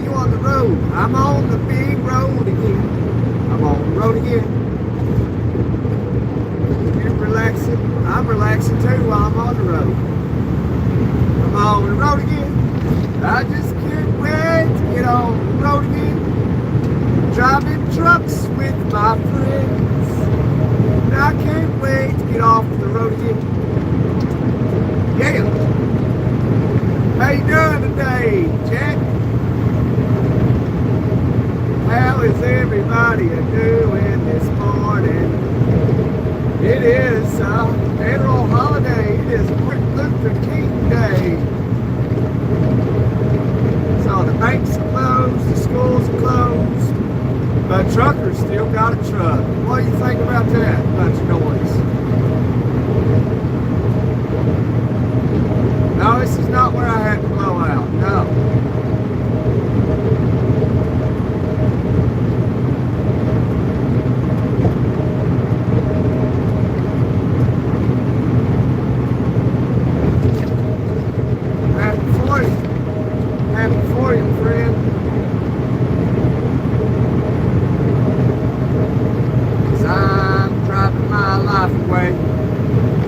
you on the road. I'm on the big road again. I'm on the road again. You're relaxing. I'm relaxing too while I'm on the road. I'm on the road again. I just can't wait to get on the road again. Driving trucks with my friends. And I can't wait to get off the road again. Yeah. How you doing today, Jack? How is everybody doing this morning? It is federal holiday. It is Martin Luther King Day. So the banks are closed, the schools are closed, but truckers still got a truck. What do you think about that? Bunch of noise. No, this is not where I had to blow out. No.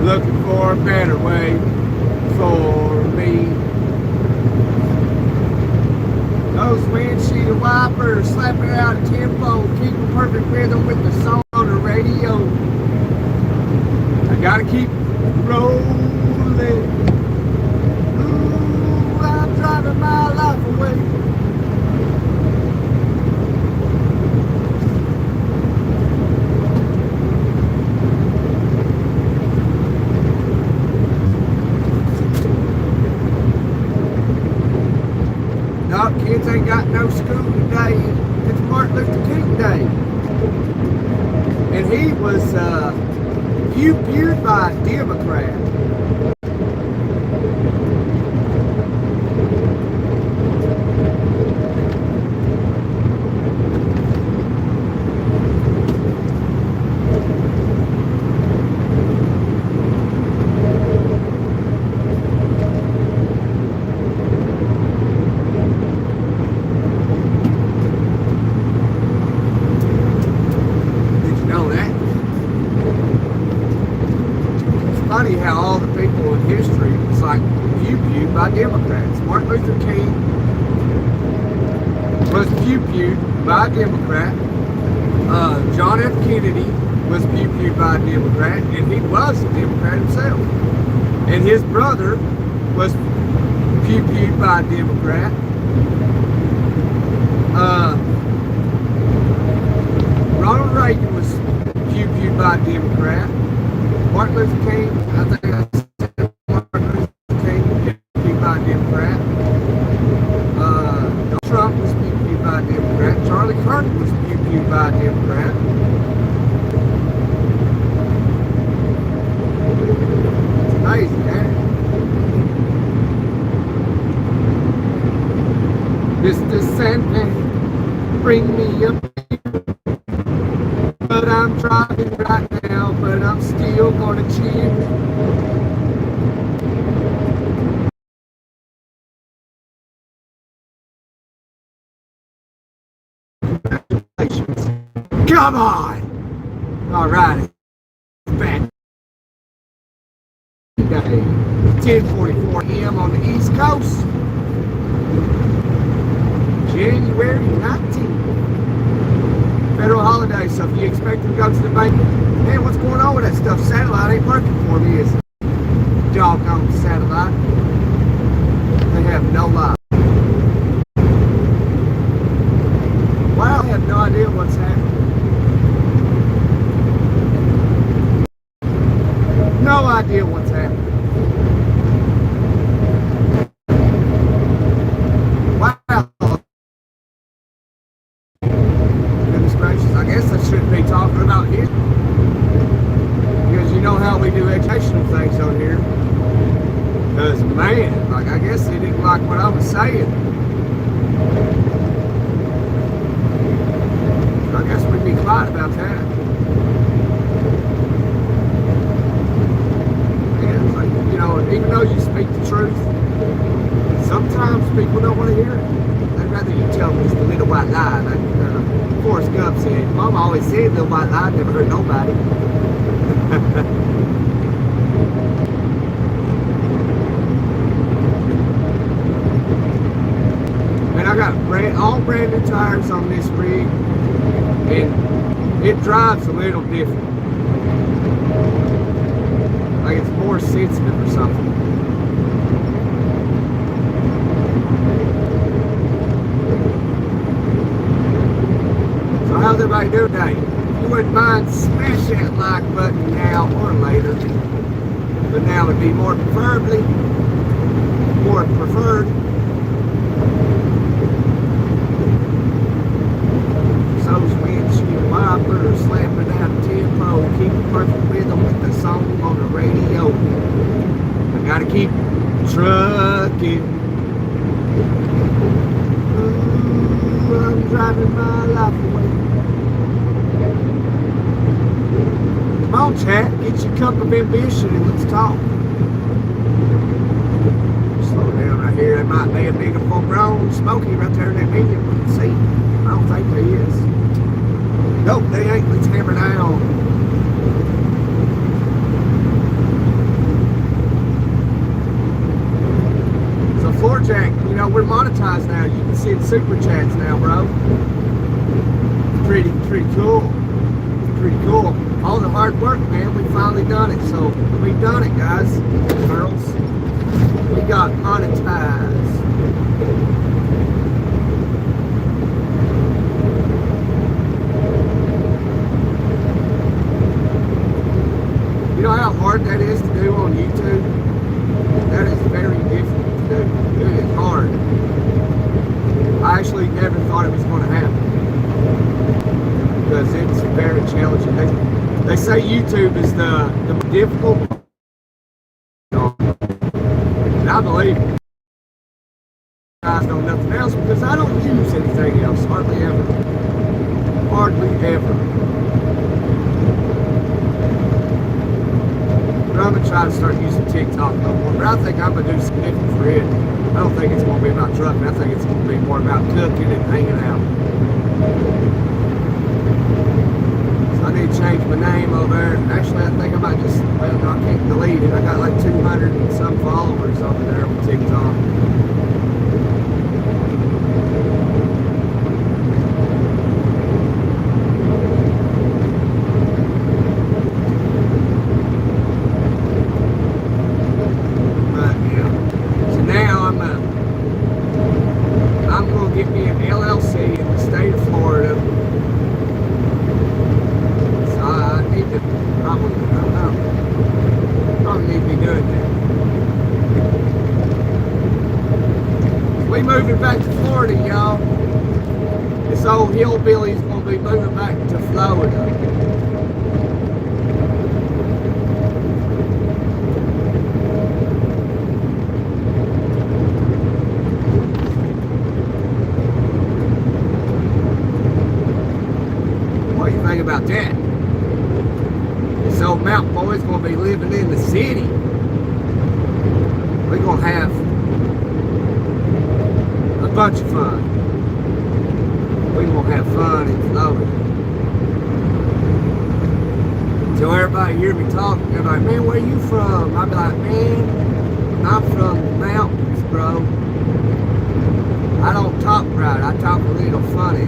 Looking for a better way for me. Those windshield wipers slapping out a tempo, keep a perfect rhythm with the song on the radio. I gotta keep rolling. Ooh, I'm driving my life away. Kids ain't got no school today. It's Martin Luther King Day. And he was viewed by a Democrat. How all the people in history was like viewed by Democrats. Martin Luther King was viewed by a Democrat. John F. Kennedy was viewed by a Democrat, and he was a Democrat himself. And his brother was viewed by a Democrat. Ronald Reagan was viewed by a Democrat. Martin Luther King, I think Martin Luther King viewed by a Democrat. Donald Trump was viewed by a Democrat. Charlie Kirk was viewed by a Democrat. It's amazing, ain't it? Mr. Sandman, bring me up. But I'm driving right now, but I'm still gonna cheer. Congratulations. Come on! Alright, back today, 10:44 a.m. on the East Coast, January 19th. Federal holiday, so if you expect to go to the bank, man, what's going on with that stuff? Satellite ain't working for me, is doggone satellite. They have no life. Wow, I have no idea what's happening. No idea what's happening. Wow. I guess I shouldn't be talking about history, because you know how we do educational things on here. Because man, like, I guess they didn't like what I was saying. I guess we'd be quiet about that. And it's like, you know, even though you speak the truth, sometimes people don't want to hear it. They'd rather you tell just a little white lie. Like Forrest Gump said, Mama always said little white lie never hurt nobody. And I got all brand new tires on this rig, and it drives a little different. Like it's more sensitive or something. So how's everybody doing today? If you wouldn't mind, smash that like button now or later. But now would be more preferred. So's windshield wiper slapping out tempo, keep perfect rhythm with the song on the radio. I gotta keep trucking. I'm driving my life away. Come on, chat, get your cup of ambition and let's talk. Slow down right here. There might be a big full-grown Smokey right there in that medium. Let's see. I don't think there is. Nope, they ain't. Let's hammer down. So Floor Jack, you know, we're monetized now. You can see the super chats now, bro. It's pretty cool. It's pretty cool. All the hard work, man, we finally done it. So we've done it, guys and girls. We got monetized. You know how hard that is to do on YouTube? That is very difficult to do. It is hard. I actually never thought it was going to happen, because it's very challenging. They say YouTube is the difficult, and I believe it. I know nothing else because I don't use anything else, hardly ever. Hardly ever. But I'm going to try to start using TikTok a little more. But I think I'm going to do something different for it. I don't think it's going to be about trucking. I think it's going to be more about cooking and hanging out. So I need to change my name over there. Actually, I think I might just, well, no, I can't delete it. I got like 200 and some followers over there on TikTok. Moving back to Florida, y'all. This old hillbilly's gonna be moving back to Florida. What do you think about that? This old mountain boy's gonna be living in the city. We're gonna have a bunch of fun. We gonna have fun in Florida. So everybody hear me talk, they're like, man, where you from? I'll be like, man, I'm from the mountains, bro. I don't talk right, I talk a little funny.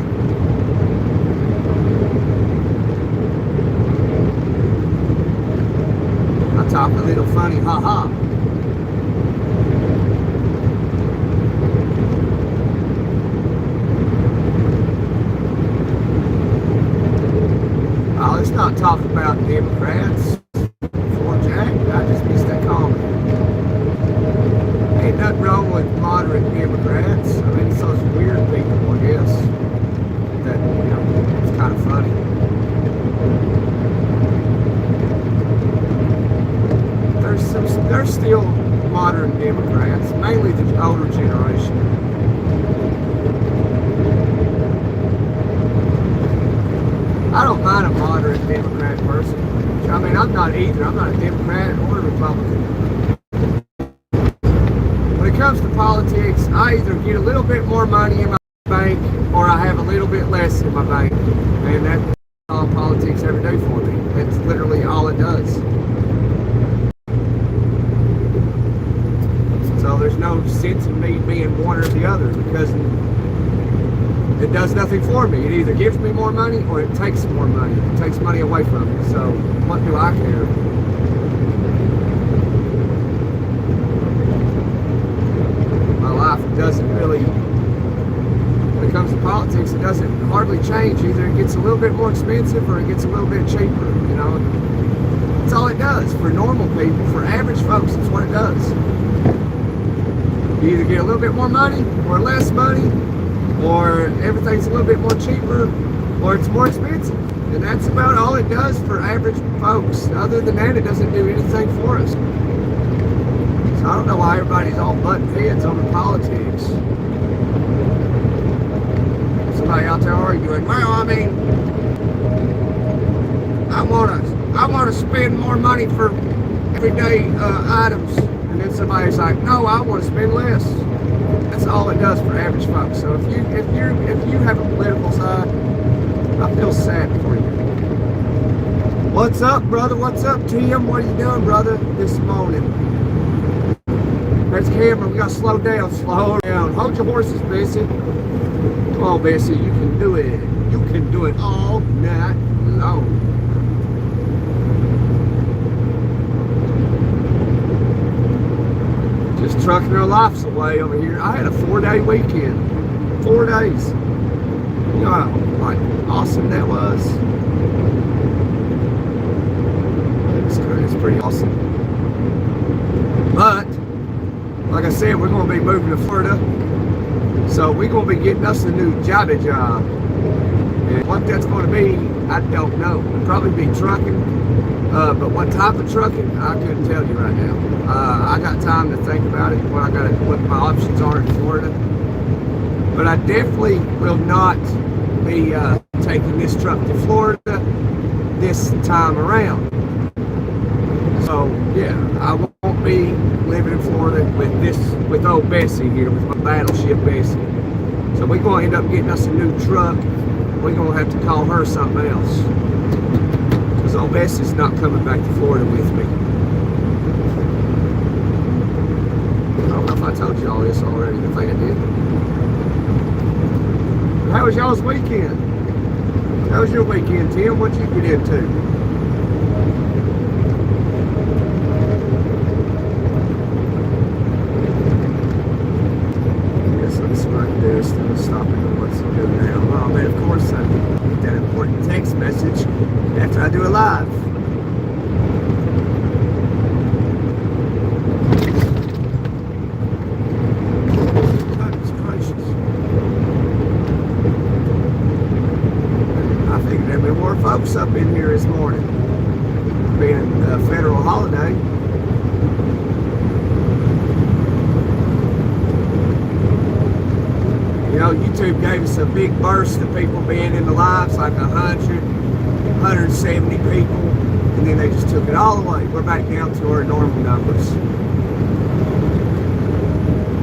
I talk a little funny, haha. Let's not talk about Democrats. Before Jack, I just missed that comment. Ain't nothing wrong with moderate Democrats. I mean, it's those weird people, I guess, that, you know, it's kind of funny. There's still modern Democrats, mainly the older generation. I don't mind a moderate Democrat person. I mean, I'm not either. I'm not a Democrat or a Republican. When it comes to politics, I either get a little bit more money in my bank in my bank. And that's all politics ever do for me. That's literally all it does. So there's no sense in me being one or the other, because it does nothing for me. It either gives me more money or it takes more money. It takes money away from me. So what do I care? My life doesn't really, when it comes to politics, it doesn't hardly change. Either it gets a little bit more expensive or it gets a little bit cheaper, you know. That's all it does. For normal people, for average folks, that's what it does. You either get a little bit more money or less money, or everything's a little bit more cheaper, or it's more expensive. And that's about all it does for average folks. Other than that, it doesn't do anything for us. So I don't know why everybody's all butting heads over politics. Somebody out there arguing, well, I mean, I want to spend more money for everyday items. And then somebody's like, no, I want to spend less. That's all it does for average folks. So if you have a political side, I feel sad for you. What's up, brother? What's up, Tim? What are you doing, brother, this morning? There's Cameron. We got to slow down. Slow down. Hold your horses, Bessie. Come on, Bessie. You can do it. You can do it all night long. Just trucking our lives away over here. I had a 4-day weekend. 4 days. You know how like awesome that was? It's pretty awesome. But like I said, we're going to be moving to Florida. So we're going to be getting us a new job. And what that's going to be, I don't know. It'll probably be trucking. But what type of trucking, I couldn't tell you right now. I got time to think about it, what my options are in Florida. But I definitely will not be taking this truck to Florida this time around. So yeah, I won't be living in Florida with old Bessie here, with my battleship Bessie. So we're going to end up getting us a new truck. We're going to have to call her something else. Because old Bessie's not coming back to Florida with me. I don't know if I told you all this already. I think I did. How was y'all's weekend? How was your weekend, Tim? What'd you get into? Still stopping on what's doing now. Well, man, of course I get that important text message after I do a live. Goodness gracious. I figured there'd be more folks up in here this morning. Being a federal holiday. You know, YouTube gave us a big burst of people being in the lives, like 100, 170 people, and then they just took it all away. We're back down to our normal numbers.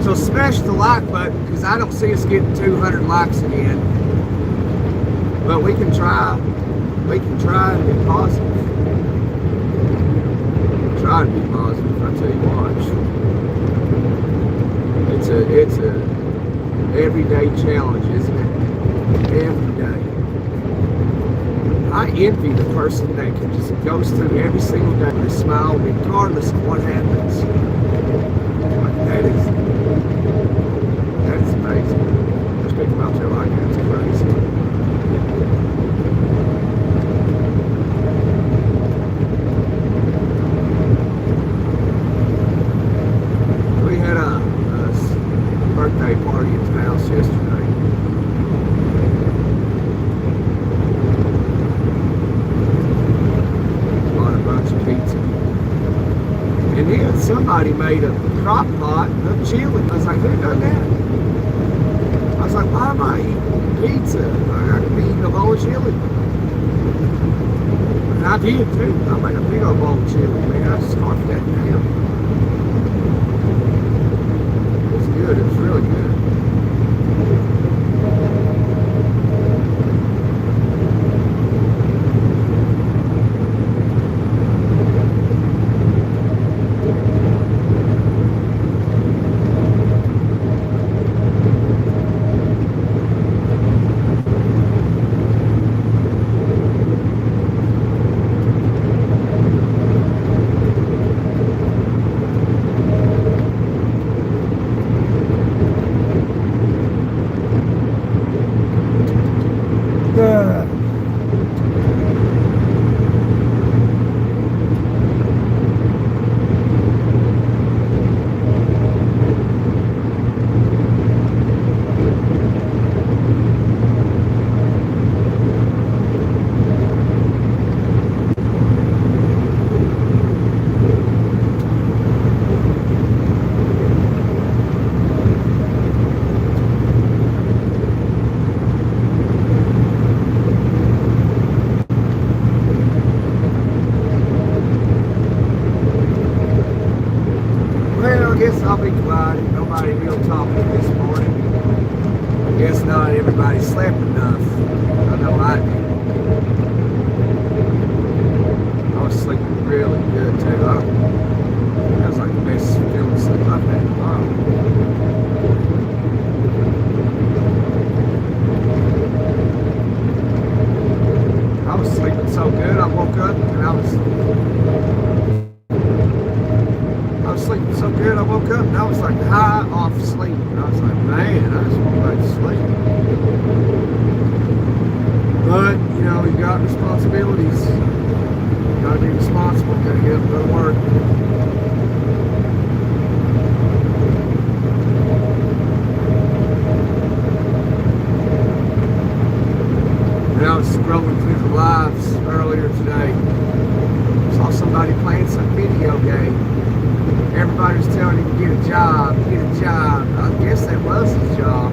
So smash the like button, because I don't see us getting 200 likes again. But we can try. We can try and be positive. Try and be positive, I tell you what. It's a everyday challenge, isn't it? Every day. I envy the person that can just goes through every single day with a smile, regardless of what happens. Like that is amazing. There's people out there like that. It's crazy. We had a birthday party at the house yesterday. Bought a bunch of pizza. And then somebody made a crock pot of chili. I was like, who done that? I was like, why am I eating pizza? I could be eating a bowl of chili. And I did too. I made a big old bowl of chili. Man, I scarfed that down. Good, it's really good. slept enough. I know I did. I was sleeping really good too. That was like the best feeling of sleep I've had in a while. I was sleeping so good, I woke up and I was sleeping so good, I woke up and I was like high off sleep. And I was like, man, I just want back to sleep. But, you know, you got responsibilities. You gotta be responsible, you gotta get up and go to work. And I was scrolling through the lives earlier today. Saw somebody playing some video game. Everybody was telling him to get a job, get a job. I guess that was his job.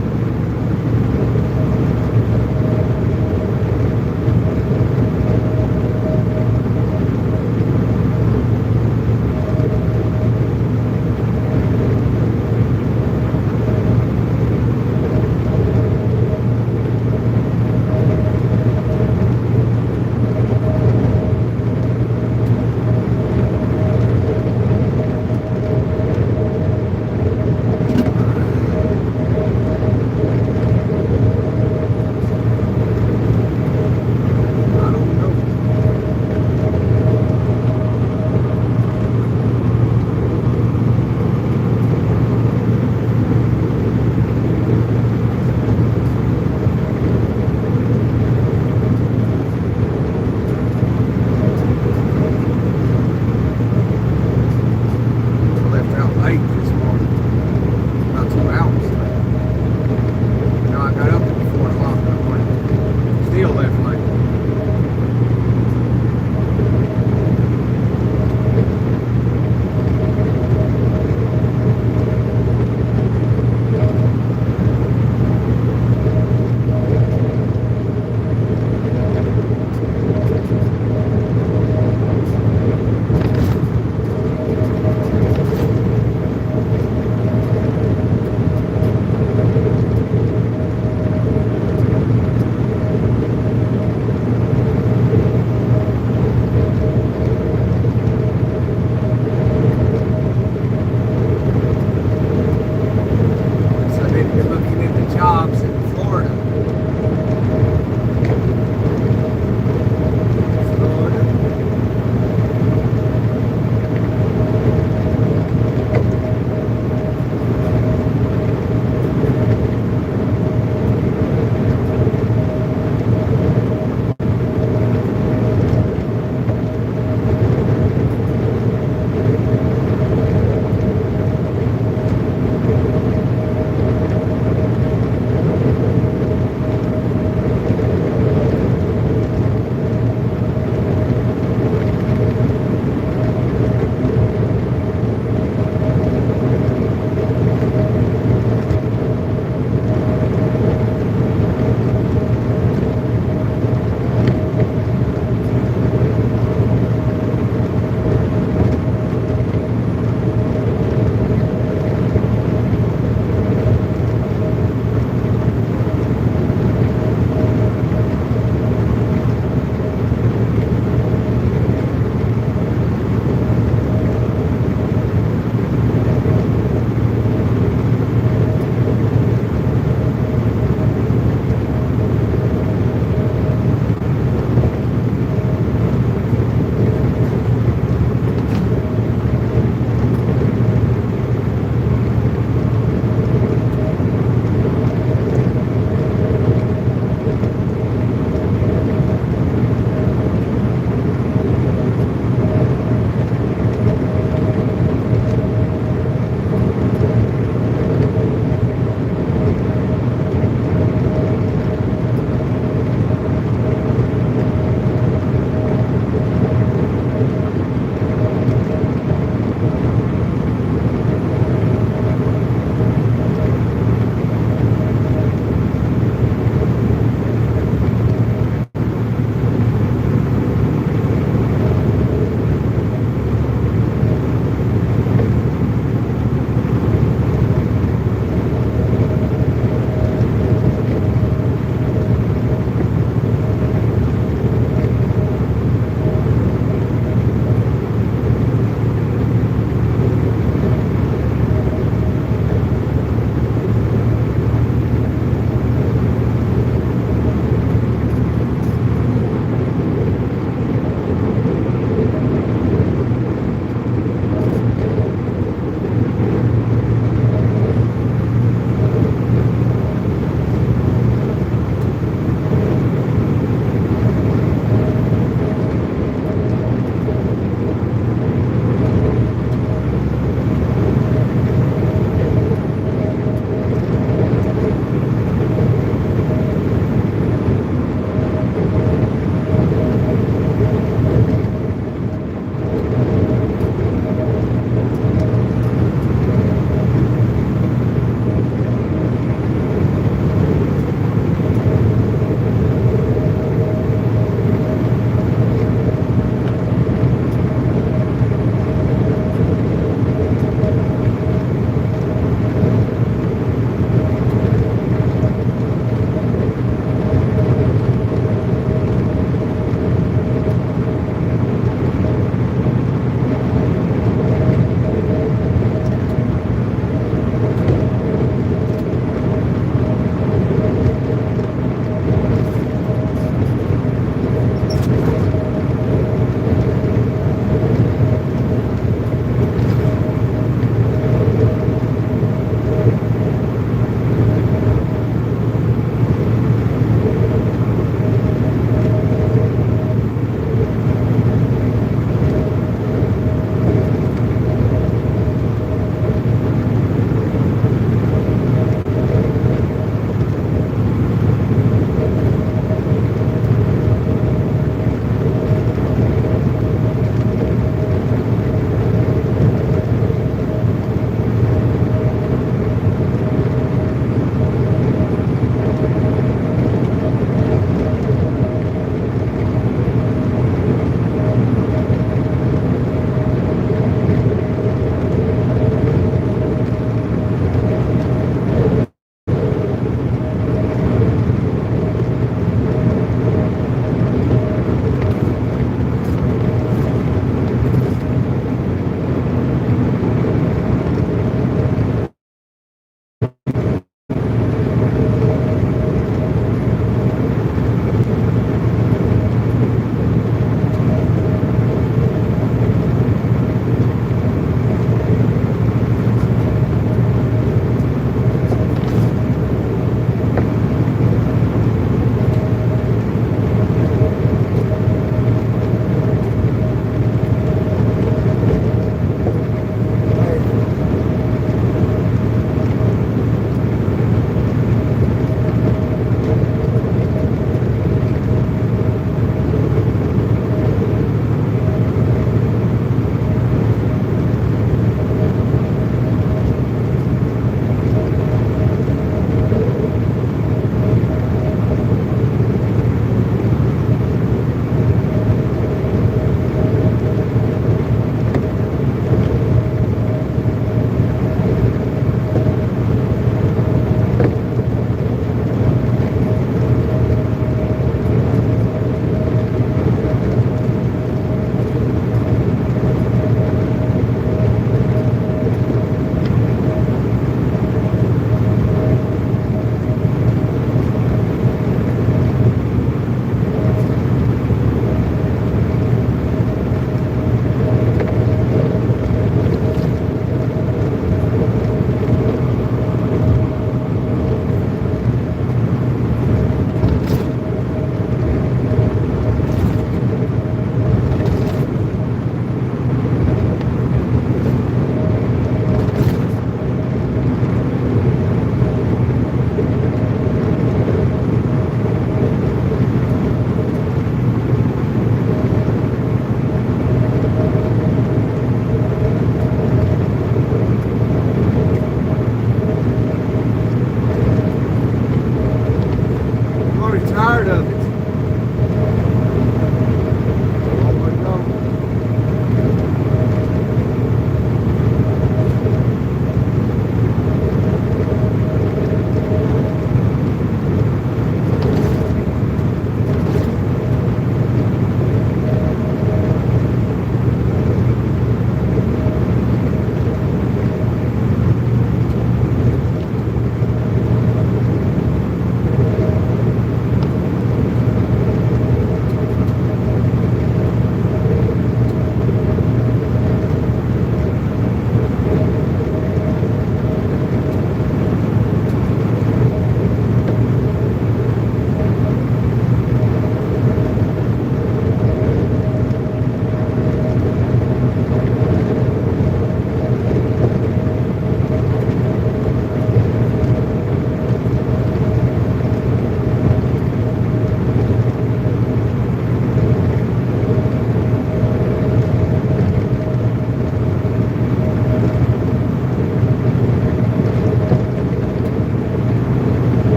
tired of it.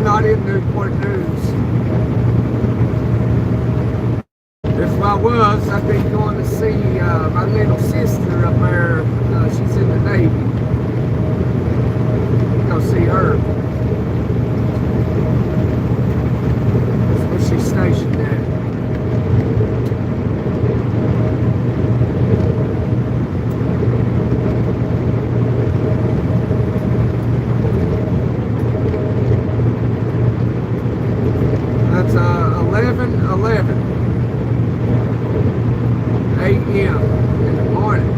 Not in Newport News. If I was, I'd be going to see my little sister up there. She's in the Navy. Go see her. That's where she's stationed at. That's 11:11 a.m. in the morning.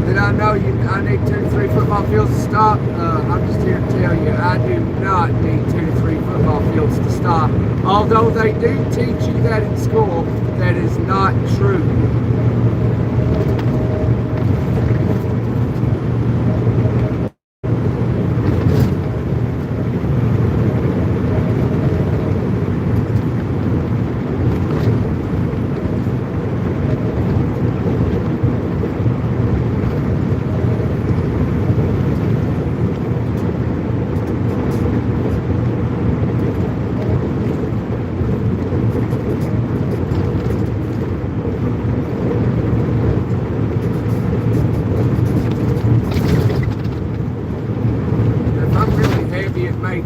Did I know I need 2 to 3 football fields to stop? I'm just here to tell you, I do not need 2 to 3 football fields to stop. Although they do teach you that in school, that is not true.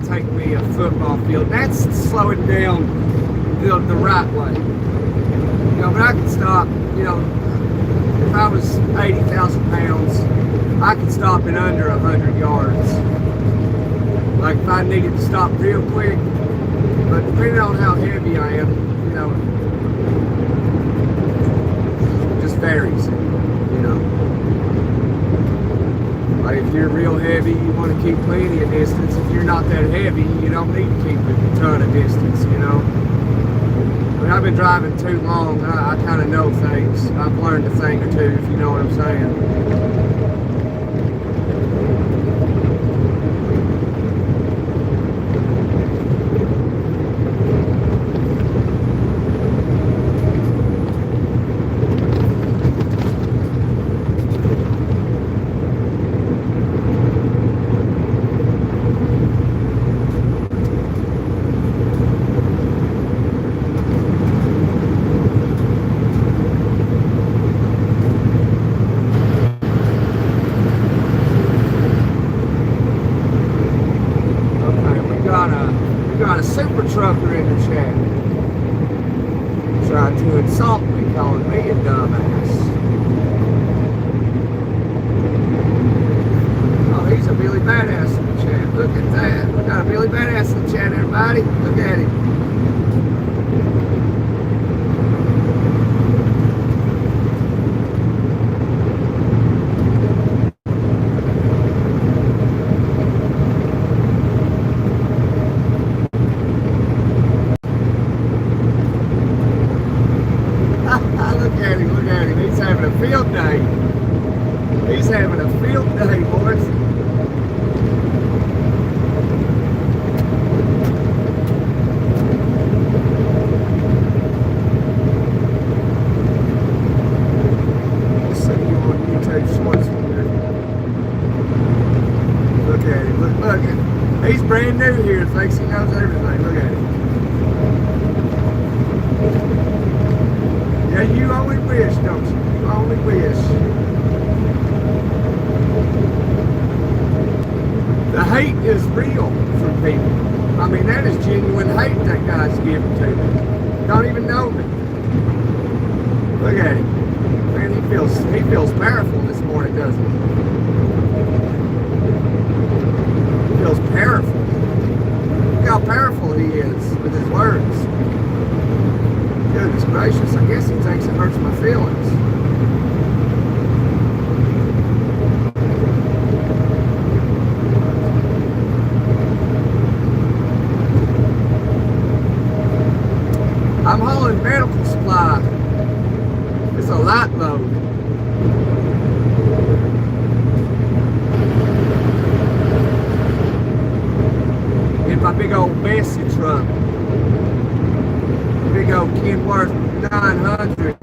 Take me a football field. That's slowing down the right way. You know, but I can stop, you know, if I was 80,000 pounds, I could stop in under 100 yards. Like if I needed to stop real quick, but depending on how heavy I am, you know, it just varies, you know. Like if you're real heavy, you want to keep plenty of distance. If you're not that heavy, you don't need to keep a ton of distance, you know. I mean, I've been driving too long. I kind of know things. I've learned a thing or two, if you know what I'm saying. Trucker in the chat tried to insult me, calling me a dumbass. Oh, he's a Billy Badass in the chat. Look at that. We got a Billy Badass in the chat, everybody. Look at him. Field day. He's having a field day, boys. Let's see you on YouTube Shorts here. Look at him. Look at him. He's brand new here. Thinks he knows everything. Look at him. Yeah, you only wish, don't you? Only wish. The hate is real from people. I mean, that is genuine hate that guy's giving to me. Don't even know me. Look at him. Man, he feels powerful this morning, doesn't he? He feels powerful. Look how powerful he is with his words. Goodness gracious, I guess he thinks it hurts my feelings. I'm hauling medical supply. It's a light load. In my big old Bessie truck. Big old Kenworth 900.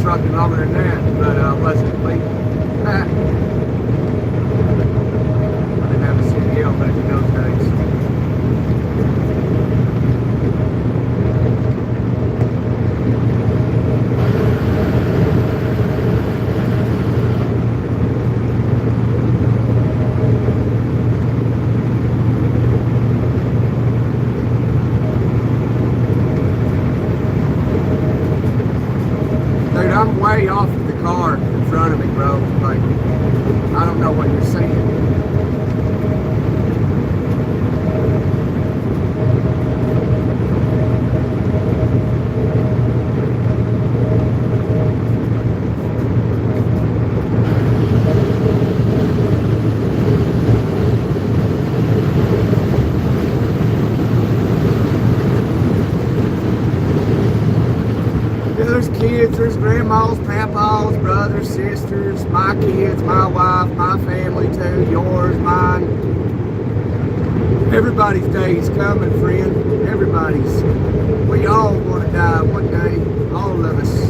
Trucking longer than that, but wasn't complete. I didn't have a CDL back in those days. I'm way off of the car in front of me, bro. Like, I don't know what you're seeing. There's kids, there's grandmas, papas, brothers, sisters, my kids, my wife, my family too, yours, mine. Everybody's day is coming, friend. Everybody's. We all want to die one day. All of us.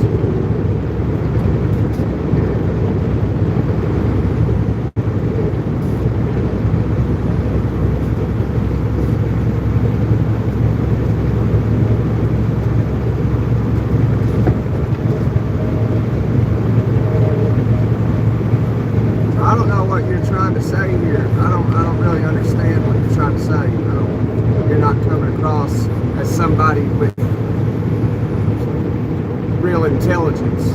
I don't know what you're trying to say here. I don't really understand what you're trying to say. You're not coming across as somebody with real intelligence.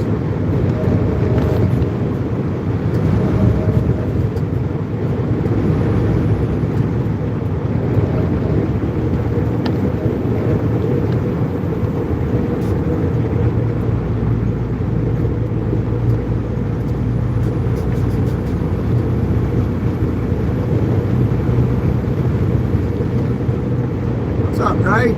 What's up, Ray?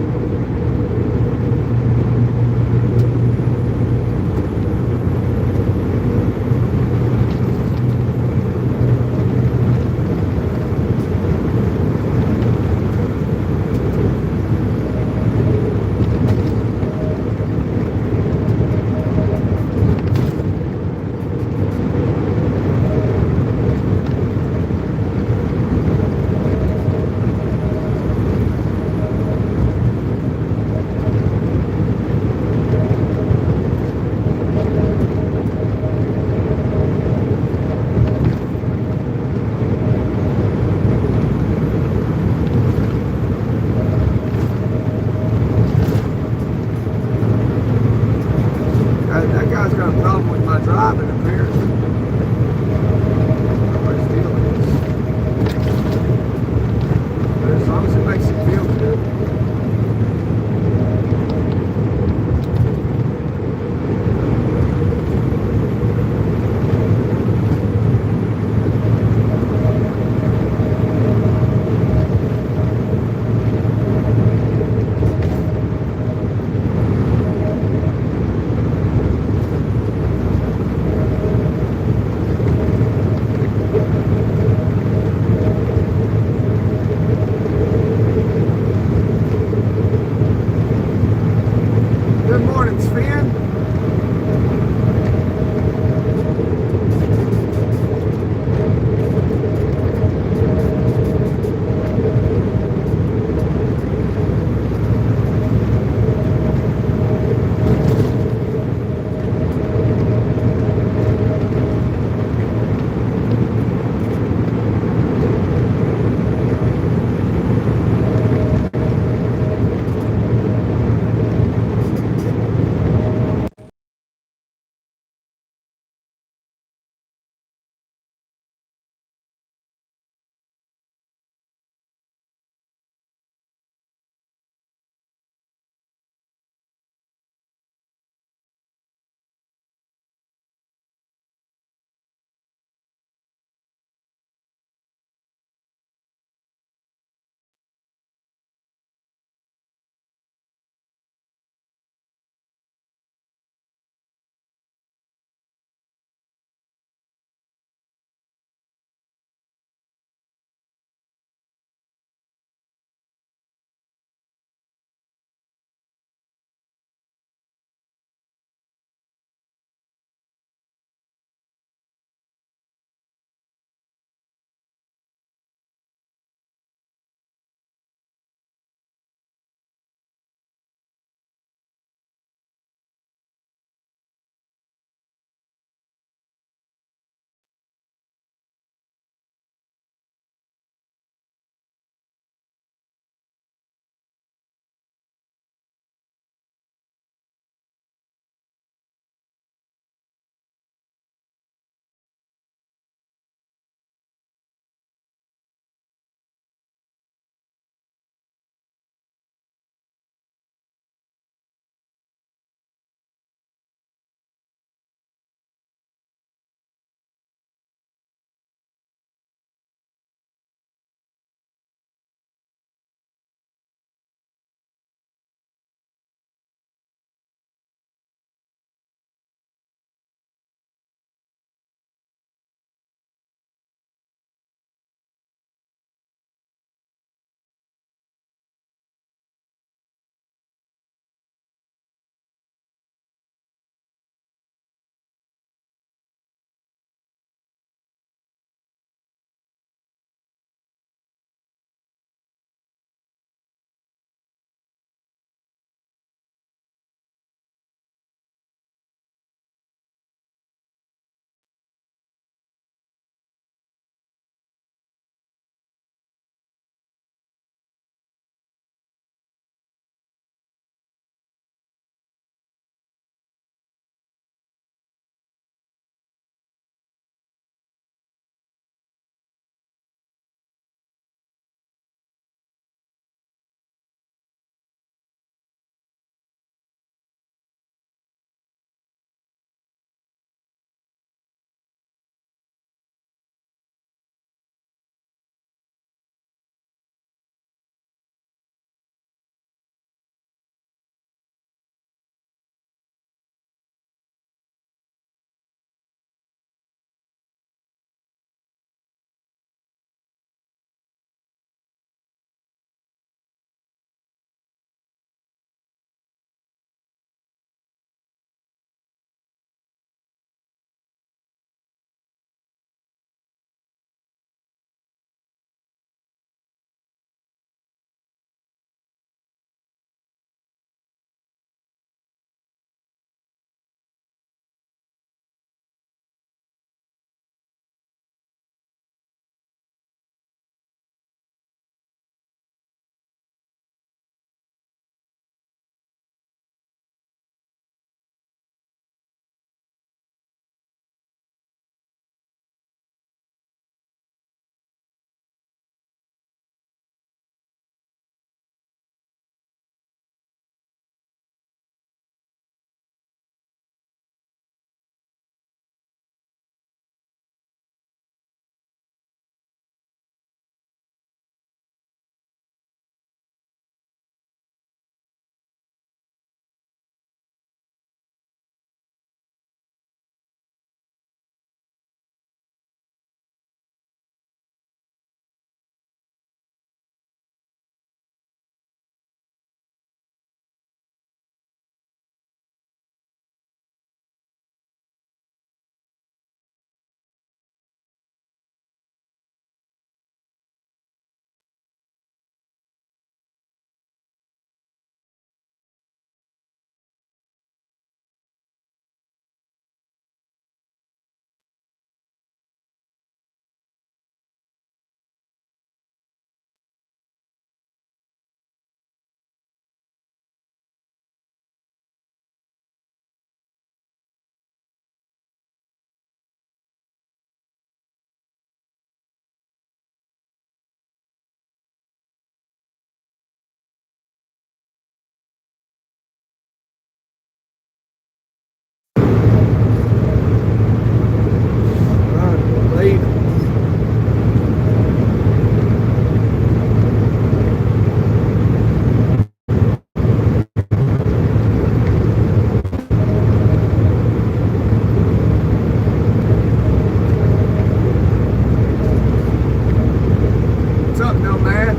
nothing on that.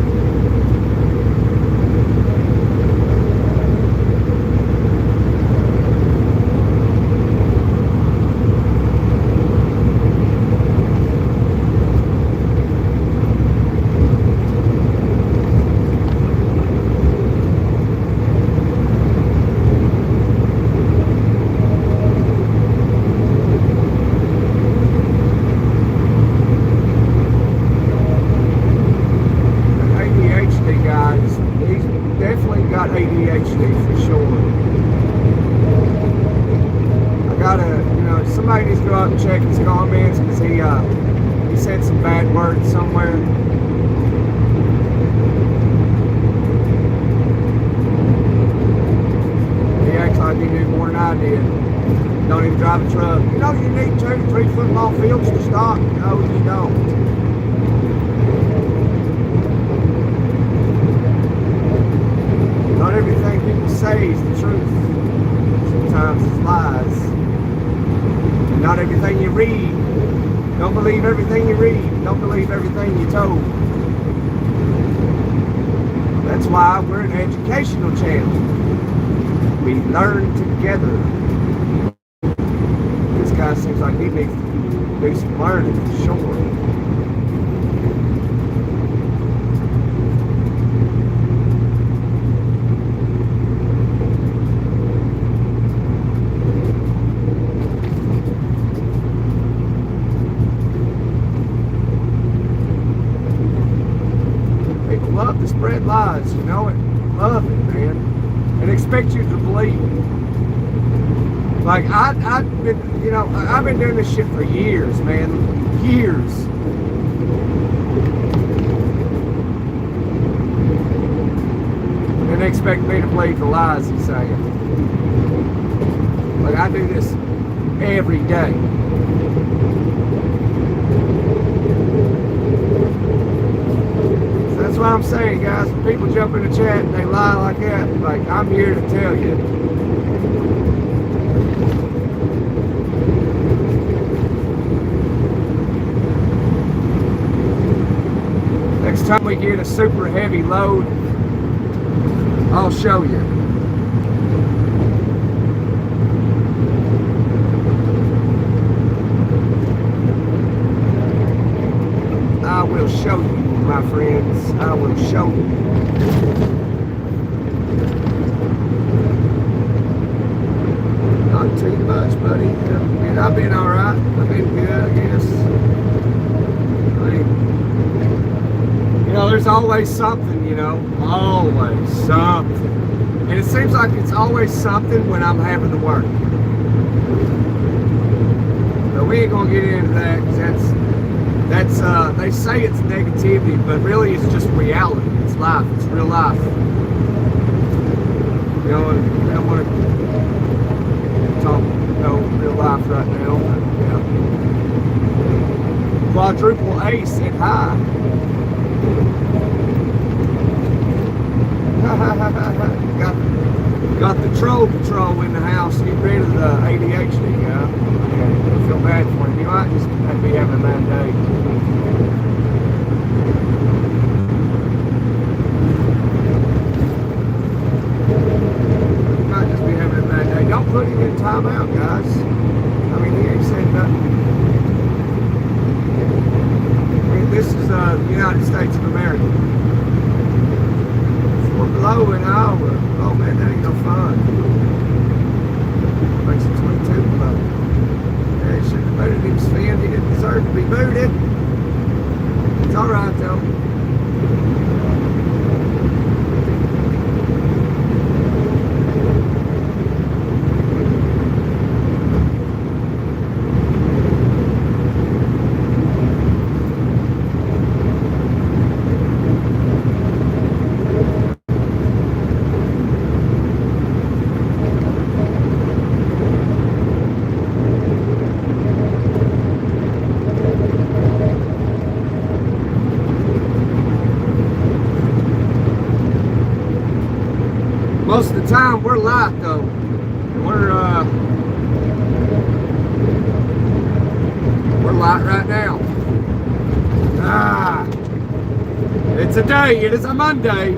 Somebody needs to go out and check his comments because he said some bad words somewhere. He acts like he knew more than I did. Don't even drive a truck. You know you need 2 to 3 football fields to stop? No, you don't. Not everything people say is the truth. Sometimes it's lies. Not everything you read. Don't believe everything you read. Don't believe everything you're told. That's why we're an educational channel. We learn together. This guy seems like he needs to do some learning, for sure. Love to spread lies, you know it. Love it, man. And expect you to believe it. Like I've been, you know, I've been doing this shit for years, man. Years. And they expect me to believe the lies he's saying. Like I do this every day. That's what I'm saying, guys. When people jump in the chat and they lie like that, like, I'm here to tell you. Next time we get a super heavy load, I'll show you. I will show you, my friends. I will show you. Not too much, buddy. And I've been alright. I've been good, I guess. I mean, you know, there's always something, you know. Always something. And it seems like it's always something when I'm having to work. But we ain't gonna get into that because that's they say it's negativity, but really it's just reality. It's life. It's real life. You know, I don't want to talk, you know, real life right now. But, yeah. Quadruple ace at high. Got the troll patrol in the house. Get rid of the ADHD guy. I feel bad for him. You might just be having a bad day. You might just be having a bad day. Don't put him in timeout, guys. I mean, he ain't said nothing. I mean, this is the United States of America. We're below an hour. Oh man, that ain't no fun. Makes it 22 below. Yeah, he should have booted him, Sven. He didn't deserve to be booted. It's alright though. Most of the time we're light though. We're light right now. Today it is a Monday.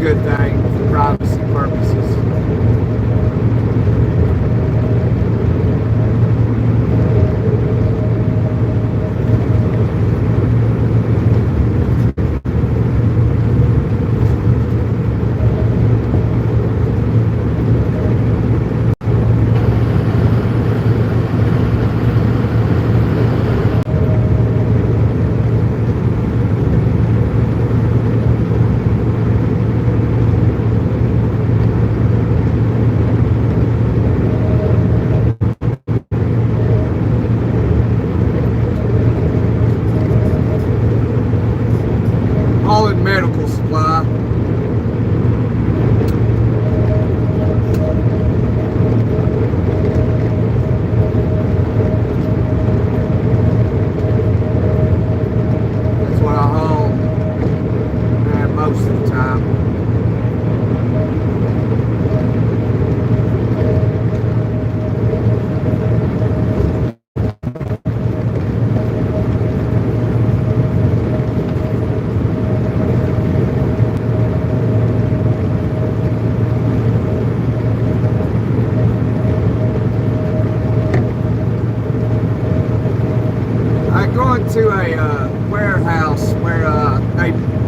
good thing for privacy purposes. Medical supply. That's what I haul most of the time. To a warehouse where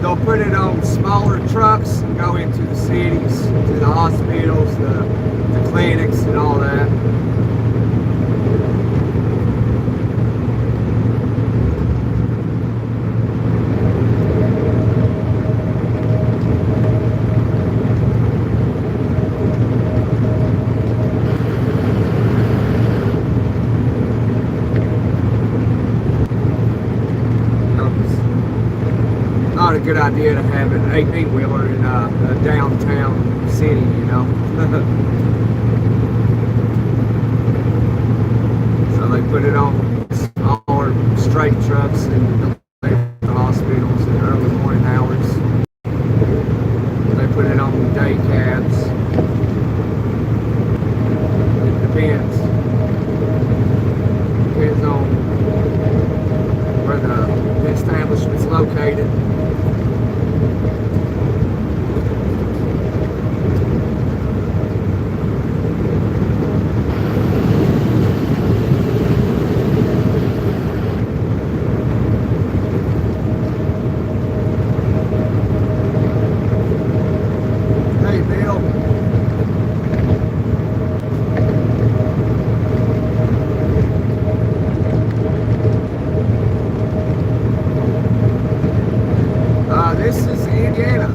they'll put it on smaller trucks and go into the cities, to the hospitals, the clinics, and all that. Not a good idea to have an 18-wheeler in a downtown city, you know. So they put it on smaller straight trucks and deliver to the hospitals in the early morning hours. They put it on day cabs. It depends. Depends on where the establishment's located. This is Indiana.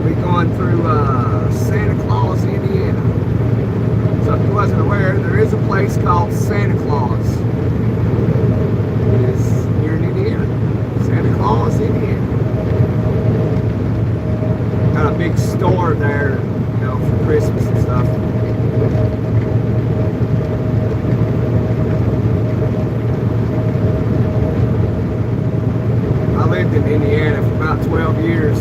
We're going through Santa Claus, Indiana. So if you wasn't aware, there is a place called Santa Claus. It is here in Indiana. Santa Claus, Indiana. Got a big store there, you know, for Christmas and stuff. I lived in Indiana for about 12 years.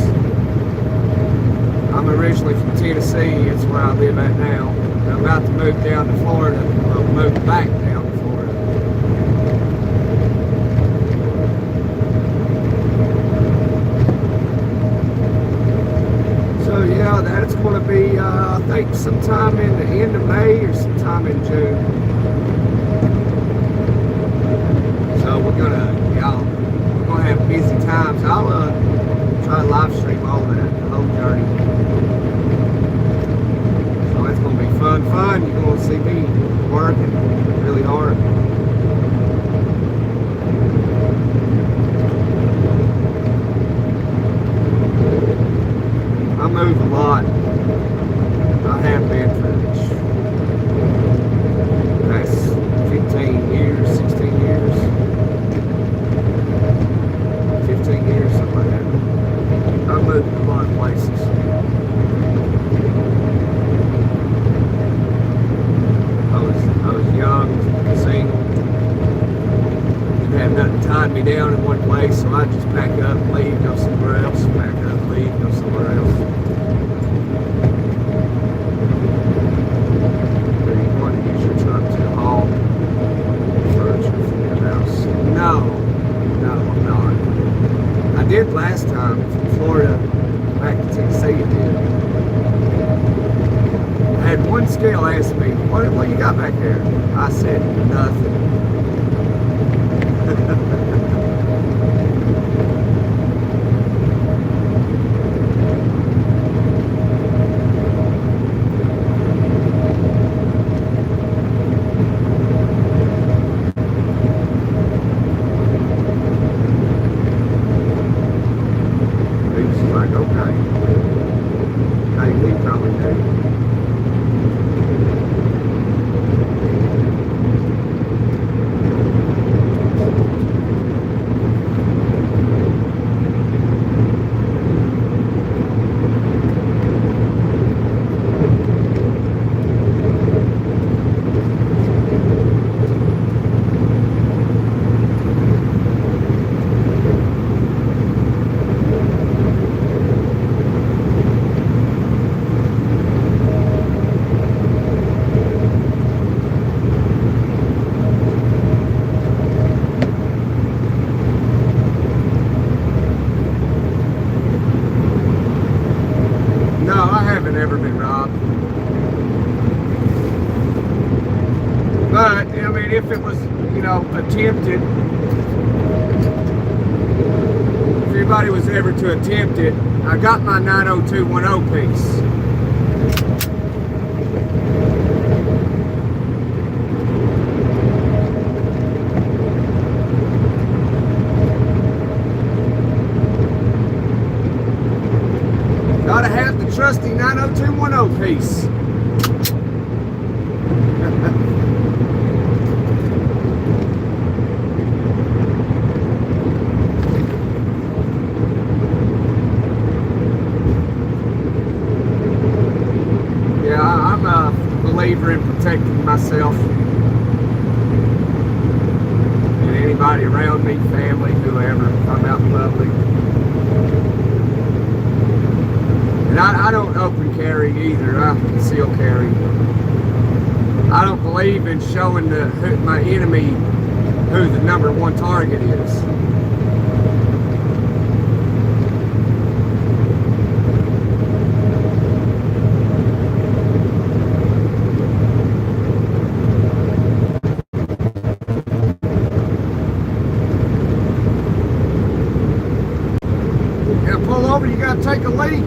I'm originally from Tennessee. It's where I live at now. I'm about to move down to Florida. Well, move back down to Florida. So yeah, that's going to be, I think, sometime in the end of May or sometime in June. So we're gonna have busy times. I'll try to live stream all that, the whole journey. So it's gonna be fun. You're gonna see me working really hard. I move a lot. I have been for the past 15 years, 16 years, 15 years, something like that. I moved a lot of places. I was young, single, didn't have nothing tying me down in one place, so I just pack up, leave, go somewhere else, pack up, leave. from Florida back to Tennessee. It did. I had one scale ask me, what you got back there? I said, nothing. Never been robbed. But, I mean, if it was, you know, attempted, if anybody was ever to attempt it, I got my 90210 piece. Gotta have the trusty 90210 piece. Yeah, I'm a believer in protecting myself and anybody around me, family, whoever, if I'm out in public. And I don't open carry either. I conceal carry. I don't believe in showing my enemy who the #1 target is. You gotta pull over, you gotta take a leak.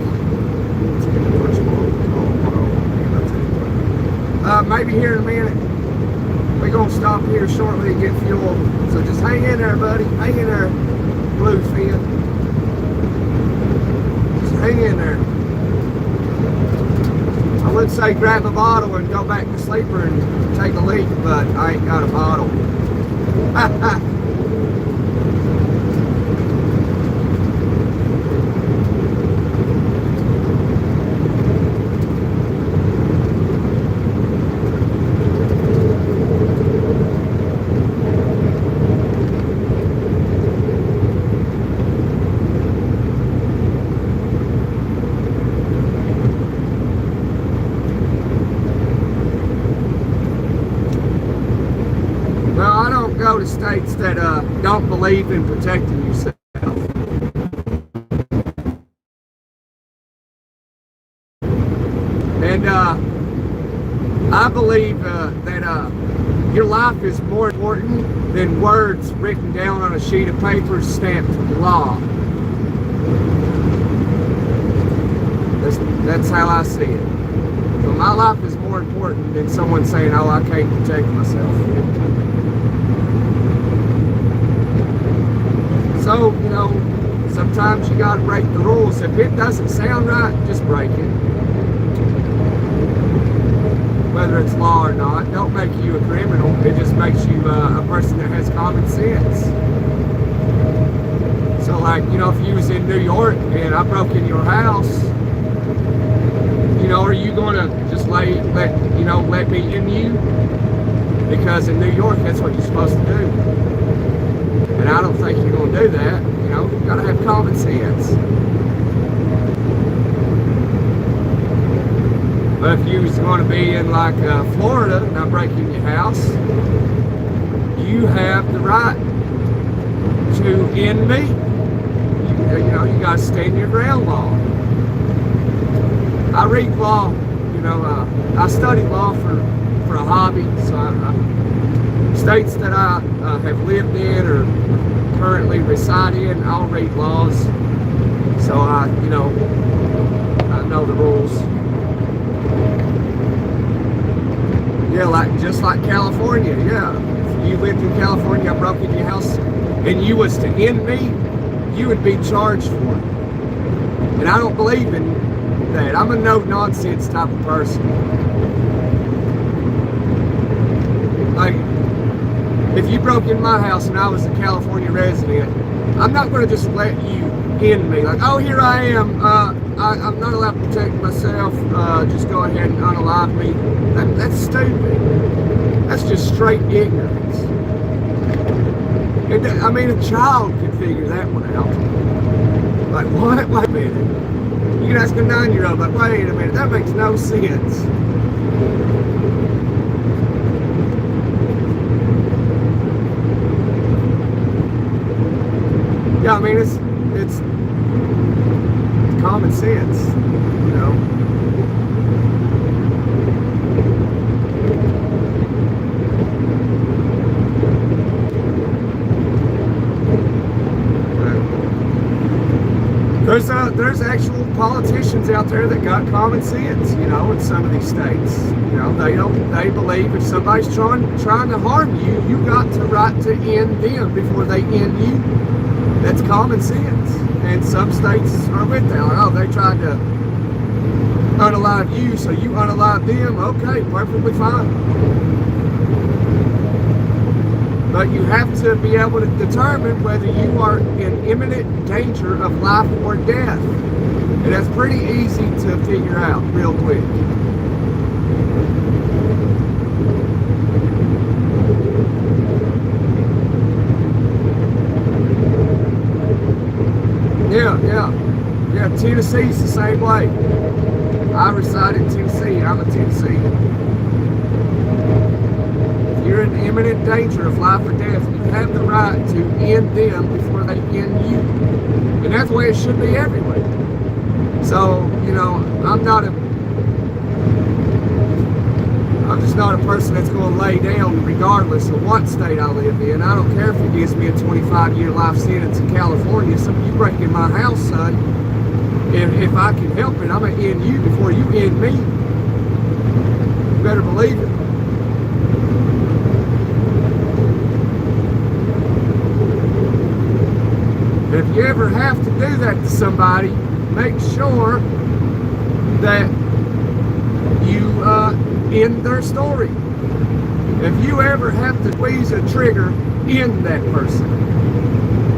Maybe here in a minute. We're going to stop here shortly and get fuel. So just hang in there, buddy. Hang in there, Bluefin. Just hang in there. I would say grab a bottle and go back to sleeper and take a leak, but I ain't got a bottle. To states that don't believe in protecting yourself. And I believe that your life is more important than words written down on a sheet of paper stamped law. That's how I see it. So my life is more important than someone saying, oh, I can't protect myself. So, you know, sometimes you gotta break the rules. If it doesn't sound right, just break it. Whether it's law or not, don't make you a criminal. It just makes you a person that has common sense. So, like, you know, if you was in New York and I broke in your house, you know, are you gonna just let me in you? Because in New York, that's what you're supposed to do. And I don't think you're going to do that. You know, you've got to have common sense. But if you was going to be in like Florida and I break in your house, you have the right to end me. you know, you got to stand your ground law. I read law, you know, I study law for a hobby, so states that I have lived in or currently reside in, I'll read laws, so I know the rules. Yeah, just like California, yeah. If you lived in California, I broke into your house, and you was to end me, you would be charged for it. And I don't believe in that. I'm a no-nonsense type of person. Like, if you broke in my house and I was a California resident, I'm not going to just let you end me. Like, oh, here I am. I'm not allowed to protect myself. Just go ahead and unalive me. That's stupid. That's just straight ignorance. And, I mean, a child could figure that one out. Like, what? Wait a minute. You can ask a 9-year-old, like, wait a minute, that makes no sense. Yeah, I mean, it's common sense, you know. There's actual politicians out there that got common sense, you know, in some of these states. You know, they believe if somebody's trying to harm you, you got the right to end them before they end you. That's common sense. And some states are with that. Like, oh, they tried to unalive you, so you unalive them. Okay, perfectly fine. But you have to be able to determine whether you are in imminent danger of life or death. And that's pretty easy to figure out real quick. Yeah, Tennessee's the same way. I reside in Tennessee. I'm a Tennessee. You're in imminent danger of life or death, you have the right to end them before they end you. And that's the way it should be everywhere. So, you know, I'm just not a person that's going to lay down regardless of what state I live in. I don't care if it gives me a 25-year life sentence in California. So you break in my house, son, if I can help it, I'm going to end you before you end me. You better believe it. If you ever have to do that to somebody, make sure that you end their story. If you ever have to squeeze a trigger, end that person.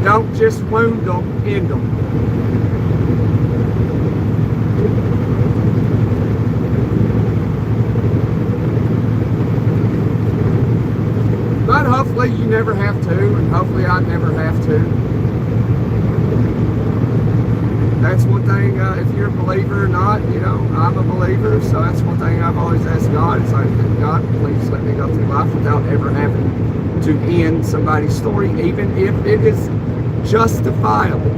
Don't just wound them, end them. But hopefully you never have to, and hopefully I never have to. That's one thing, if you're a believer or not, you know, I'm a believer, so that's one thing I've always asked God. It's like, God, please let me go through life without ever having to end somebody's story, even if it is justifiable.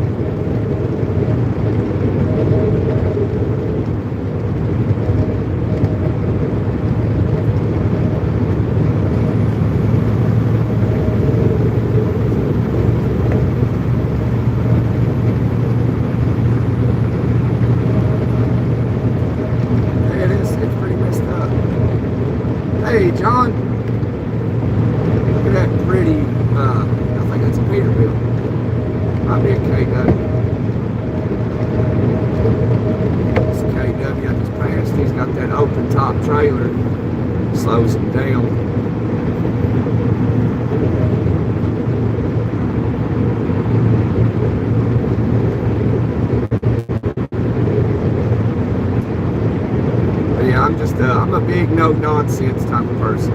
Hey, John, look at that pretty, I think that's a Peterbilt. Might be a KW. It's a KW I just passed. He's got that open top trailer. Slows him down. I'm a big no-nonsense type of person.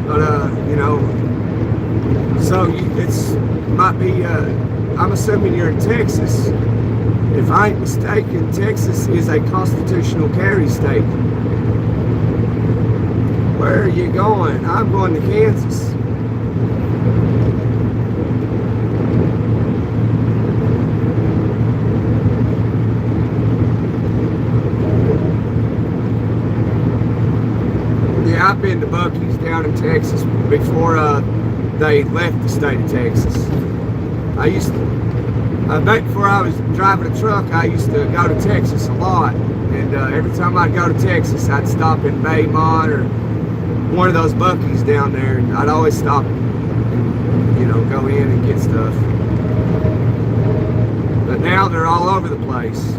But, you know, so it's might be, I'm assuming you're in Texas. If I ain't mistaken, Texas is a constitutional carry state. Where are you going? I'm going to Kansas. Yeah, I've been to Buc-ee's down in Texas before they left the state of Texas. I used to, back before I was driving a truck, I used to go to Texas a lot. And every time I'd go to Texas, I'd stop in Baymont or one of those Buc-ee's down there, and I'd always stop and, you know, go in and get stuff. But now they're all over the place.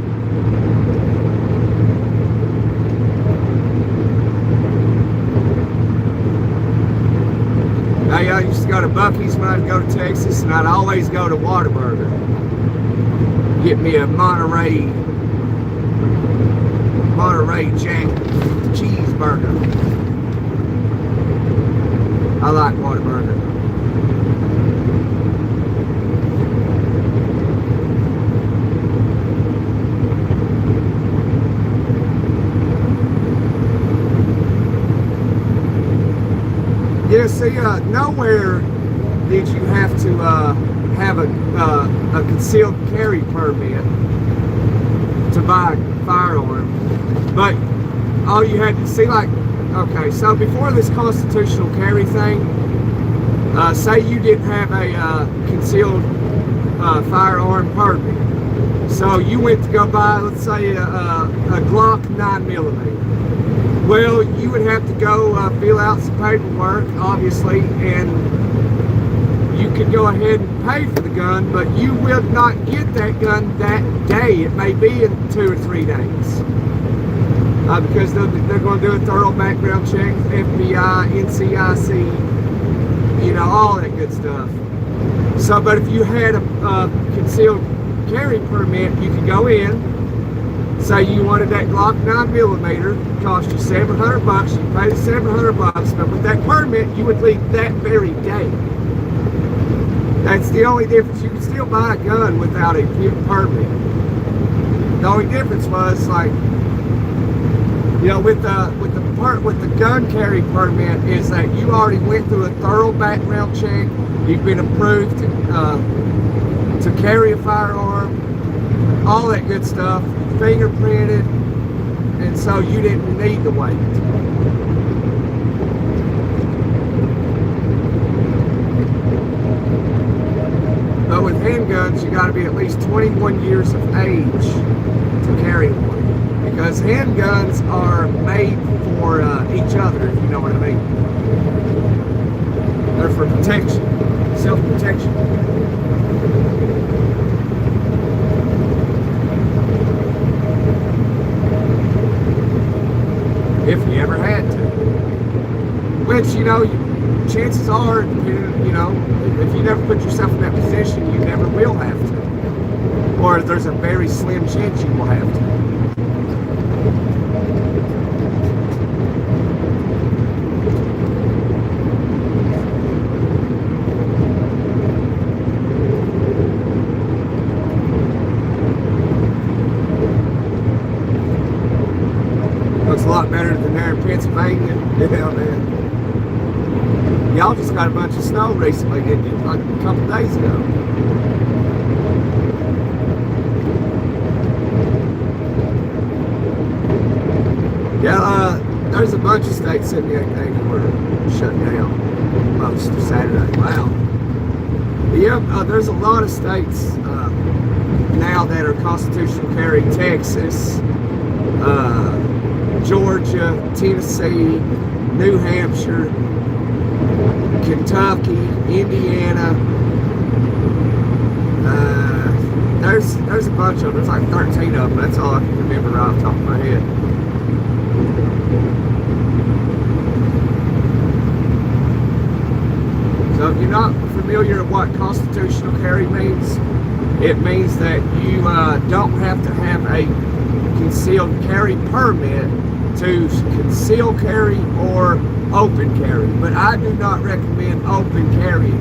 I used to go to Buc-ee's when I'd go to Texas, and I'd always go to Whataburger. Get me a Monterey Jack cheeseburger. I like Whataburger. Yeah, see, nowhere did you have to have a concealed carry permit to buy a firearm. But all you had to see, like, okay, so before this constitutional carry thing, say you didn't have a concealed firearm permit. So you went to go buy, let's say, a Glock 9mm. Well, you would have to go fill out some paperwork, obviously, and you could go ahead and pay for the gun, but you will not get that gun that day. It may be in 2 or 3 days. Because they're going to do a thorough background check, FBI, NCIC, you know, all that good stuff. So, but if you had a concealed carry permit, you could go in. Say you wanted that Glock 9mm, cost you $700, you paid $700, but with that permit, you would leave that very day. That's the only difference. You can still buy a gun without a permit. The only difference was, like, you know, with the gun carry permit, is that you already went through a thorough background check. You've been approved to carry a firearm, all that good stuff. Fingerprinted, and so you didn't need to wait. But with handguns, you got to be at least 21 years of age to carry one, because handguns are made for each other, if you know what I mean. They're for protection, self-protection. If you ever had to. Which, you know, chances are, you know, if you never put yourself in that position, you never will have to. Or there's a very slim chance you will have to. Looks a lot better than there in Pennsylvania. Yeah, man. Y'all just got a bunch of snow recently, didn't you? Like a couple days ago. Yeah, there's a bunch of states in the 8 days were shut down most of Saturday. Wow. Yeah, there's a lot of states now that are constitutional carry. Texas, Georgia, Tennessee, New Hampshire, Kentucky, Indiana. There's a bunch of them. There's like 13 of them. That's all I can remember right off the top of my head. So if you're not familiar with what constitutional carry means, it means that you don't have to have a concealed carry permit to conceal carry or open carry. But I do not recommend open carrying.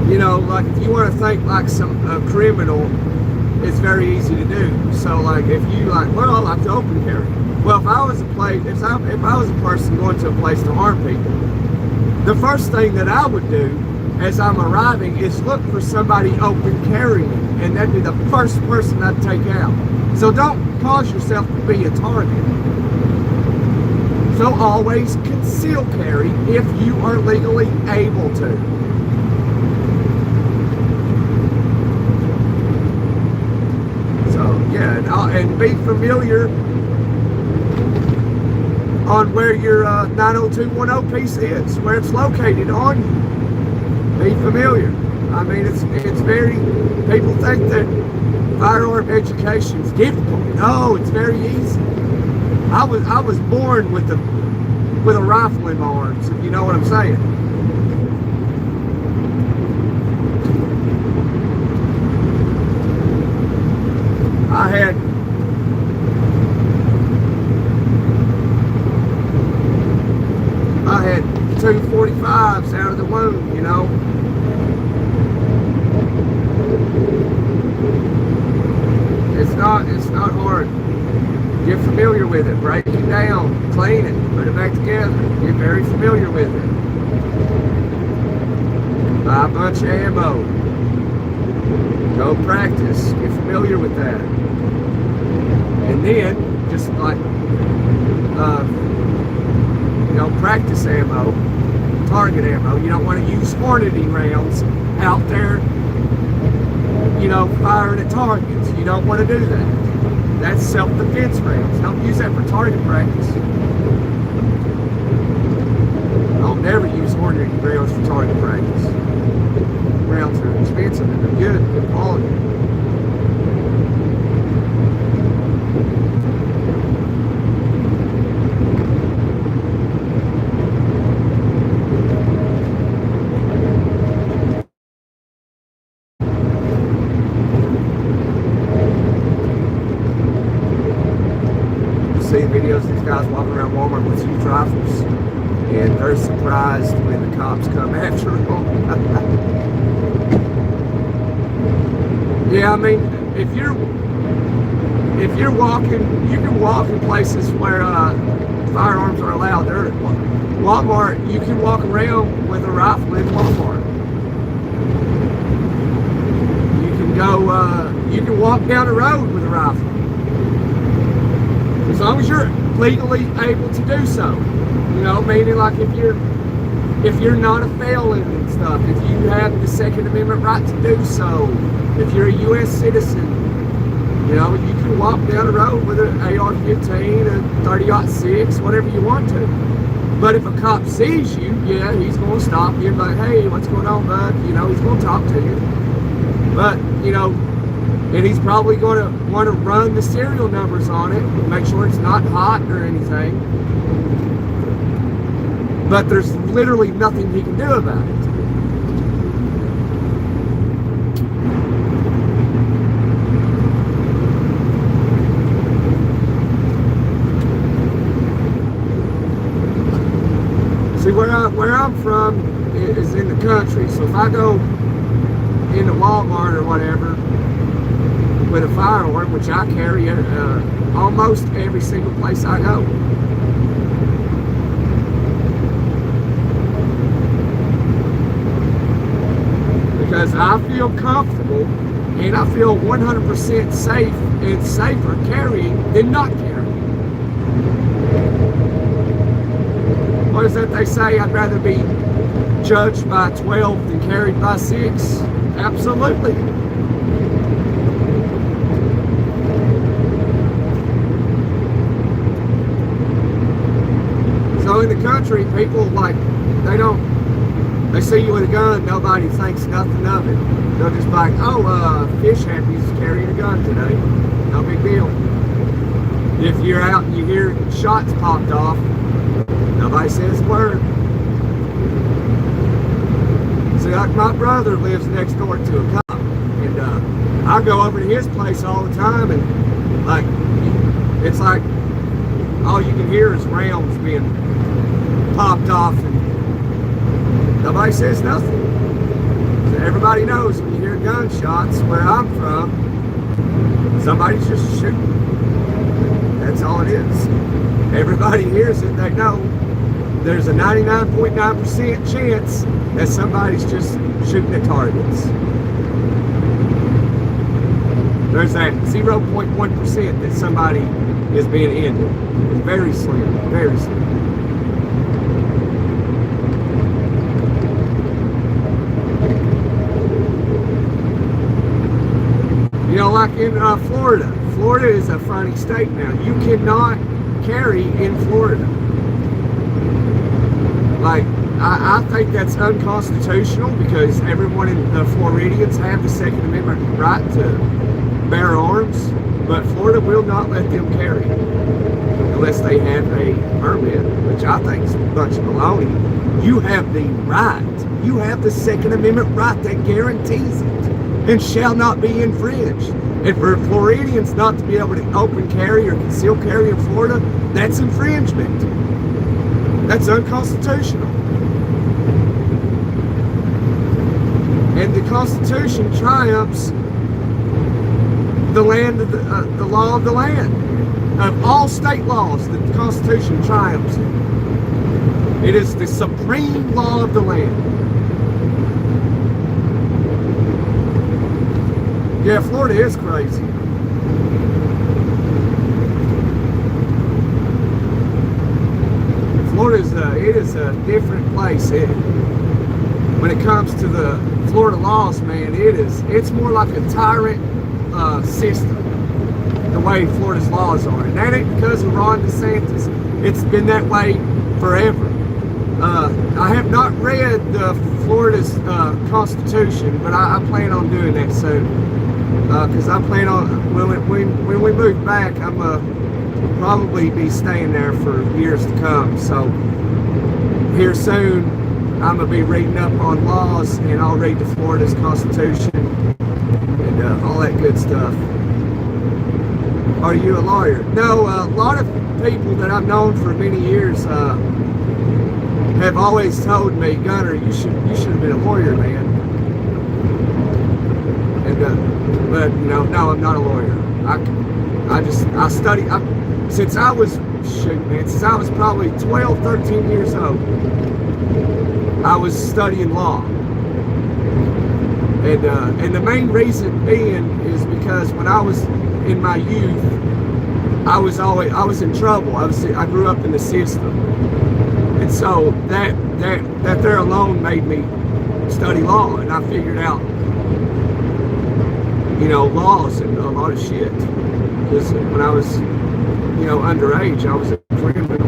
You know, like if you want to think like a criminal it's very easy to do. So like if you like, well, I like to open carry. Well, if I was a person going to a place to harm people, the first thing that I would do as I'm arriving is look for somebody open carrying, and that'd be the first person I'd take out. So don't cause yourself to be a target. So always conceal carry if you are legally able to. So yeah, and be familiar on where your 90210 piece is, where it's located on you. Be familiar. I mean, it's very, people think that firearm education is difficult. No, it's very easy. I was born with a rifle in my arms, if you know what I'm saying. I had two 45s out of the womb, you know. It's not hard. Get familiar with it. Break it down. Clean it. Put it back together. Get very familiar with it. Buy a bunch of ammo. Go practice. Get familiar with that. And then, just like, practice ammo, target ammo. You don't want to use Hornady rounds out there, firing at targets. You don't want to do that. That's self-defense rounds. Don't use that for target practice. I'll never use Hornady rounds for target practice. Rounds are expensive and they're good quality. Videos of these guys walking around Walmart with huge rifles, and they're surprised when the cops come after them. Yeah, I mean, if you're walking, you can walk in places where firearms are allowed. There, Walmart, you can walk around with a rifle in Walmart. You can go, you can walk down the road with a rifle. As long as you're legally able to do so, meaning like if you're not a felon and stuff, if you have the Second Amendment right to do so, if you're a U.S. citizen, you can walk down the road with an AR-15, a 30-06, whatever you want to. But if a cop sees you, yeah, he's going to stop you and be like, hey, what's going on, bud? He's going to talk to you. But, and he's probably going to want to run the serial numbers on it, make sure it's not hot or anything. But there's literally nothing he can do about it. See, where I'm from is in the country, so if I go into Walmart or whatever with a firearm, which I carry almost every single place I go. Because I feel comfortable and I feel 100% safe and safer carrying than not carrying. What is that they say? I'd rather be judged by 12 than carried by 6. Absolutely. So in the country, people they see you with a gun, nobody thinks nothing of it. They'll just be like, oh, Fish Happy's carrying a gun today. No big deal. If you're out and you hear shots popped off, nobody says a word. See, like my brother lives next door to a cop, and I go over to his place all the time, and it's like all you can hear is rounds being popped off, and nobody says nothing. So everybody knows when you hear gunshots where I'm from, Somebody's just shooting. That's all it is. Everybody hears it, they know there's a 99.9% chance that somebody's just shooting at targets. There's that 0.1% that somebody is being ended. It's very slim, very slim. You know, like in Florida. Florida is a funny state now. You cannot carry in Florida. Like, I think that's unconstitutional because everyone in the Floridians have the Second Amendment right to bear arms, but Florida will not let them carry unless they have a permit, which I think is a bunch of baloney. You have the right. You have the Second Amendment right that guarantees it and shall not be infringed. And for Floridians not to be able to open carry or conceal carry in Florida, that's infringement. That's unconstitutional. And the Constitution triumphs the land of the law of the land. Of all state laws, the Constitution triumphs it. It is the supreme law of the land. Yeah, Florida is crazy. Florida is a different place. When it comes to the Florida laws, man, it's more like a tyrant system, the way Florida's laws are. And that ain't because of Ron DeSantis. It's been that way forever. I have not read Florida's Constitution, but I plan on doing that soon. Because I plan on, when we move back, I'm probably be staying there for years to come. So here soon, I'm going to be reading up on laws, and I'll read the Florida's Constitution and all that good stuff. Are you a lawyer? No, a lot of people that I've known for many years have always told me, Gunner, you should have been a lawyer, man. And but you know, no, I'm not a lawyer. I studied since I was since I was probably 12, 13 years old. I was studying law, and the main reason being is because when I was in my youth, I was in trouble. I grew up in the system, and so that there alone made me study law, and I figured out, you know, laws and a lot of shit. Because when I was, you know, underage, I was a criminal.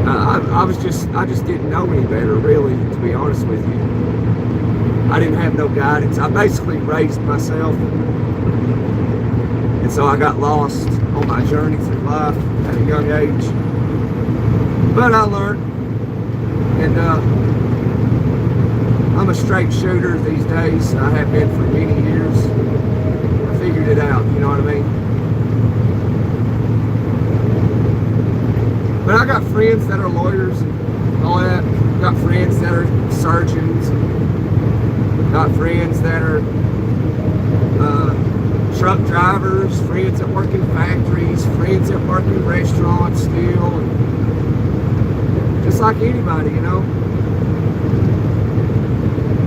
I just didn't know any better, really, to be honest with you. I didn't have no guidance. I basically raised myself. And so I got lost on my journey through life at a young age. But I learned. And I'm a straight shooter these days. I have been for many years. I figured it out, you know what I mean? But I got friends that are lawyers and all that. Got friends that are surgeons. Got friends that are truck drivers, friends that work in factories, friends that work in restaurants still. And just like anybody, you know.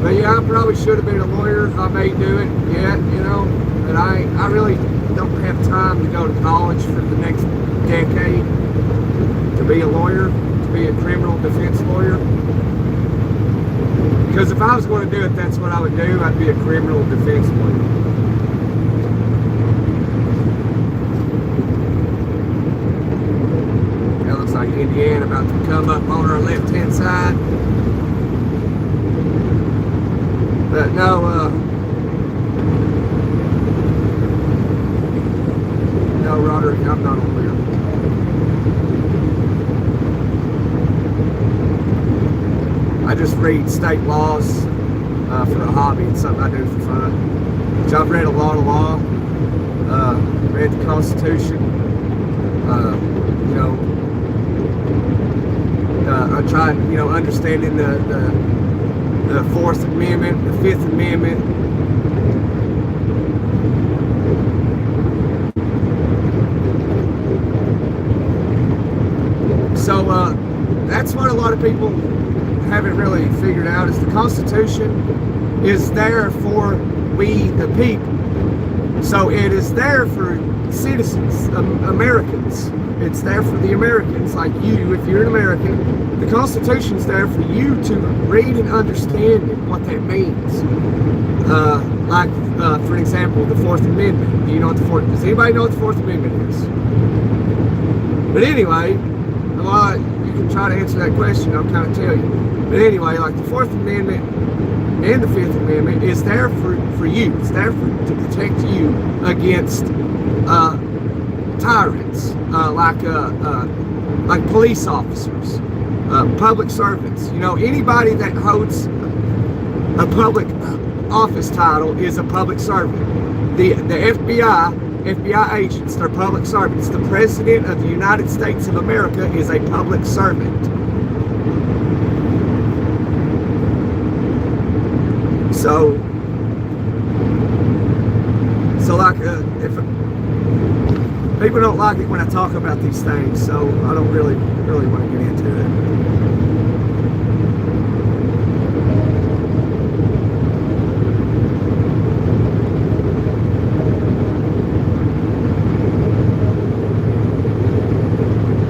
But yeah, I probably should have been a lawyer. I may do it yet, you know. But I really don't have time to go to college for the next decade to be a lawyer, to be a criminal defense lawyer. Because if I was going to do it, that's what I would do. I'd be a criminal defense lawyer. That looks like Indiana about to come up on our left-hand side. But no, no, Roderick, I'm not a lawyer. I just read state laws for a hobby. It's something I do for fun. Which I've read a lot of law, read the Constitution, you know, I tried, you know, understanding the Fourth Amendment, the Fifth Amendment. So that's what a lot of people haven't really figured out, is the Constitution is there for we the people. So it is there for citizens, Americans. It's there for the Americans, like you, if you're an American. The Constitution's there for you to read and understand what that means. For example, the Fourth Amendment. Do you know what does anybody know what the Fourth Amendment is? But anyway, you can try to answer that question, I'll kind of tell you. But anyway, like the Fourth Amendment and the Fifth Amendment is there for you. It's there to protect you against tyrants, like police officers, public servants. You know, anybody that holds a public office title is a public servant. The FBI agents, they're public servants. The President of the United States of America is a public servant. So like, if people don't like it when I talk about these things, so I don't really want to get into it.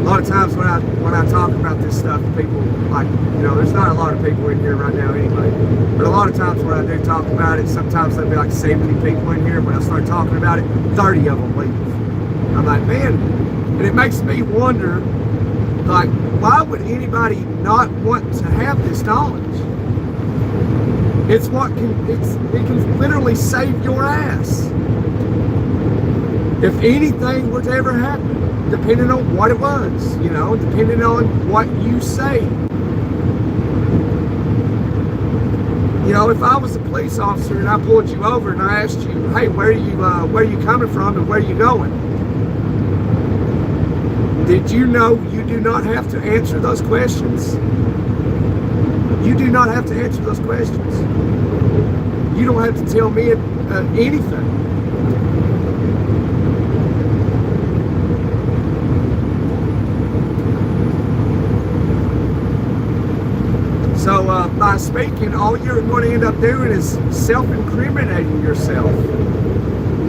A lot of times when I talk about this stuff, people, like, you know, there's not a lot of people in here right now anyway, but a lot of times when I do talk about it, sometimes there'll be like 70 people in here. When I start talking about it, 30 of them leave. I'm like, man, and it makes me wonder, like, why would anybody not want to have this knowledge? It can literally save your ass. If anything were to ever happen, depending on what it was, you know, depending on what you say. You know, if I was a police officer and I pulled you over and I asked you, hey, where are you coming from and where are you going? Did you know you do not have to answer those questions? You do not have to answer those questions. You don't have to tell me anything. So by speaking, all you're going to end up doing is self-incriminating yourself.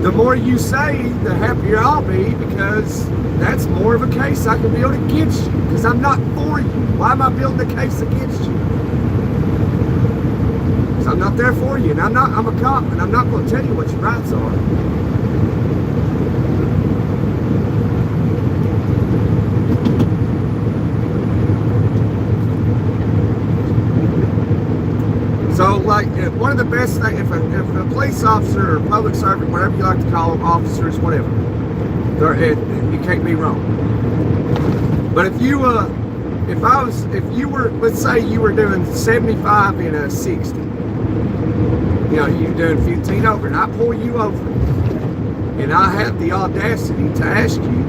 The more you say, the happier I'll be, because that's more of a case I can build against you, because I'm not for you. Why am I building a case against you? Because I'm not there for you, and I'm a cop, and I'm not going to tell you what your rights are. So, like, one of the best things, if a police officer or public servant, whatever you like to call them, officers, whatever, you can't be wrong. But if you were, let's say you were doing 75 in a 60, you know, you're doing 15 over, and I pull you over, and I have the audacity to ask you,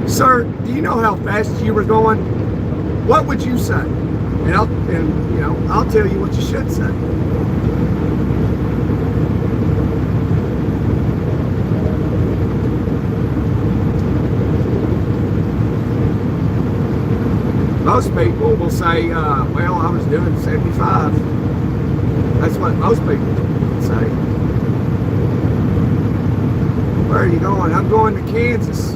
sir, do you know how fast you were going? What would you say? And I'll tell you what you should say. Most people will say, well, I was doing 75. That's what most people say. Where are you going? I'm going to Kansas.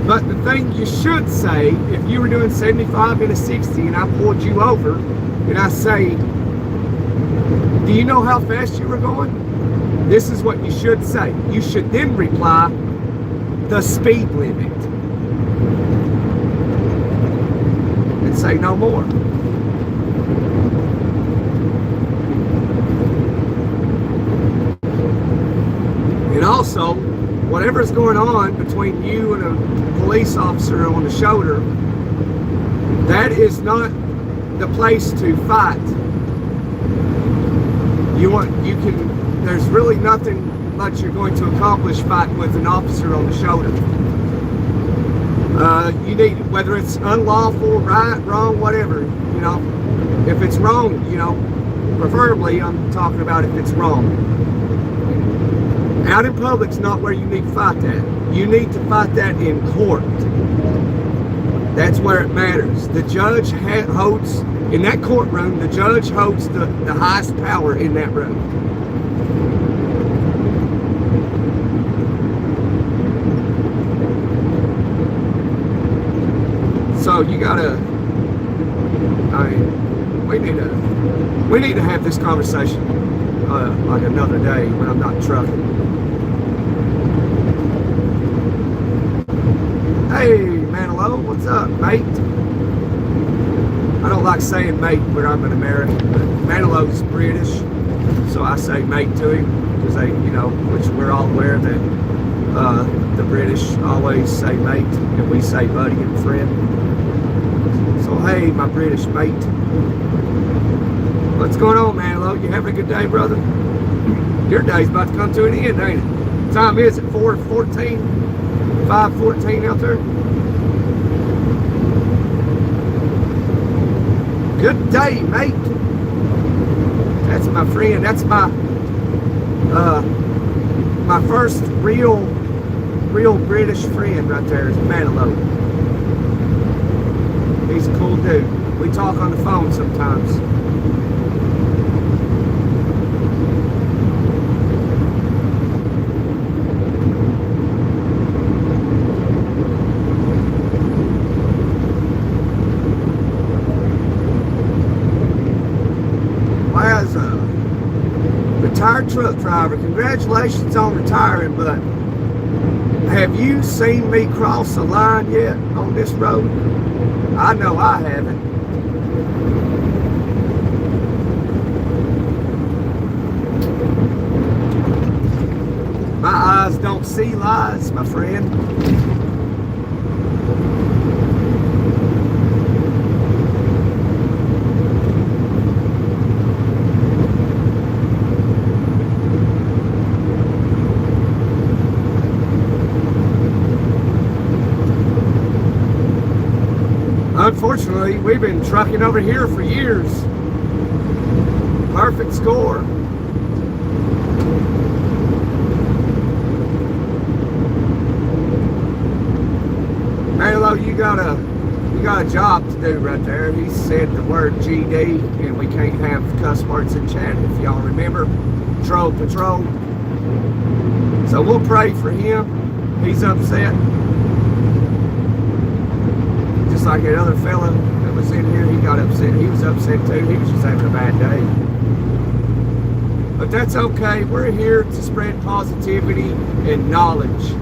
But the thing you should say, if you were doing 75 in a 60 and I pulled you over and I say, do you know how fast you were going? This is what you should say. You should then reply, the speed limit. And say no more. And also, whatever's going on between you and a police officer on the shoulder, that is not the place to fight. There's really nothing much you're going to accomplish fighting with an officer on the shoulder. You need, whether it's unlawful, right, wrong, whatever, you know, if it's wrong, you know, preferably I'm talking about if it's wrong. Out in public's not where you need to fight that. You need to fight that in court. That's where it matters. The judge holds, in that courtroom, the judge holds the highest power in that room. So you gotta, I mean, we need to have this conversation like another day when I'm not trucking. Hey, Manilow, what's up, mate? I don't like saying mate when I'm an American, but Manilow's British, so I say mate to him because they, you know, which we're all aware that the British always say mate and we say buddy and friend. So hey, my British mate. What's going on, Manilow? You having a good day, brother? Your day's about to come to an end, ain't it? What time is it? 4:14? 5:14 out there? Good day, mate. That's my friend. That's my my first real British friend right there is Manilow. He's a cool dude. We talk on the phone sometimes. As a retired truck driver, congratulations on retiring, but have you seen me cross a line yet on this road? I know I haven't. My eyes don't see lies, my friend. Unfortunately, we've been trucking over here for years. Perfect score. Manilow, you got a job to do right there. He said the word GD, and we can't have cuss words in chat, if y'all remember. Troll Patrol. So we'll pray for him. He's upset. Just like that other fella that was in here, he got upset. He was upset too. He was just having a bad day. But that's okay. We're here to spread positivity and knowledge.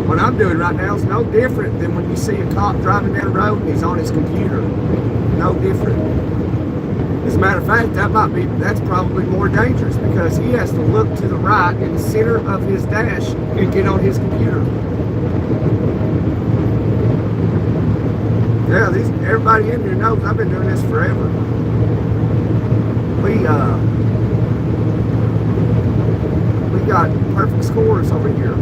What I'm doing right now is no different than when you see a cop driving down the road and he's on his computer. No different. As a matter of fact, that's probably more dangerous because he has to look to the right in the center of his dash and get on his computer. Yeah, everybody in here knows I've been doing this forever. We got perfect scores over here.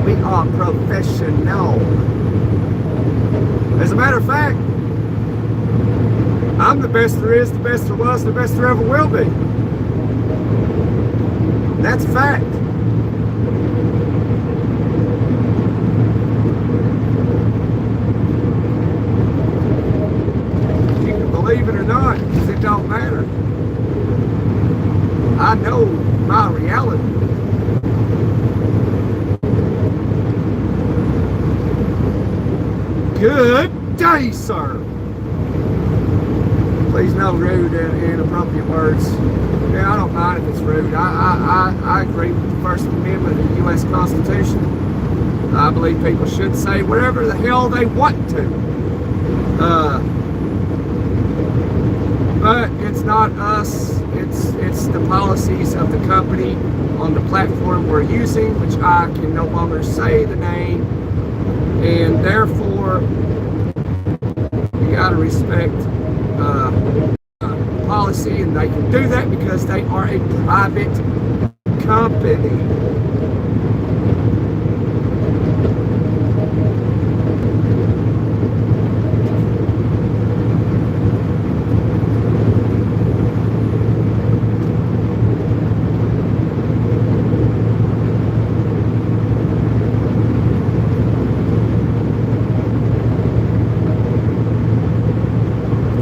We are professional. As a matter of fact, I'm the best there is, the best there was, the best there ever will be. That's a fact. You can believe it or not, because it don't matter. I know my reality. Good day, sir. Please no rude and inappropriate words. Yeah, I don't mind if it's rude. I agree with the First Amendment of the U.S. Constitution. I believe people should say whatever the hell they want to. But it's not us. It's it's the policies of the company on the platform we're using, which I can no longer say the name, and therefore you got to respect policy, and they can do that because they are a private company.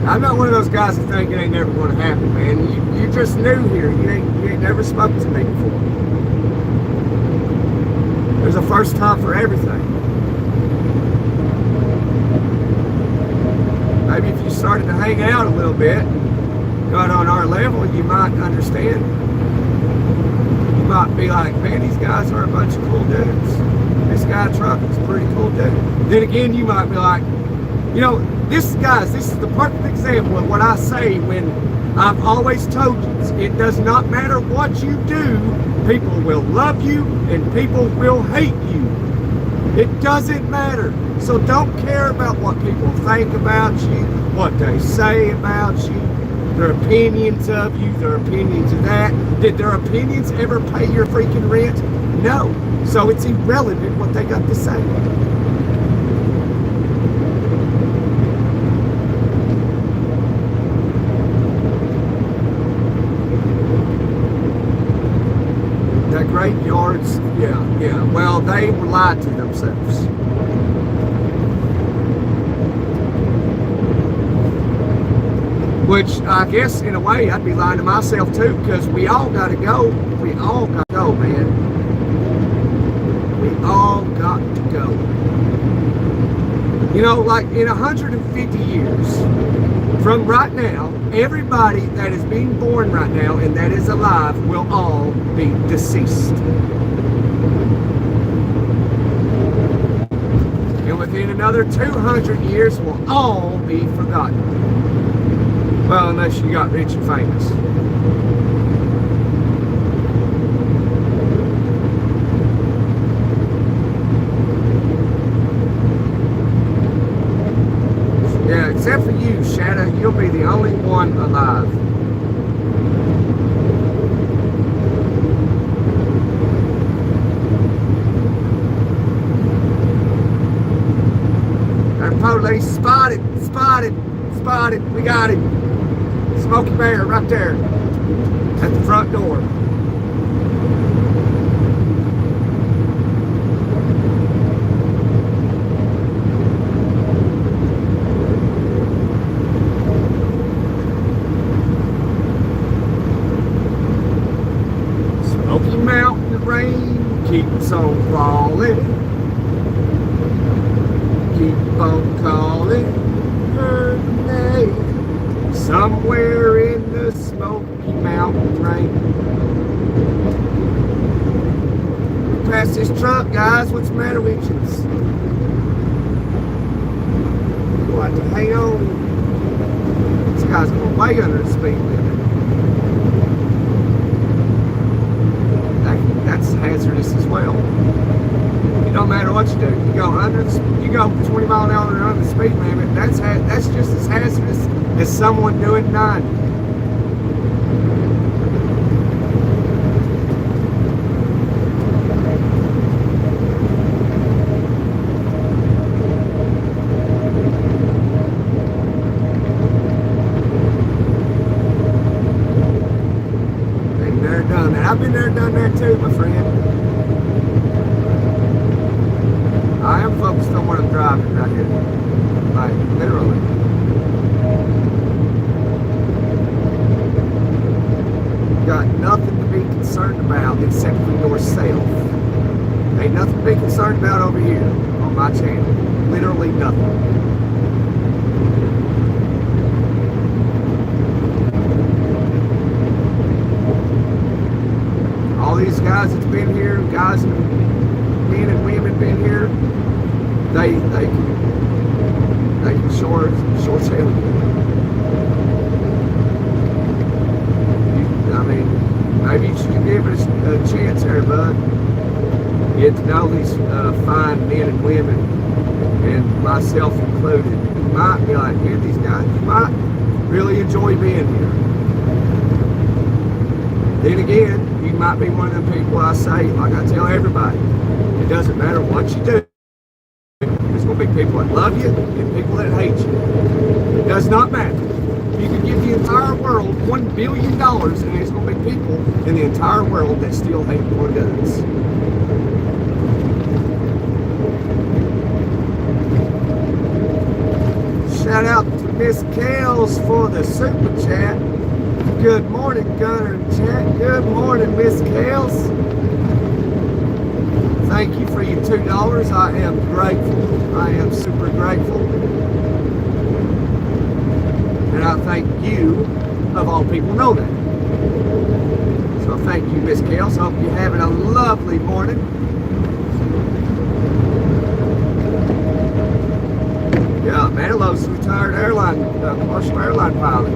I'm not one of those guys that think it ain't never going to happen, man. You just new here. You ain't never spoken to me before. There's a first time for everything. Maybe if you started to hang out a little bit, got on our level, you might understand. You might be like, man, these guys are a bunch of cool dudes. This guy truck is a pretty cool dude. Then again, you might be like, you know, this is the perfect example of what I say when I've always told you, it does not matter what you do, people will love you and people will hate you. It doesn't matter. So don't care about what people think about you, what they say about you, their opinions of you, their opinions of that. Did their opinions ever pay your freaking rent? No. So it's irrelevant what they got to say. Graveyards, yeah. Well, they lied to themselves. Which I guess in a way I'd be lying to myself too, because we all gotta go. We all gotta go, man. We all got to go. You know, like in 150 years from right now, everybody that is being born right now and that is alive will all be deceased. And within another 200 years, we'll all be forgotten. Well, unless you got rich and famous. Yeah, except for you, Shadow, you'll be the only one alive. That police spotted, we got him. Smokey Bear right there at the front door. Keeps on falling, keep on calling her name, somewhere in the Smoky Mountain rain. We passed this truck, guys. What's the matter with you? You'll have to hang on. This guy's going way under the speed limit. That's hazardous as well. It don't matter what you do. You go 20 mile an hour under the speed limit. That's just as hazardous as someone doing 90. I've been there, done that too, my friend. I am focused on what I'm driving right here. Like, literally. You got nothing to be concerned about except for yourself. Ain't nothing to be concerned about over here on my channel. Literally nothing. All these guys that's been here, guys and men and women been here, they can short sell you. maybe you should give it a chance there, bud. Get to know these fine men and women, and myself included. You might be like, man, these guys, you might really enjoy being here. Then again, you might be one of them people I say, like I tell everybody, it doesn't matter what you do. There's going to be people that love you and people that hate you. It does not matter. You can give the entire world $1 billion and there's going to be people in the entire world that still hate your guns. Shout out to Miss Kales for the super chat. Good morning, Gunner and chat. Good morning, Miss Kales. Thank you for your $2. I am grateful. I am super grateful. And I thank you, of all people, know that. So thank you, Miss Kales. Hope you're having a lovely morning. Yeah, Manilov's a retired commercial airline pilot.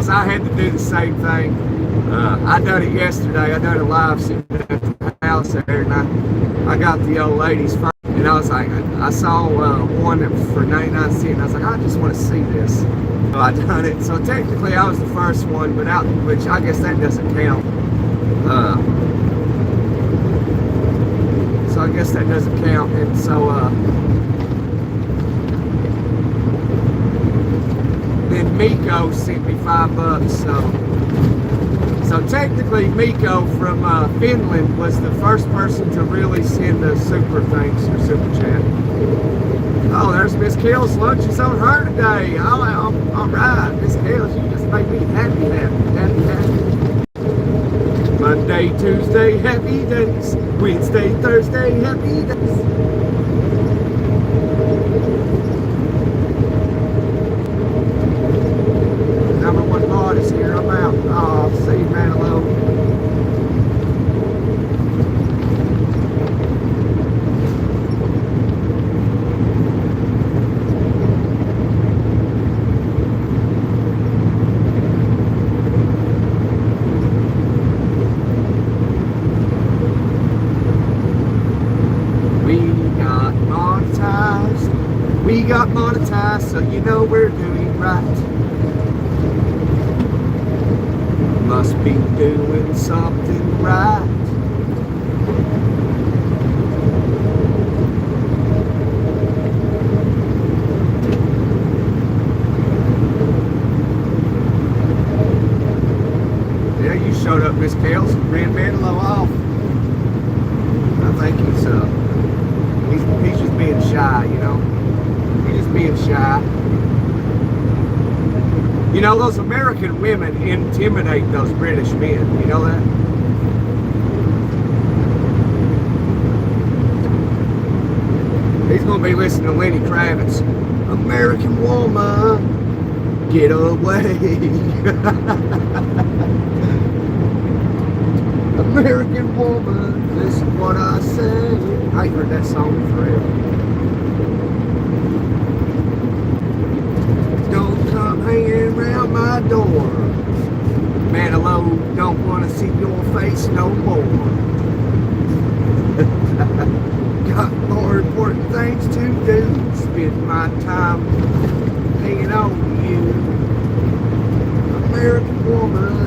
I had to do the same thing. I done it yesterday. I done it live sitting at the house there, and I got the old ladies first, and I was like, I saw one that was for 99 cents, and I was like, I just want to see this. So I done it. So technically, I was the first one, but which I guess that doesn't count. So I guess that doesn't count, and so then Miko sent me $5, so technically Miko from Finland was the first person to really send the super thanks or super chat. Oh, there's Miss Kale's lunch is on her today. Oh, all right, Miss Kale's, you just make me happy. Monday, Tuesday, happy days. Wednesday, Thursday, happy days. Here, I'm out. Oh, see you, Manilow. We got monetized, so you know we're doing right. Must be doing something right. Yeah, you showed up, Miss Kales, and ran Manilow off. I think he's just being shy, you know. He's just being shy. You know, those American women intimidate those British men. You know that? He's going to be listening to Lenny Kravitz. American woman, get away. American woman, listen to what I say. I ain't heard that song forever. Don't come hanging around my door. Manilow, don't want to see your face no more. Got more important things to do. Spend my time hanging on to you. American woman.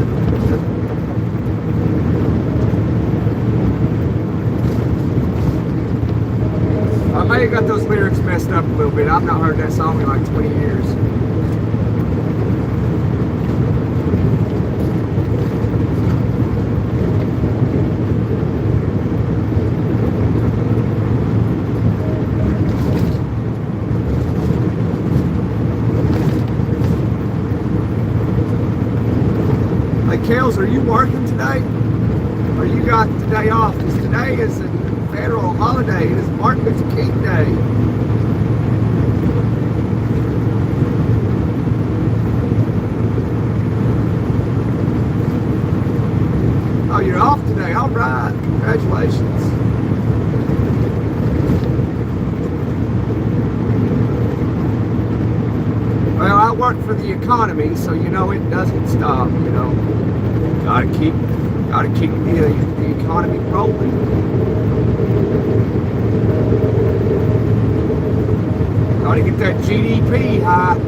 I may have got those lyrics messed up a little bit. I've not heard that song in like 20 years. Kels, are you working today? Or you got the day off? Because today is a federal holiday. It is Martin Luther King Day. Oh, you're off today. All right. Congratulations. Well, I work for the economy, so you know it doesn't stop. You know, gotta keep the economy rolling. Gotta get that GDP high.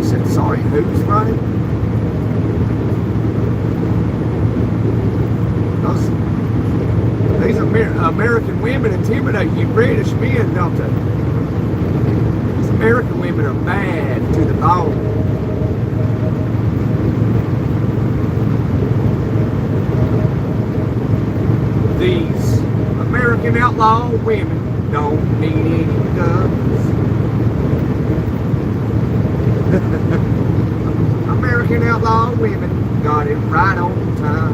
Said, sorry, who's running? These American women intimidate you British men, don't they? These American women are bad to the bone. These American outlaw women don't need any guns. American outlaw women got it right on time.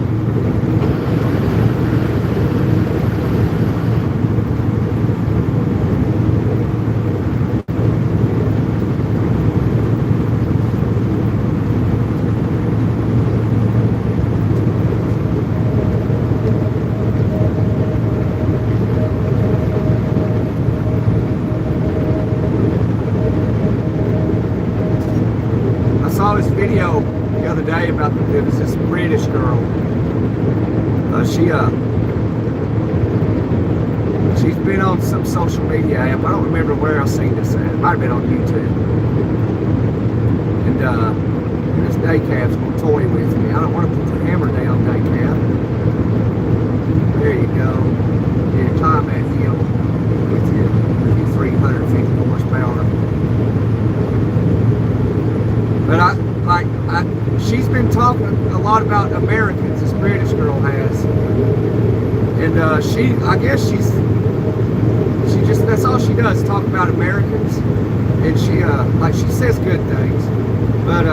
I saw this video the other day about it was this British girl. She's been on some social media app. I don't remember where I seen this at. It might have been on YouTube. And this day cab's gonna toy with me. I don't want to put the hammer down, day cab. There you go. Yeah, climb that hill with your 350 horsepower. But she's been talking a lot about Americans, this British girl has. And I guess she just, that's all she does, talk about Americans. And she says good things. But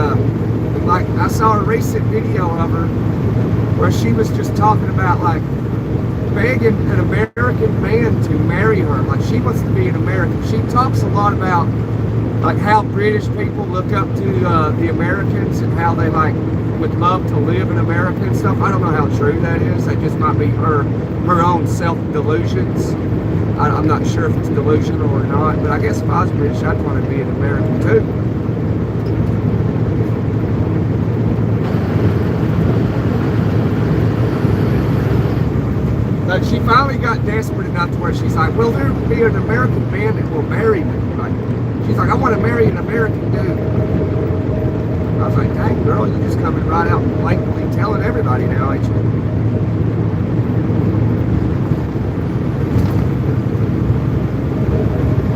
I saw a recent video of her where she was just talking about begging an American man to marry her. Like she wants to be an American. She talks a lot about how British people look up to the Americans and how they would love to live in America and stuff. I don't know how true that is. That just might be her own self-delusions. I'm not sure if it's delusional or not, but I guess if I was British, I'd want to be an American too. But she finally got desperate enough to where she's like, will there be an American man that will marry me? She's like, I want to marry an American dude. I was like, dang girl, you're just coming right out and blatantly telling everybody now, ain't you?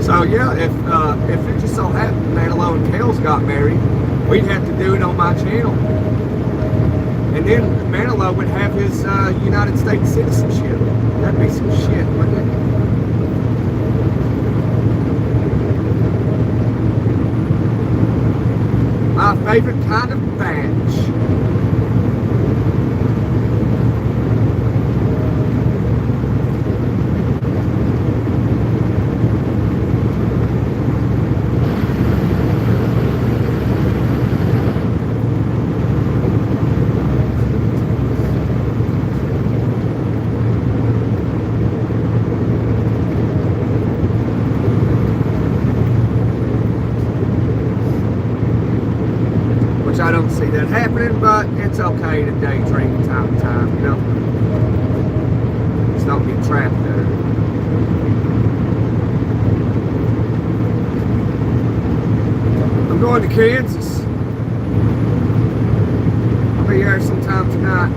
So yeah, if it just so happened Manilow and Kels got married, we'd have to do it on my channel. And then Manilow would have his United States citizenship. That'd be some shit, wouldn't it? My favorite kind of badge. I don't see that happening, but it's okay to daydream time to time, you know. Just don't get trapped there. I'm going to Kansas. I'll be there sometime tonight.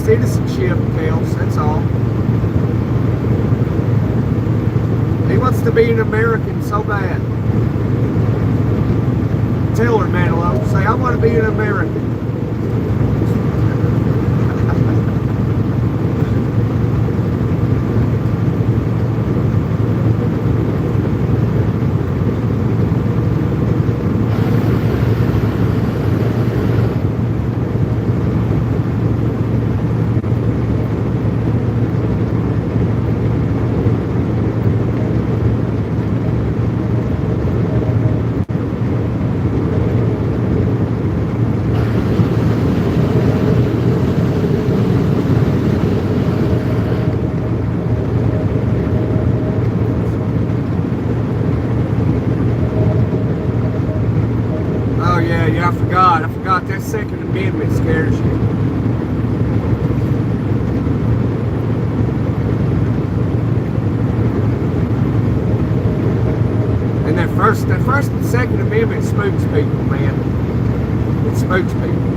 citizenship, Kels, that's all. He wants to be an American so bad. Tell her, Manilow, say, I want to be an American. I forgot that Second Amendment scares you. And that first and Second Amendment spooks people, man. It spooks people.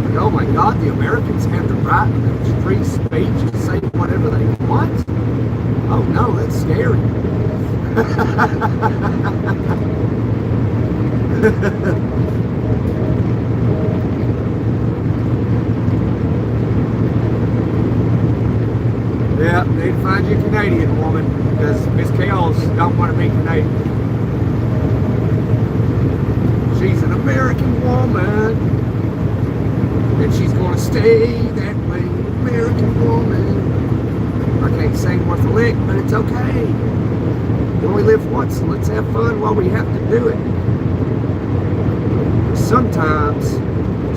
Like, oh my God, the Americans have the right to free speech to say whatever they want? Oh no, that's scary. Yeah, need to find you a Canadian woman because Miss Kales don't want to be Canadian. She's an American woman and she's going to stay that way. American woman. I can't sing worth a lick, but it's okay. We only live once, so let's have fun while we have to do it. Sometimes,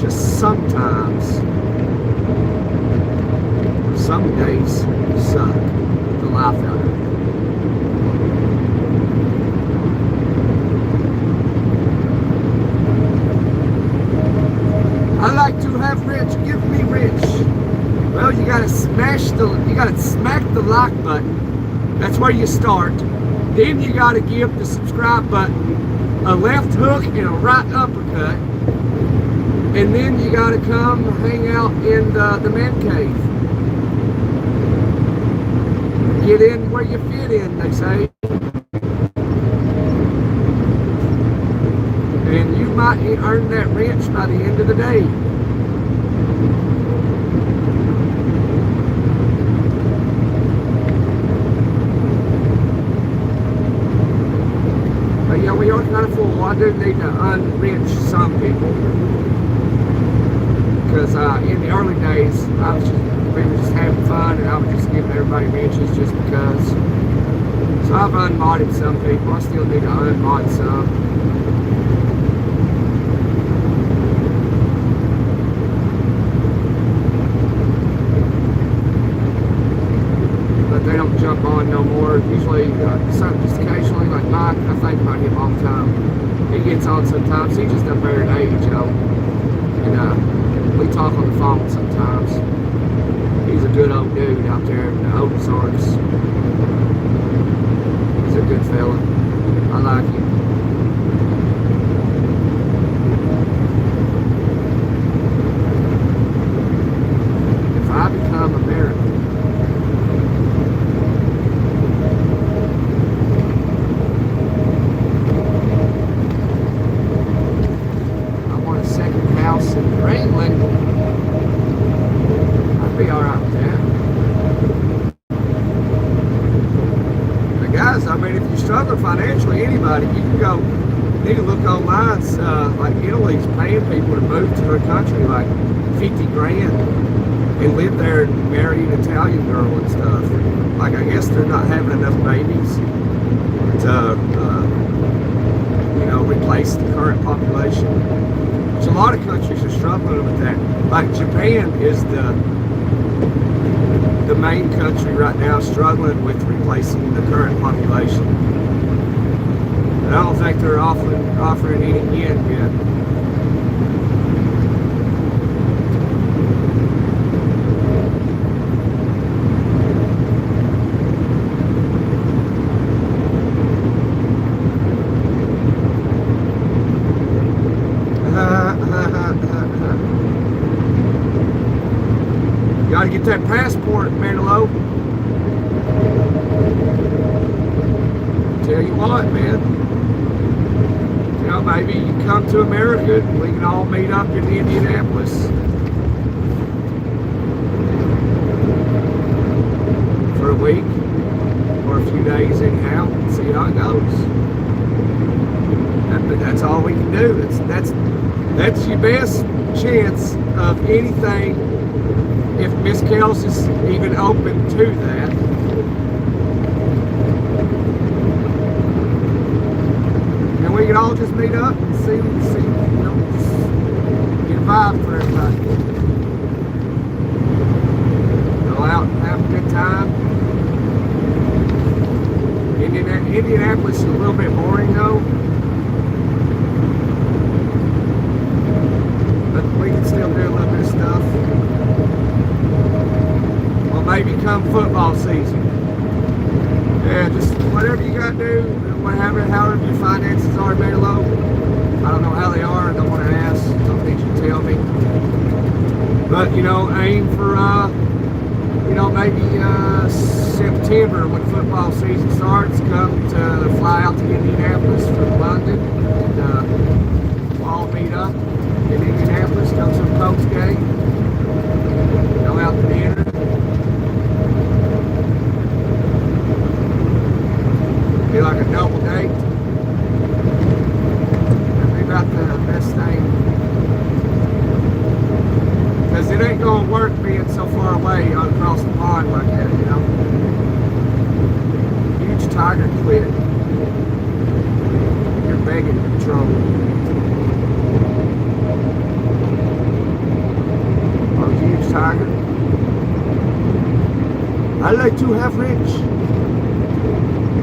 just sometimes, some days suck the life out of it. I like to have rich, give me rich. Well, you gotta smack the like button. That's where you start. Then you gotta give the subscribe button a left hook and a right uppercut. And then you gotta come hang out in the man cave. Get in where you fit in, they say. And you might earn that wrench by the end of the day. But yeah, we are kind of full. I do need to unwrench some people. Because in the early days, we were just having fun and I was just giving everybody wrenches just because. So I've unmodded some people. I still need to unmod some. But they don't jump on no more. Usually, just occasionally, like Mike, I think about him all the time. He gets on sometimes. He's just a better age, and we talk on the phone sometimes. He's a good old dude out there in the open source. He's a good fella. I like him. If I become American, I want a second house in Greenland. I'd be alright with that. But guys, I mean, if you struggle financially, anybody, you can go, you need to look online, like Italy's paying people to move to their country like 50 grand and live there and marry an Italian girl and stuff. Like, I guess they're not having enough babies to, replace the current population. So a lot of countries are struggling with that. Like Japan is the main country right now struggling with replacing the current population. But I don't think they're offering any yet. get that passport, Manilow. Tell you what, man. You know, maybe you come to America and we can all meet up in Indianapolis for a week or a few days anyhow and see how it goes. But that's all we can do. That's your best chance of anything if Miss Kelsey's even open to that. And we can all just meet up and see, you know, get a vibe for everybody. Go out and have a good time. Indianapolis is a little bit boring though. But we can still do a little bit of stuff. Well, maybe come football season. Yeah, just whatever you gotta do, however your finances are, Manilow. I don't know how they are, I don't want to ask, don't need you to tell me. But, you know, aim for, you know, maybe September when football season starts, come to fly out to Indianapolis from London, and we'll all meet up in Indianapolis, go to the Colts game, go out to dinner. Be like a double date. That'd be about the best thing. Because it ain't going to work being so far away across the pond like that, you know. Huge tiger quit. You're begging control. Oh, huge tiger. I like to have rich.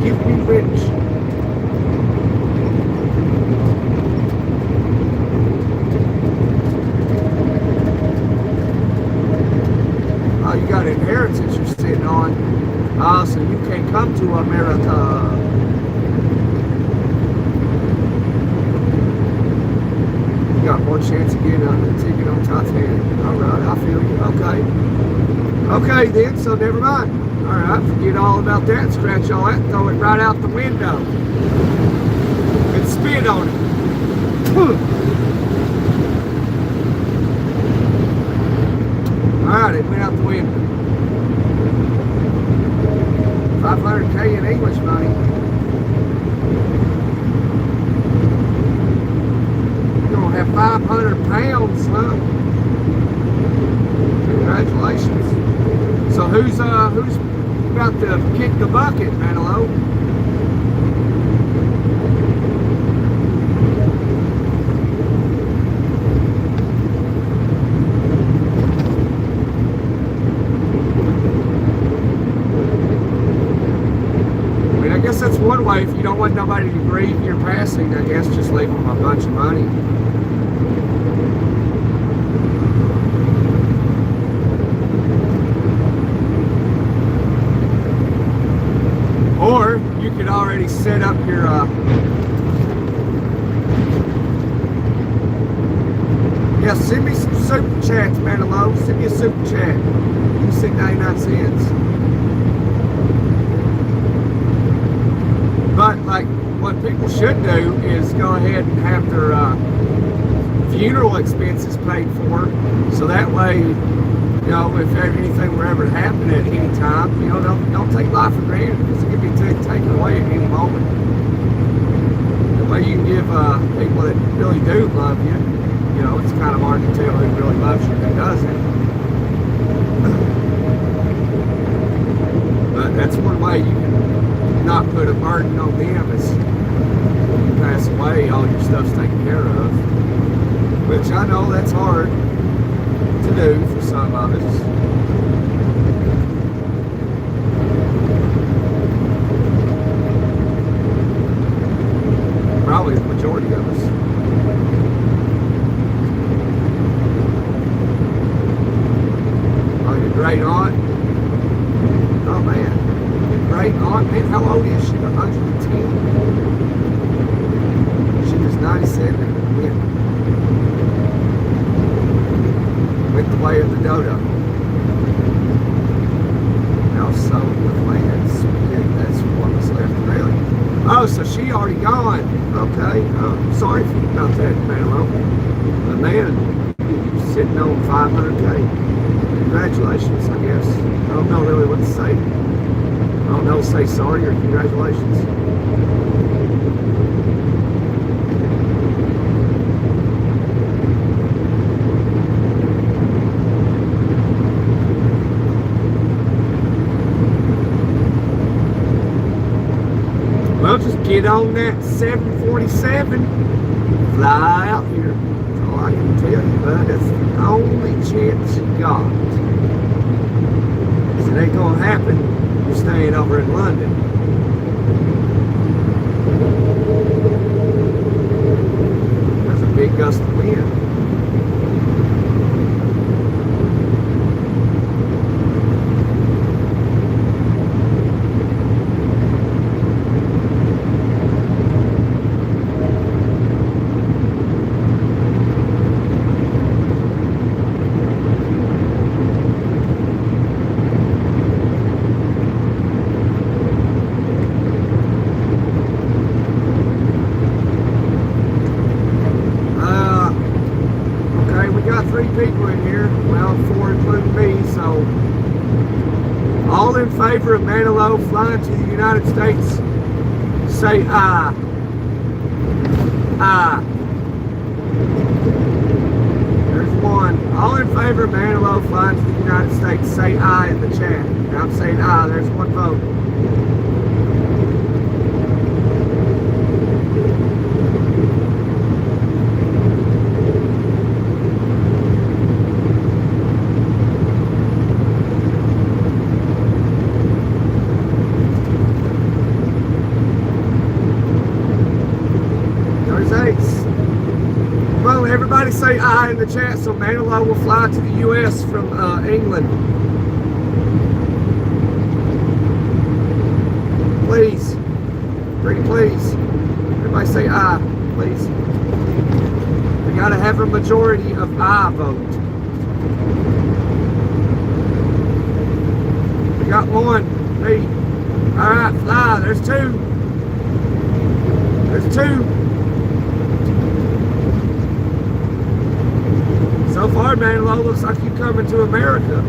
Give me rich. Oh, you got inheritance you're sitting on. Ah, so you can't come to America. You got more chance of getting a ticket on Titanic. Alright, I feel you. Okay. Okay then, so never mind. Alright, forget all about that, scratch all that, throw it right out the window. And spit on it. Alright, it went out the window. 500K in English money. You're gonna have 500 pounds, huh? Congratulations. So who's about to kick the bucket, Manilow? I mean, I guess that's one way. If you don't want nobody to grieve your passing, I guess just leave them a bunch of money. Or you could already set up your yeah, send me some super chats, Manilow. Send me a super chat. You send 99 cents. But like what people should do is go ahead and have their funeral expenses paid for, so that way, you know, if anything were ever to happen at any time, you know, don't take life for granted, because it could be taken away at any moment. The way you can give people that really do love you, you know, it's kind of hard to tell who really loves you and who doesn't. But that's one way you can not put a burden on them is you pass away, all your stuff's taken care of. Which I know that's hard to do for some of us. Probably the majority of us. Oh, your great aunt? Oh man, your great aunt, man, how old is she? 110? She was 97 when went the way of the dodo. Oh, so she already gone. Okay. Sorry about that, Manilow. But man, you're sitting on 500K. Congratulations, I guess. I don't know really what to say. I don't know, say sorry or congratulations. Well, just get on that 747, fly out here. That's all I can tell you, bud. That's the only chance you got. Because it ain't going to happen. You're staying over in London. There's a big gust of wind. Favor of Manilow flying to the United States, say aye. Aye. There's one. All in favor of Manilow flying to the United States, say aye in the chat. And I'm saying aye. There's one vote. Everybody say aye in the chat so Manilow will fly to the U.S. from England. Please. Pretty please. Everybody say aye, please. We gotta have a majority of aye vote. We got one. Me. Alright, fly. There's two. There's two. So far, Manilow, looks like you're coming to America.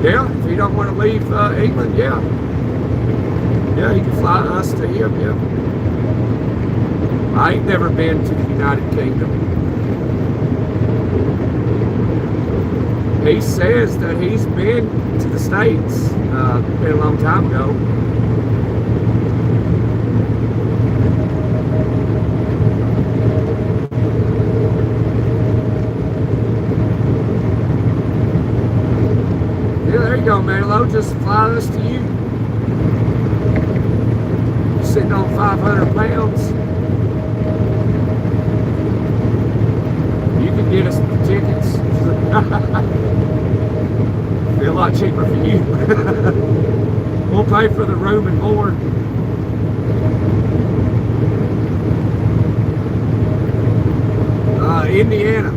Yeah, if you don't want to leave England, yeah. Yeah, you can fly us to him, yeah. I ain't never been to the United Kingdom. He says that he's been to the States, been a long time ago. Yeah, there you go, Manilow. Just fly us to you. You're sitting on 500 pounds. You can get us the tickets. Be a lot cheaper for you. We'll pay for the room and board. Indiana.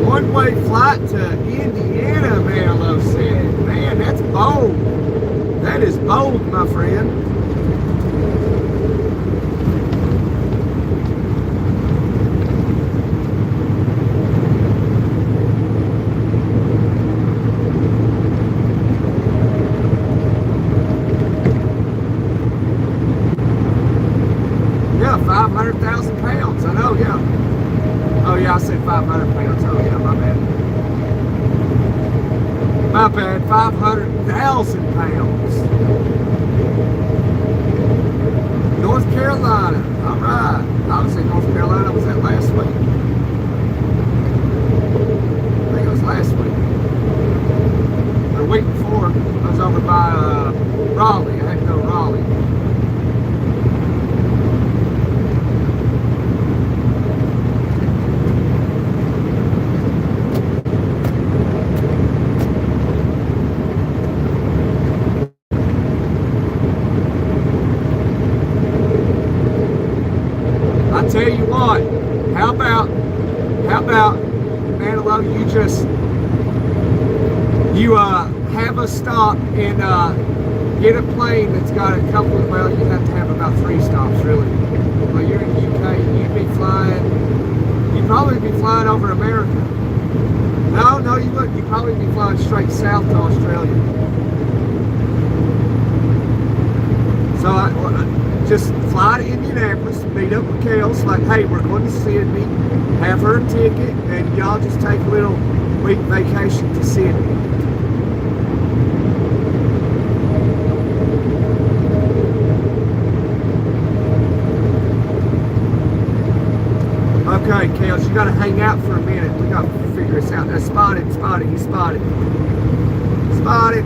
One-way flight to Indiana, Manilow said. Man, that's bold. That is bold, my friend. Yeah, 500,000 pounds. I know, yeah. Oh, yeah, I said 500 pounds. Oh, yeah, my bad. My bad, 500,000 pounds. North Carolina. All right. I was in North Carolina. Was that last week? I think it was last week. The week before, I was over by Raleigh. I had to go to Raleigh. you have a stop and get a plane that's got a couple of, well, you have to have about 3 stops really. Well, you're in the UK, you'd probably be flying over America. No, you wouldn't. You'd probably be flying straight south to Australia. So I just fly to Indianapolis, meet up with Kels, like, hey, we're going to Sydney, have her a ticket, and y'all just take a little week vacation to Sydney. Okay, Kels, you gotta hang out for a minute. We gotta figure this out. That's spotted, he's spotted. Spotted.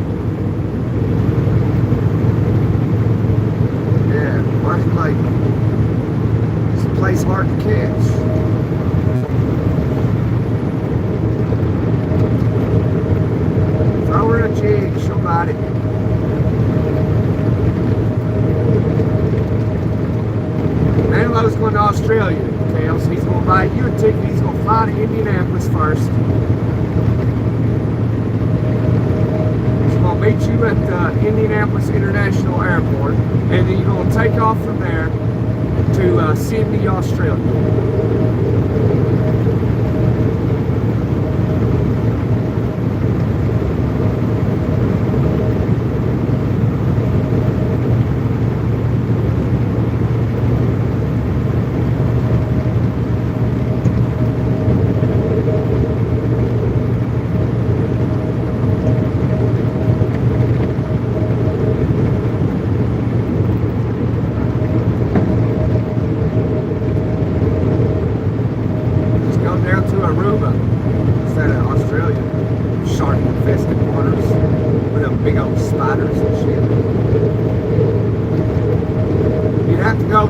Yeah, market like it's a place hard to catch. Throw her a jig, she'll bite it. Manilo's going to Australia, Kels. He's going to buy you a ticket. He's going to fly to Indianapolis first. He's going to meet you at the Indianapolis International Airport, and then you're going to take off from there to Sydney, Australia.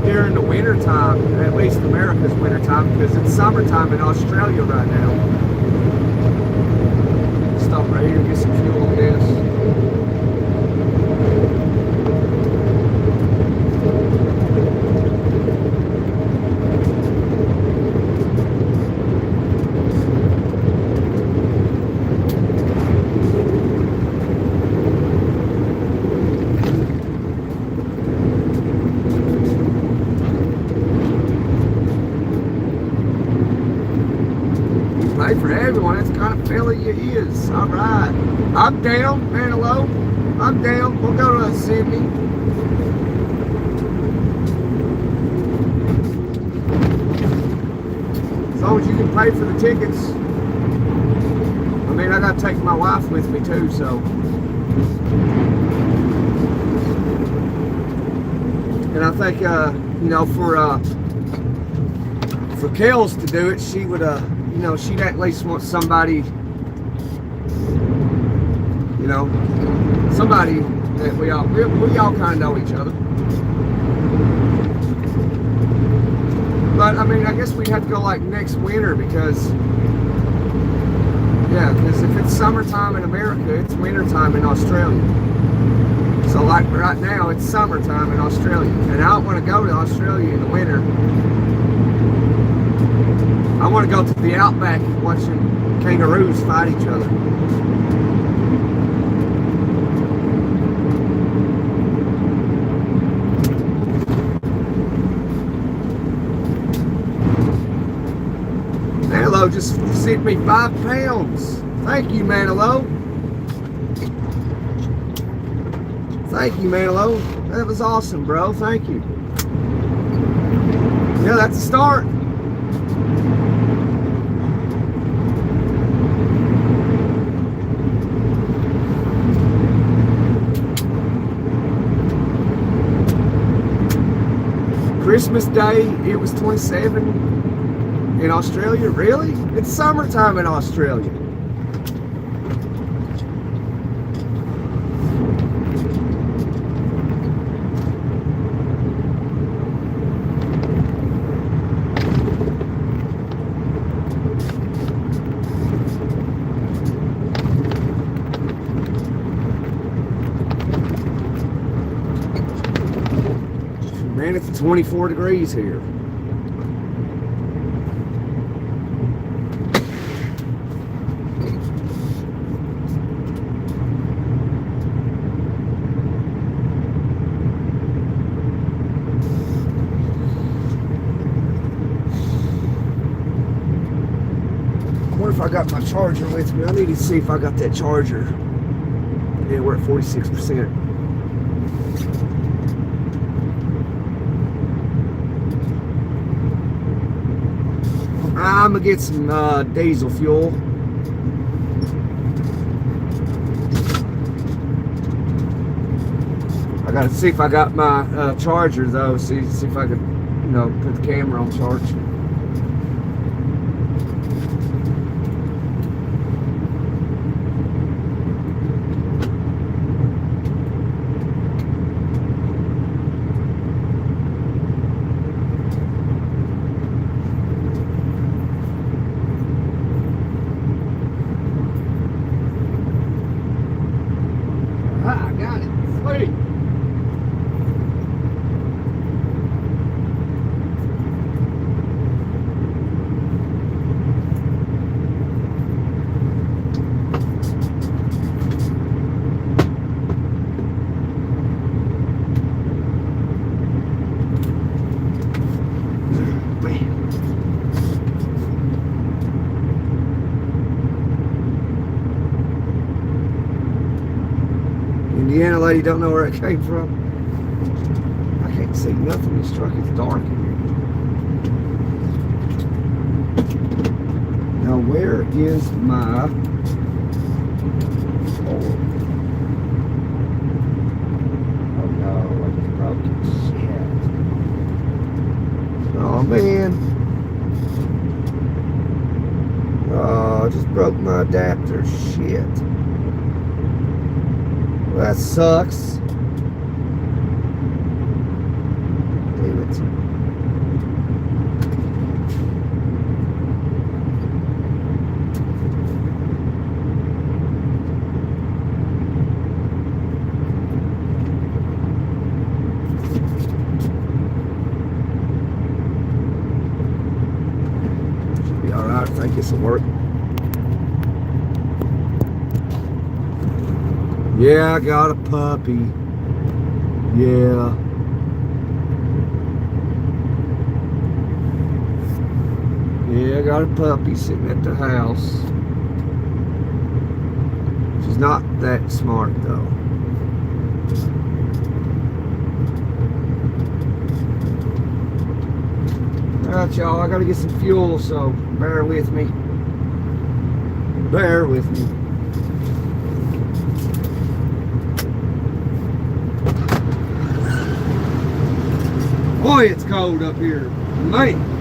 During the winter time, at least America's winter time, because it's summertime in Australia right now. Stop right here and get some fuel on this. For everyone, that's the kind of fella you is. All right, I'm down, Manilow. I'm down. We'll go to Sydney. As long as you can pay for the tickets. I mean, I got to take my wife with me too, so. And I think, you know, for Kels to do it, she would, you know, she'd at least want somebody, you know, somebody that we all kind of know each other. But I mean, I guess we'd have to go like next winter because, yeah, because if it's summertime in America, it's wintertime in Australia. So like right now, it's summertime in Australia, and I don't want to go to Australia in the winter. I want to go to the outback watching kangaroos fight each other. Manilow just sent me 5 pounds. Thank you, Manilow. Thank you, Manilow. That was awesome, bro. Thank you. Yeah, that's a start. Christmas Day, it was 27 in Australia. Really? It's summertime in Australia. Man, it's 24 degrees here. I got my charger with me. I need to see if I got that charger. Yeah, we're at 46%. I'm gonna get some diesel fuel. I gotta see if I got my charger though. See if I could, you know, put the camera on charge. I got it. Sweet. Indiana lady don't know where it came from. I can't see nothing. This truck is dark in here. Now where is my oh no, I just broke it. Shit. Oh man. Oh, I just broke my adapter. Shit. Well, that sucks. Damn it. Should be alright. I think this will work. Yeah, I got a puppy. Yeah. Yeah, I got a puppy sitting at the house. She's not that smart though. Alright y'all, I gotta get some fuel, so bear with me. Bear with me. Boy, it's cold up here. Man.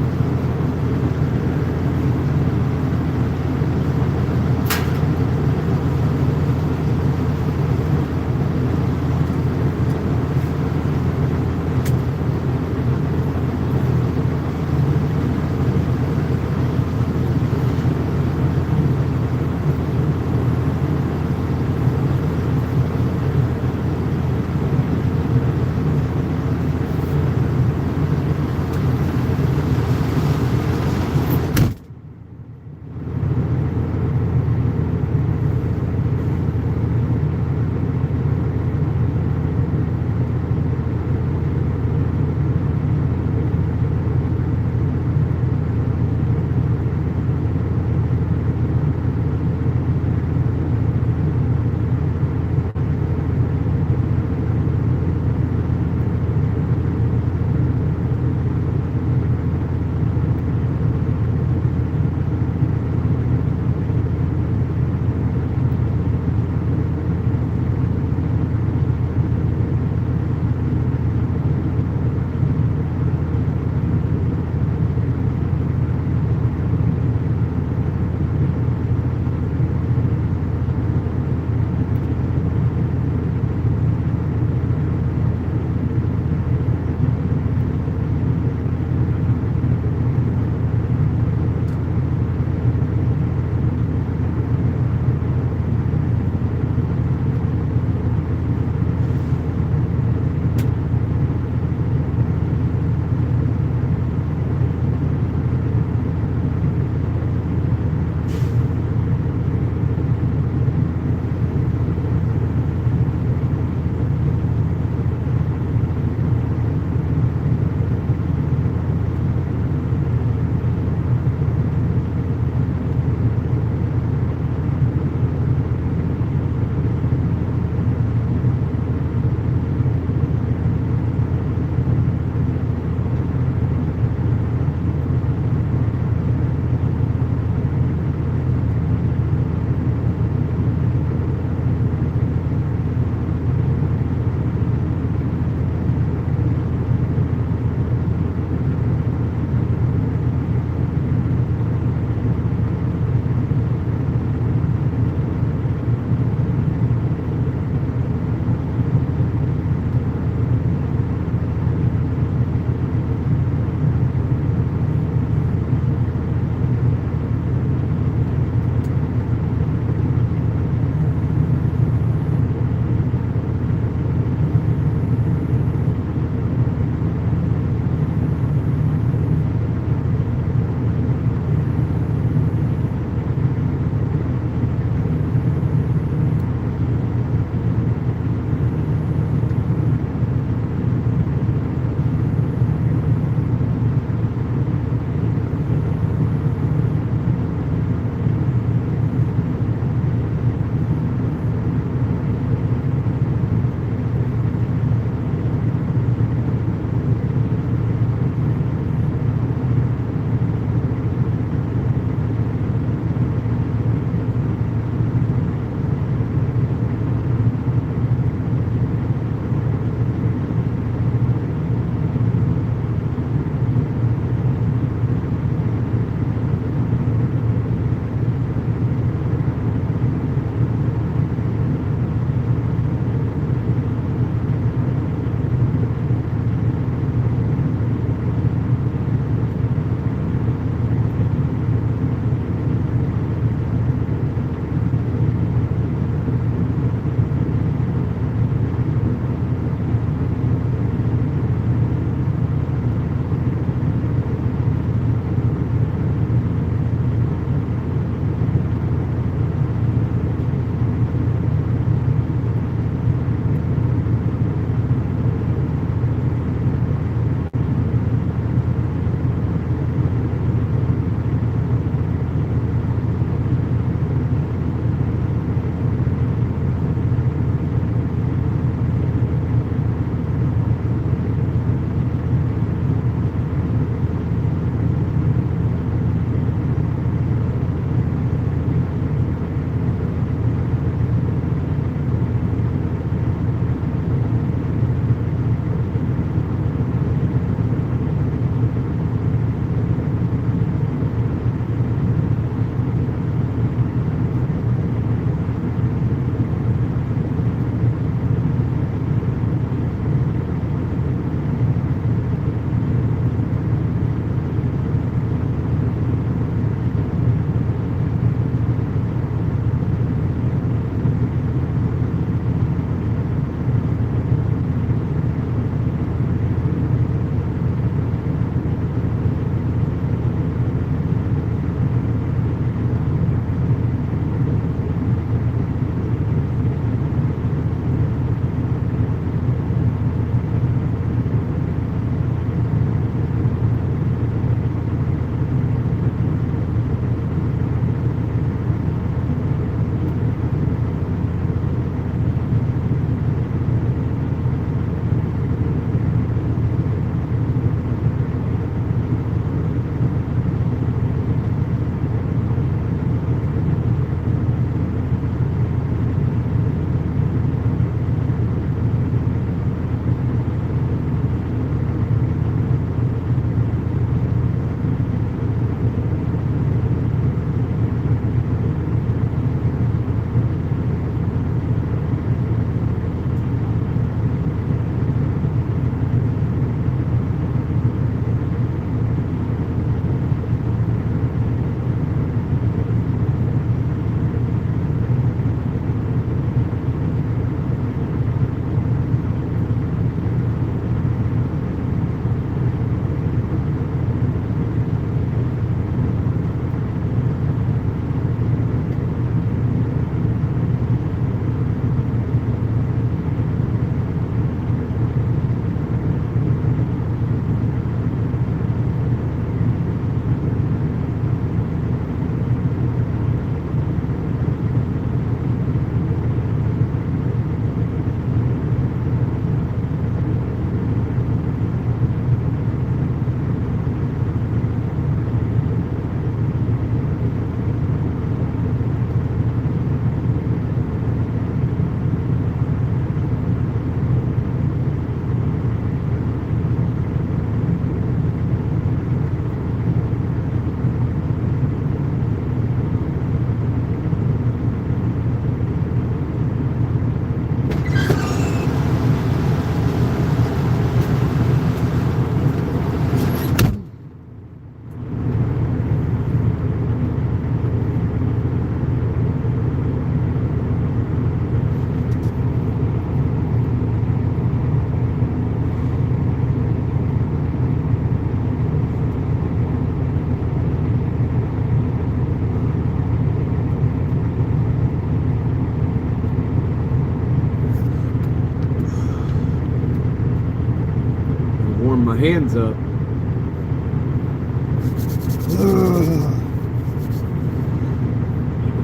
my hands up.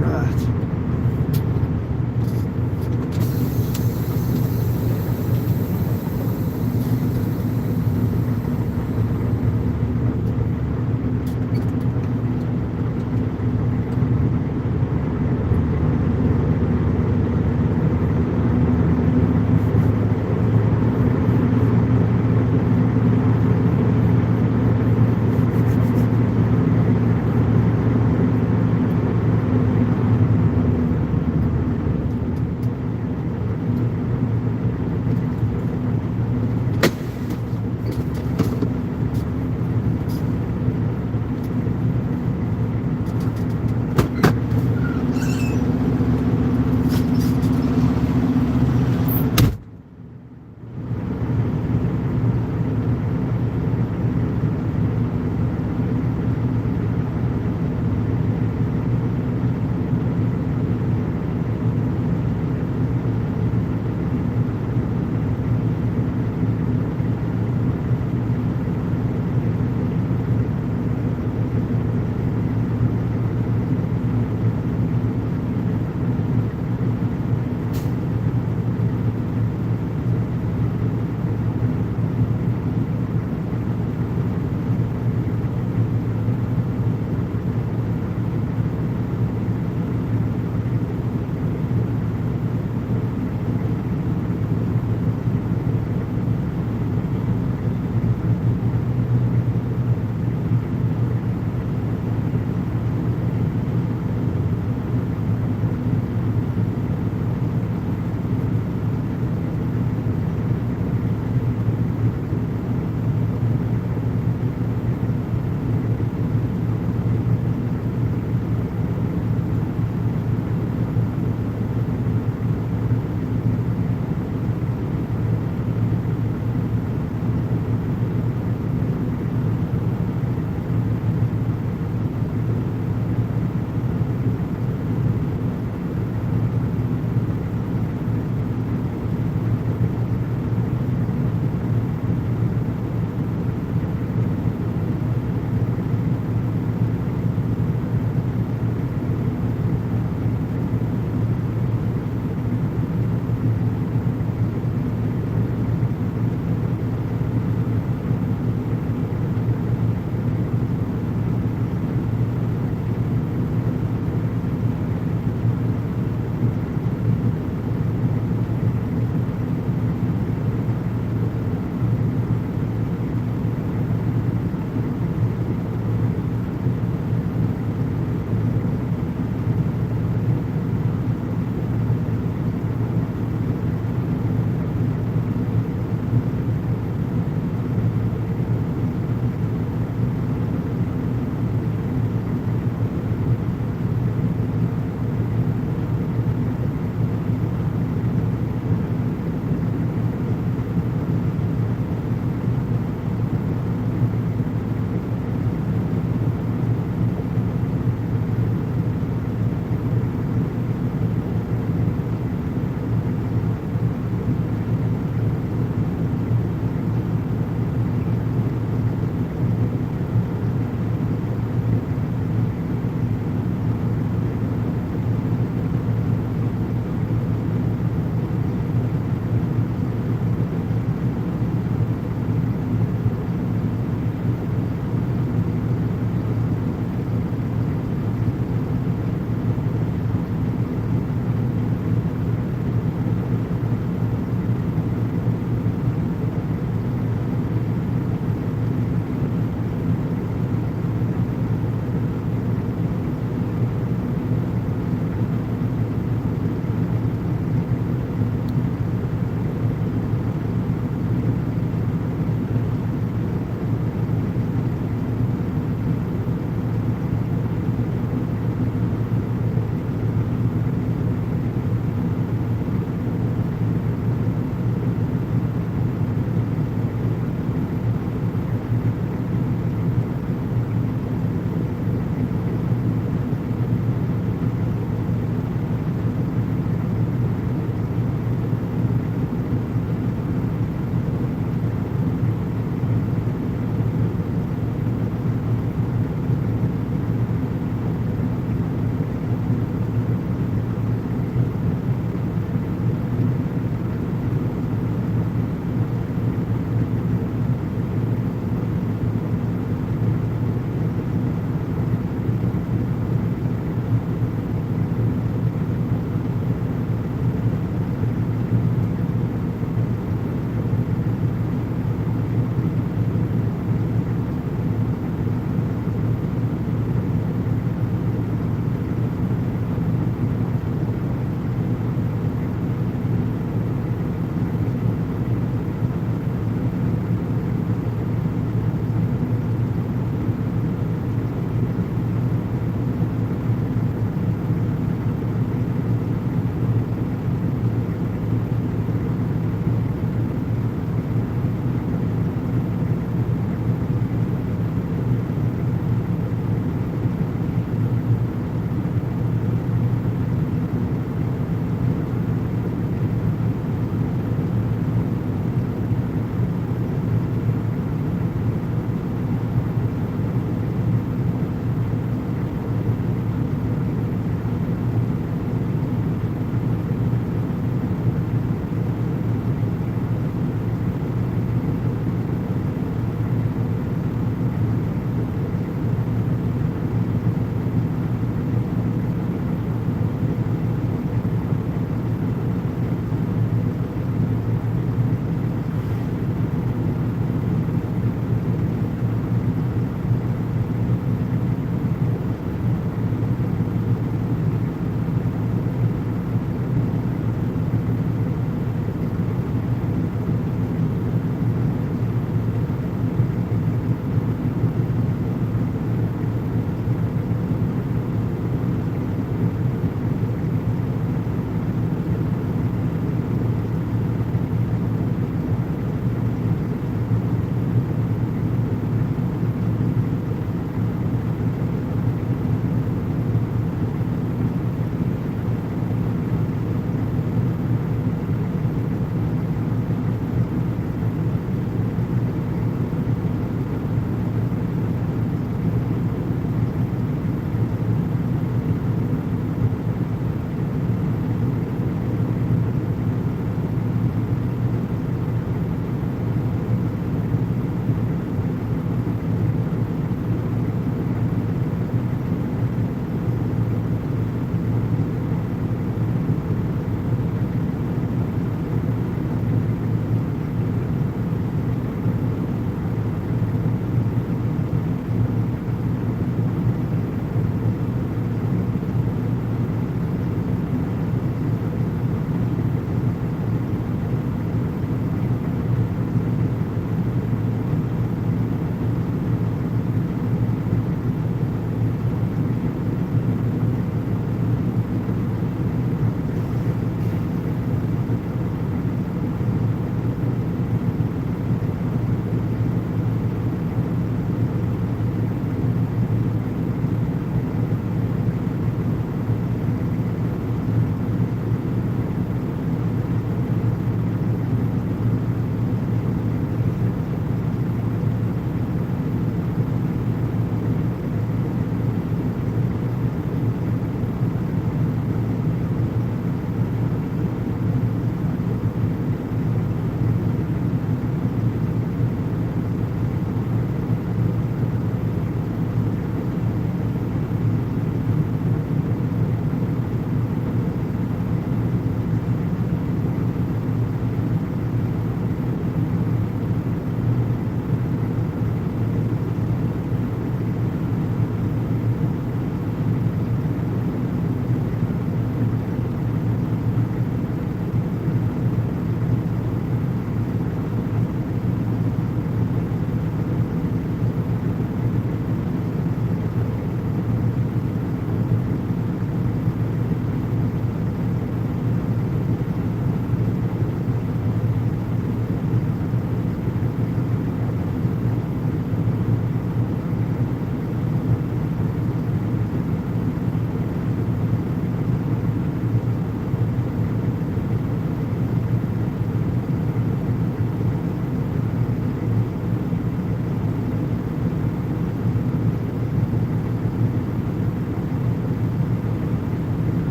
Right.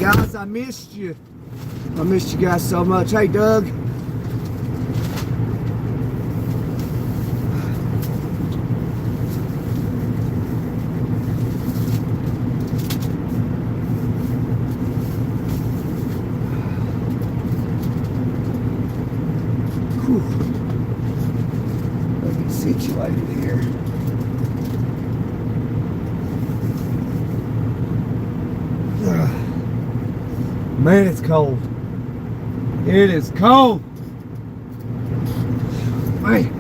Guys, I missed you. I missed you guys so much. Hey, Doug. Whew. Let me situated here. Man, it's cold. It is cold. Man.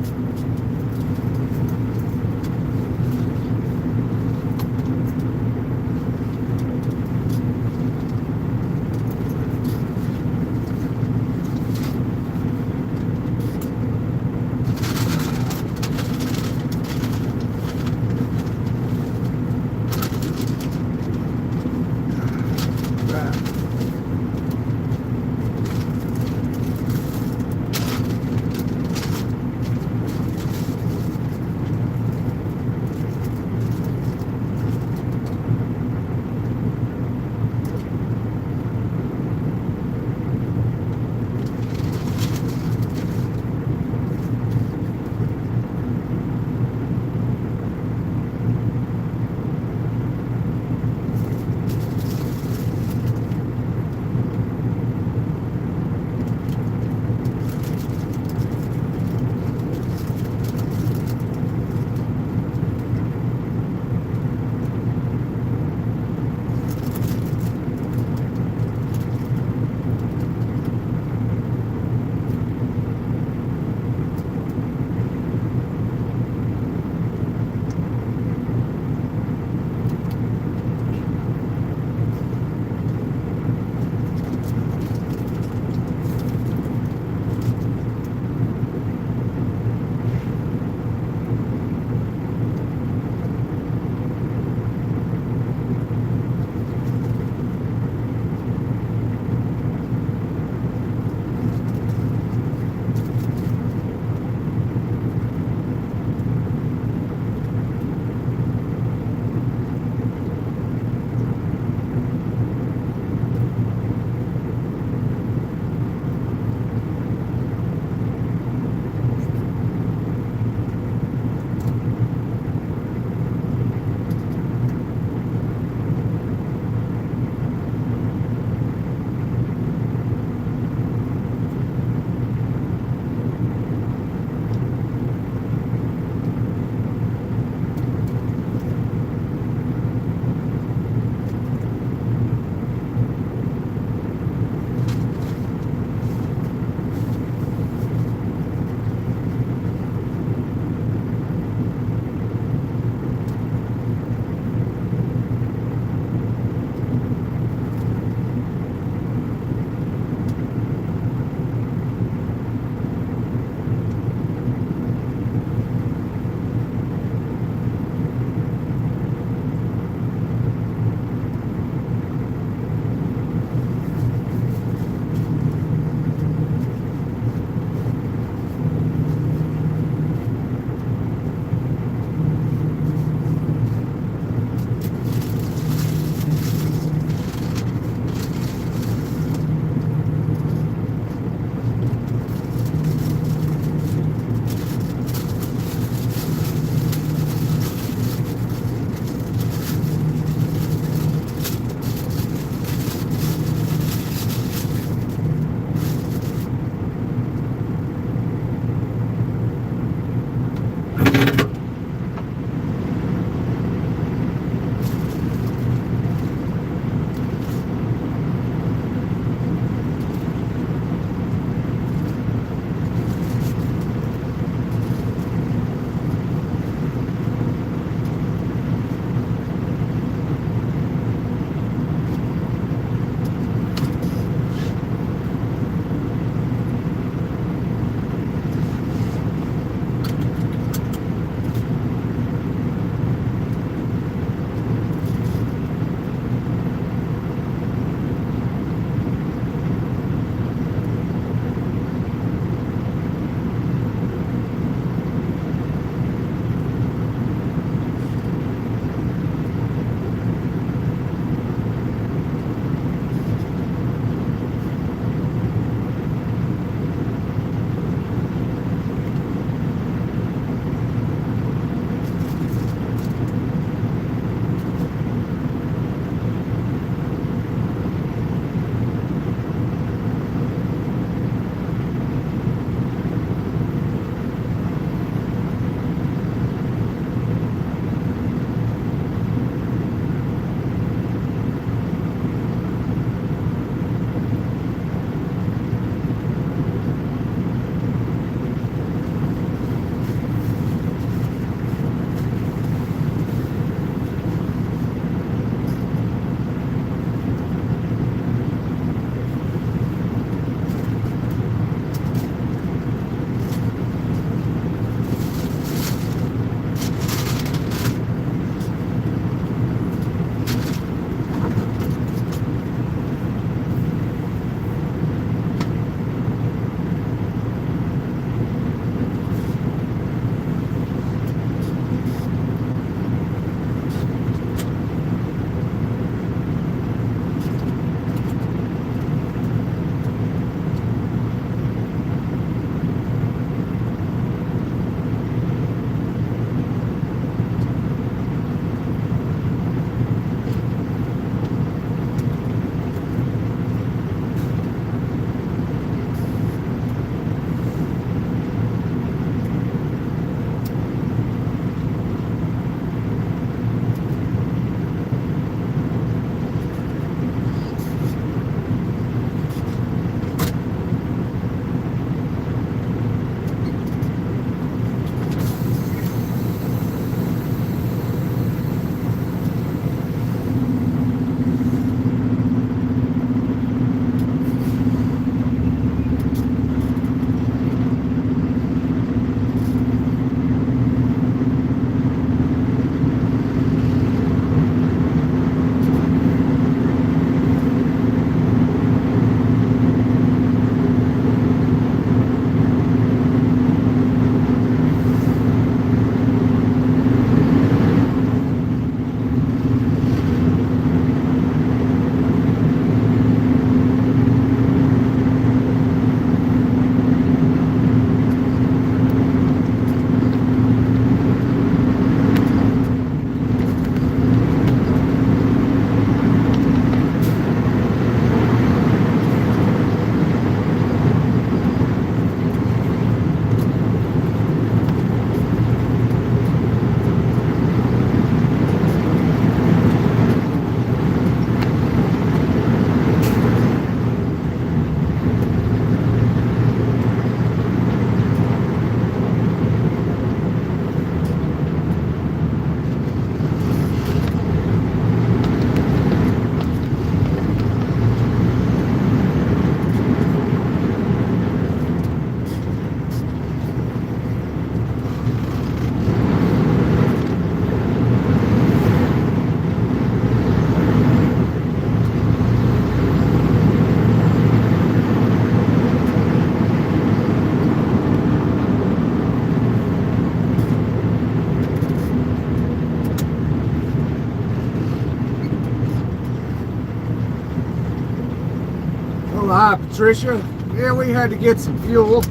hi, Patricia. Yeah, we had to get some fuel.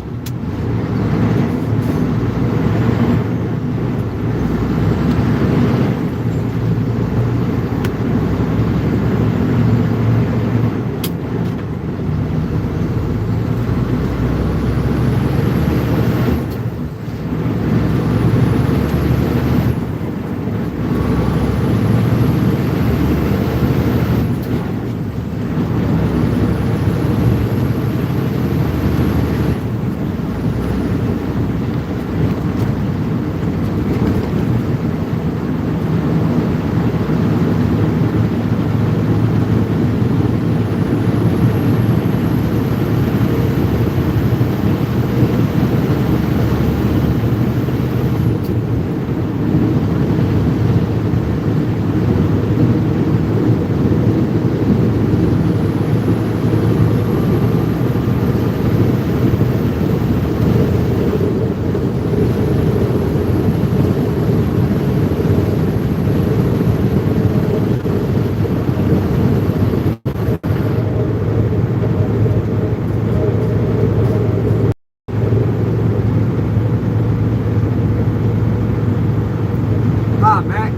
Hi, Mac.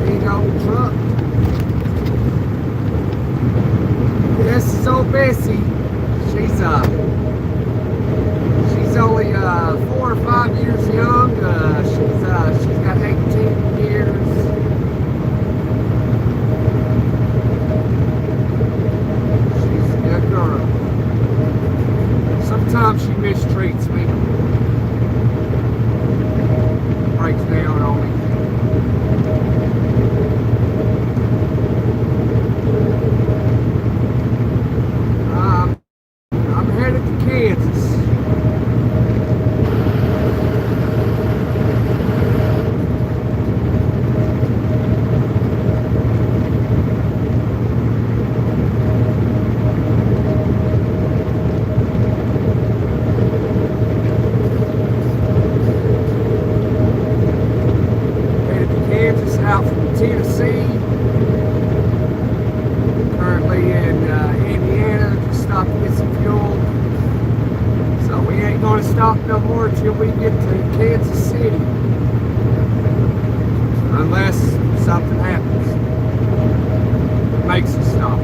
Big old truck. This is old Bessie. She's only 4 or 5 years young. She's got 18 years. She's a good girl. Sometimes she mistreats me. Breaks down on me. I'm headed to Kansas. Out from Tennessee, currently in Indiana, just stopped to get some fuel. So we ain't going to stop no more until we get to Kansas City, unless something happens that makes us stop.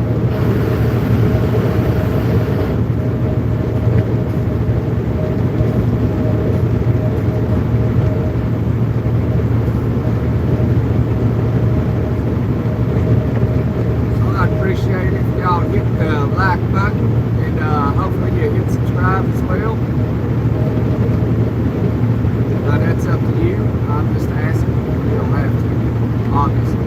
Appreciate it if y'all hit the like button, and hopefully you hit subscribe as well. That's up to you. I'm just asking. You don't have to, obviously.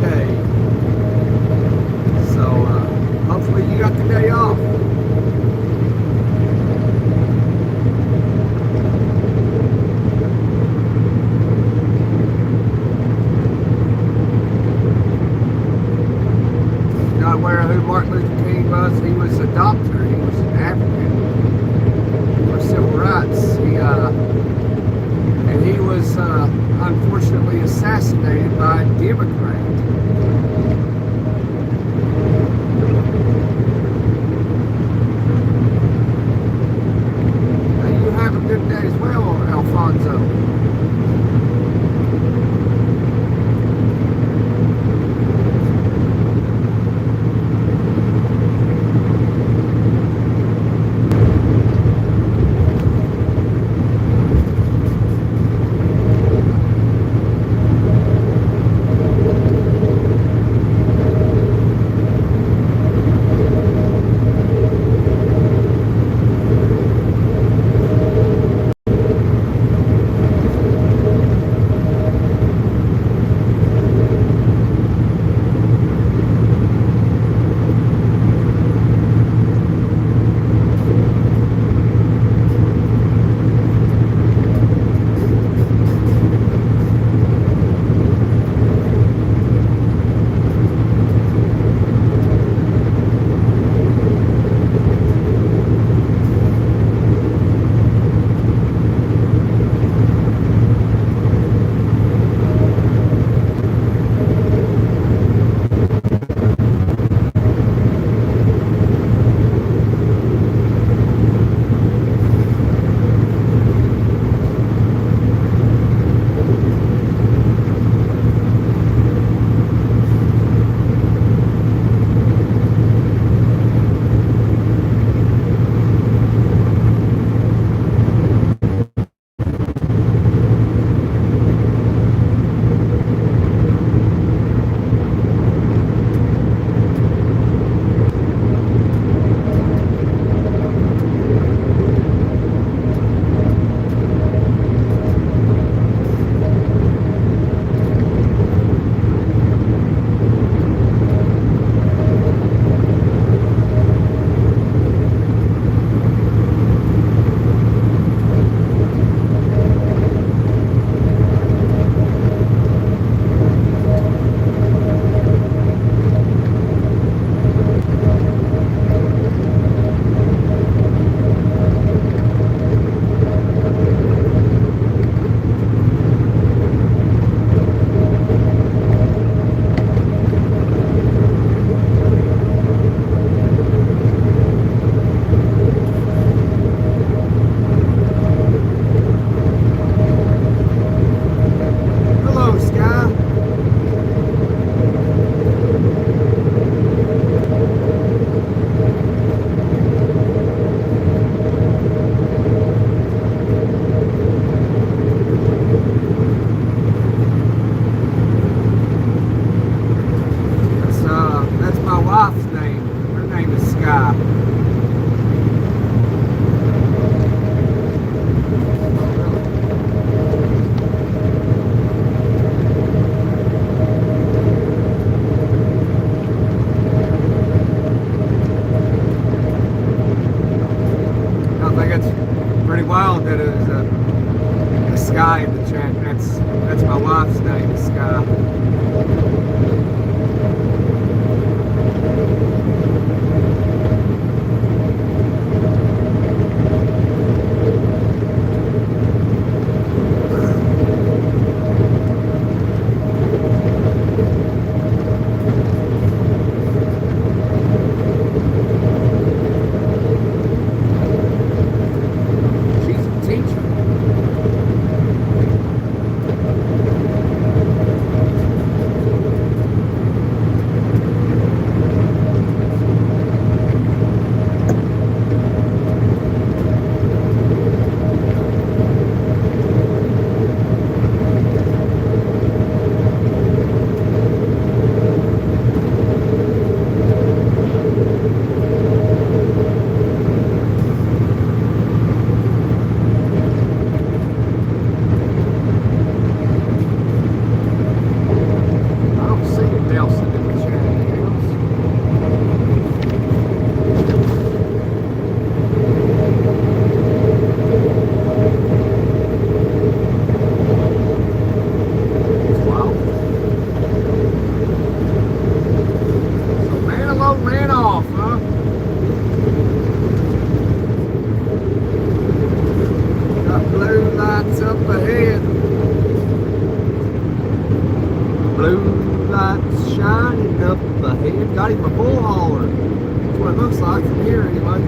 day. So hopefully you got the day off. Not aware of who Martin Luther King was. He was a doctor. He was an advocate for civil rights. He was unfortunately assassinated by a Democrat. You have a good day as well, Alfonso. Sky in the chat. That's my wife's name, Sky. She's a teacher. lights shining up ahead. Got him a bull hauler. That's what it looks like from here anyway.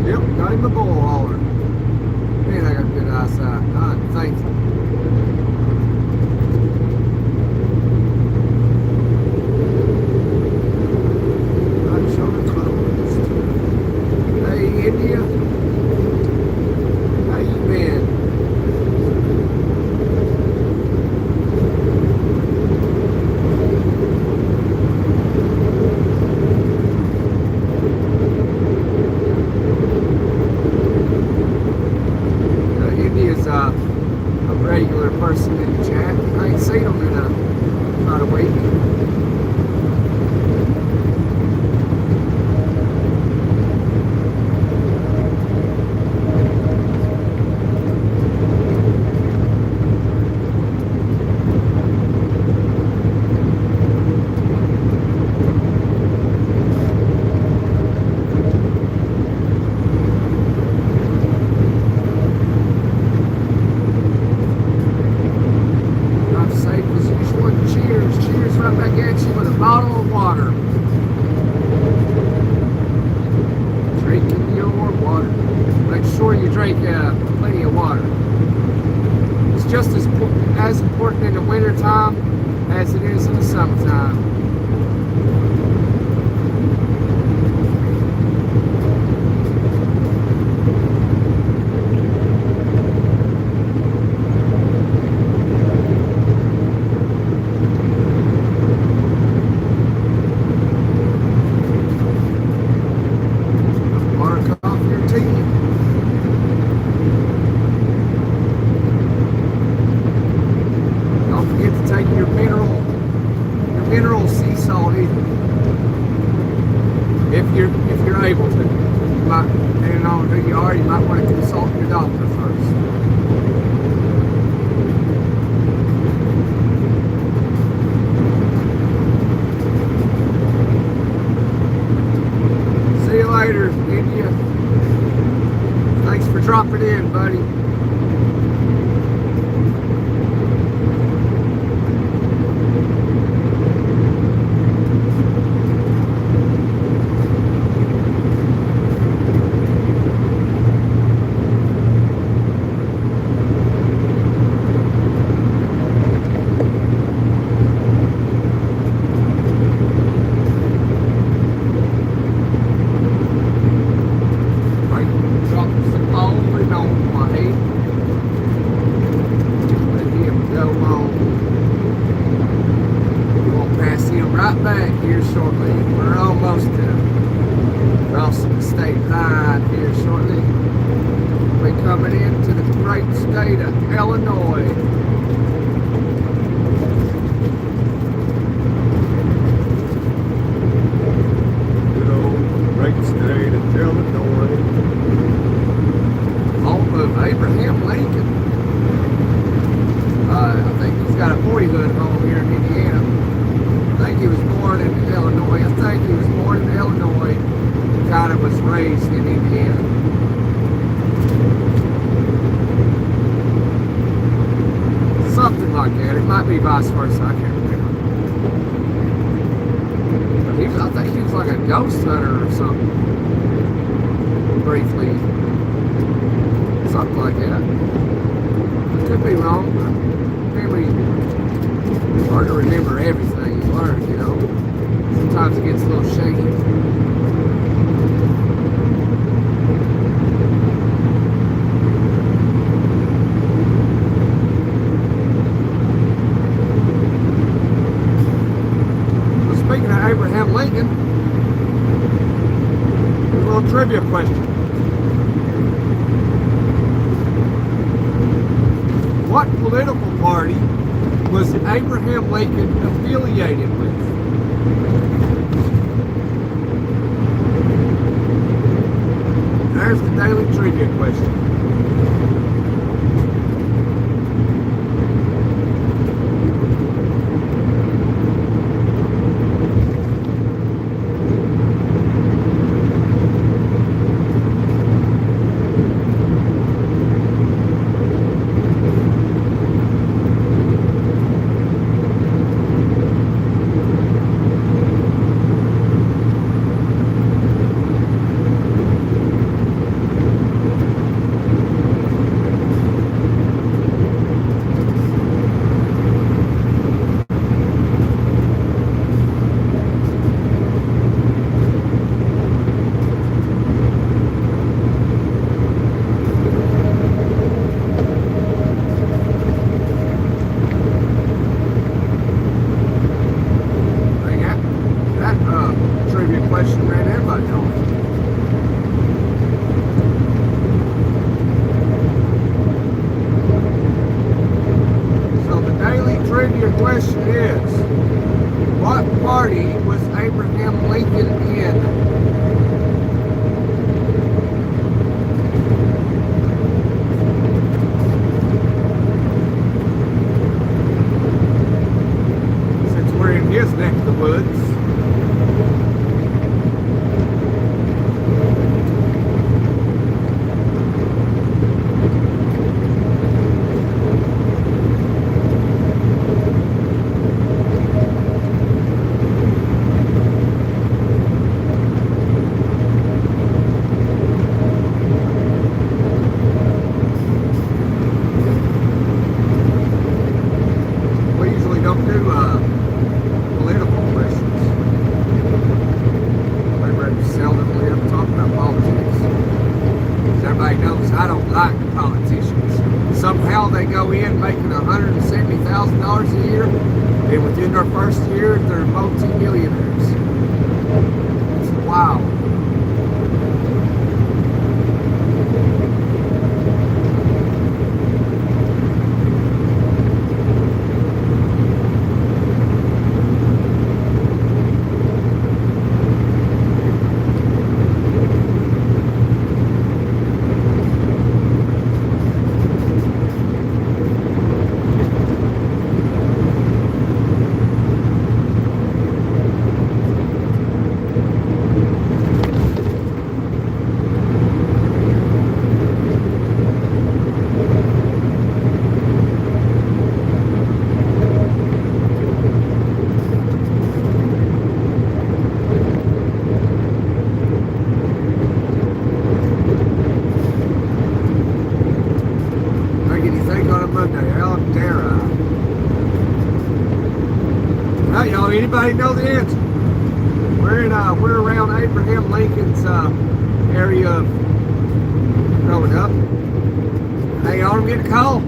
Yep, got him a bull hauler. Man, I got good eyesight. I'm thankful. India, how you been? India's a regular person in the chat. I ain't seen him in about a week. Plenty of water. It's just as important in the winter time as it is in the summertime. Mineral sea salt either. If you're able to. You might, depending on who you are, you might want to consult your doctor first. See you later, India. Thanks for dropping in, buddy. Abraham Lincoln. I think he's got a boyhood home here in Indiana. I think he was born in Illinois. I think he was born in Illinois. Kind of was raised in Indiana. Something like that. It might be vice versa. I can't remember. But I think he was like a ghost hunter or something. Briefly. Something like that. I could be wrong, but really hard to remember everything you learn, you know. Sometimes it gets a little shaky. Well, speaking of Abraham Lincoln, here's a little trivia question. What political party was Abraham Lincoln affiliated with? There's the daily trivia question. is, what party was Abraham Lincoln in? Since we're in his neck of the woods. Somehow they go in making $170,000 a year, and within their first year, they're multi-millionaires. It's wild. Anybody know the answer? We're around Abraham Lincoln's area of growing up. Hey, y'all, I'm getting a call.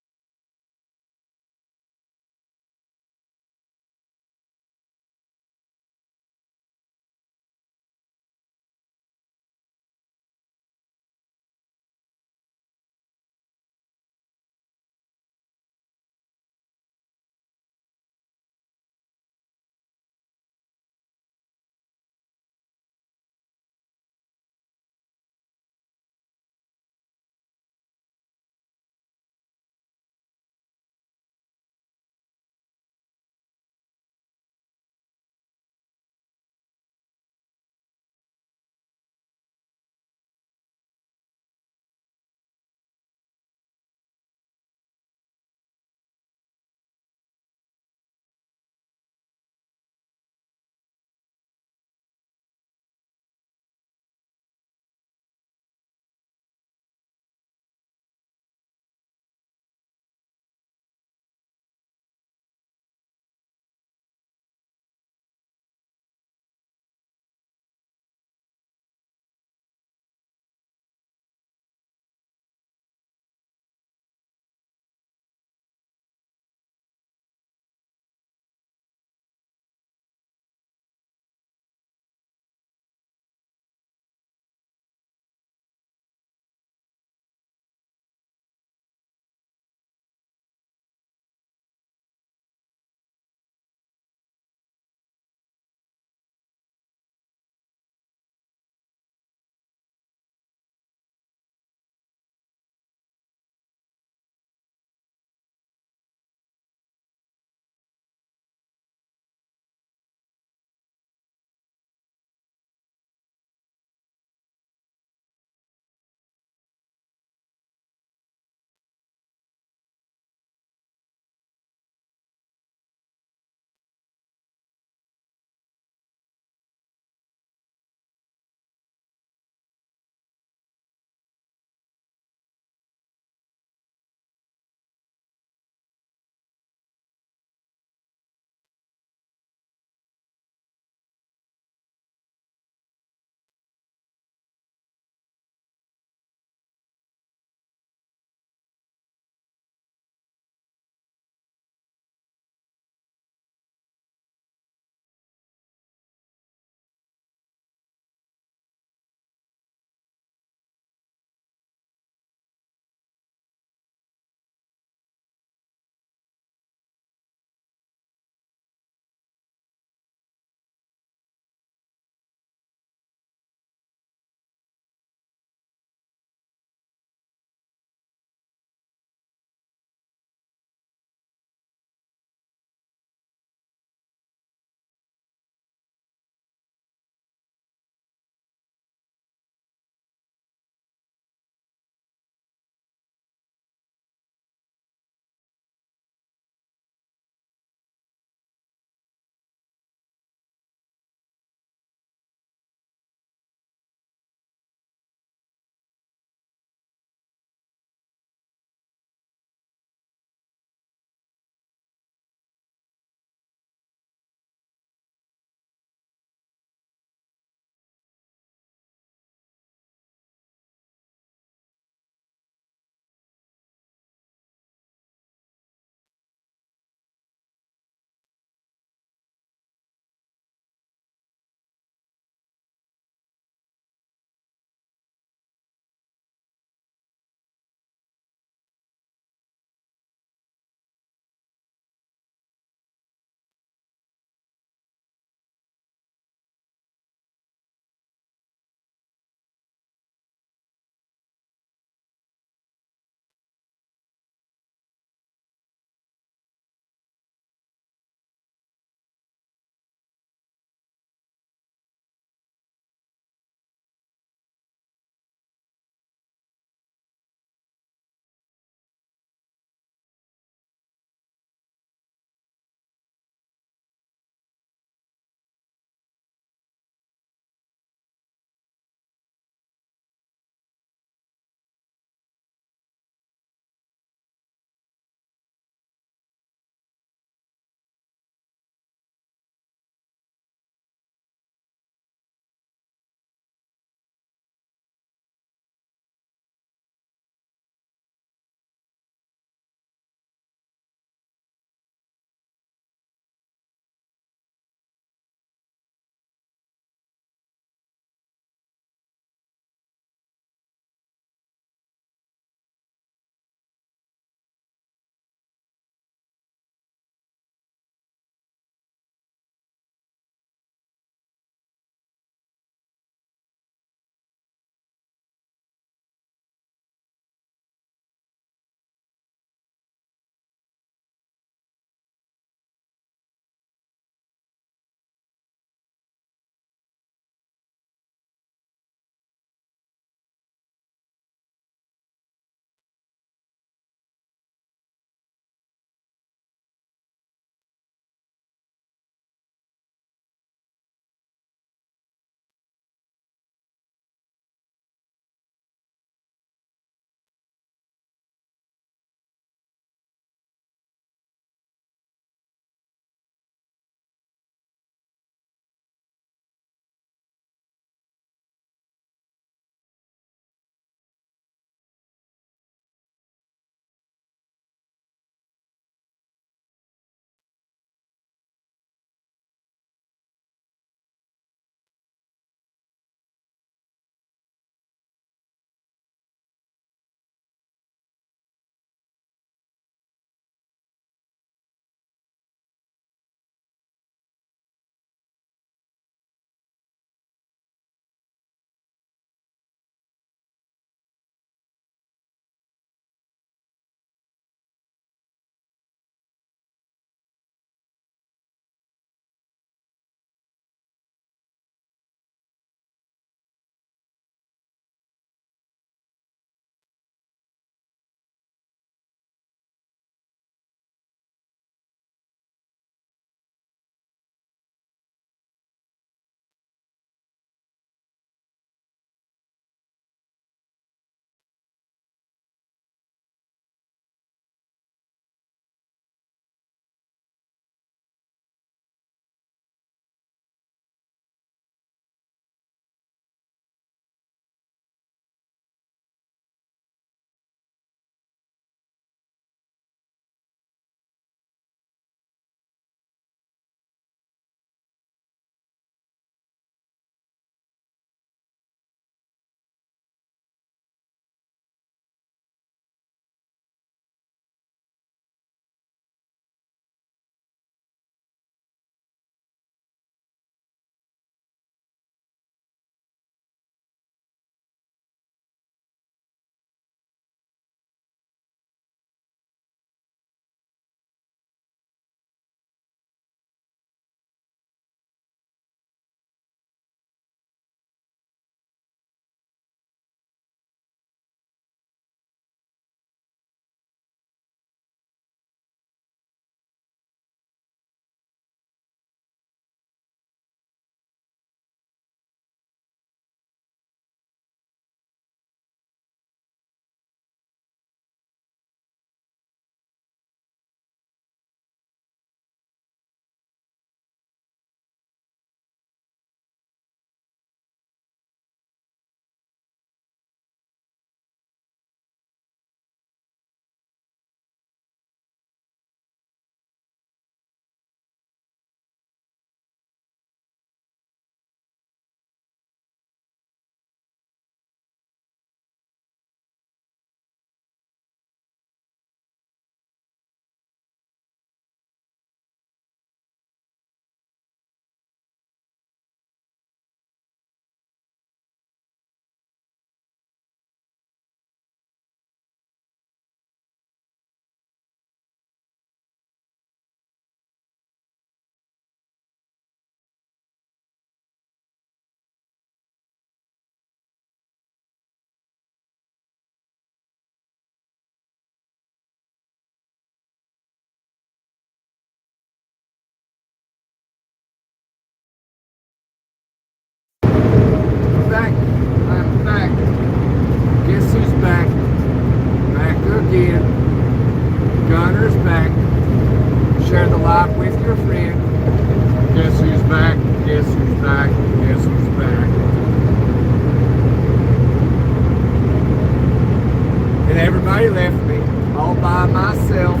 Everybody left me all by myself.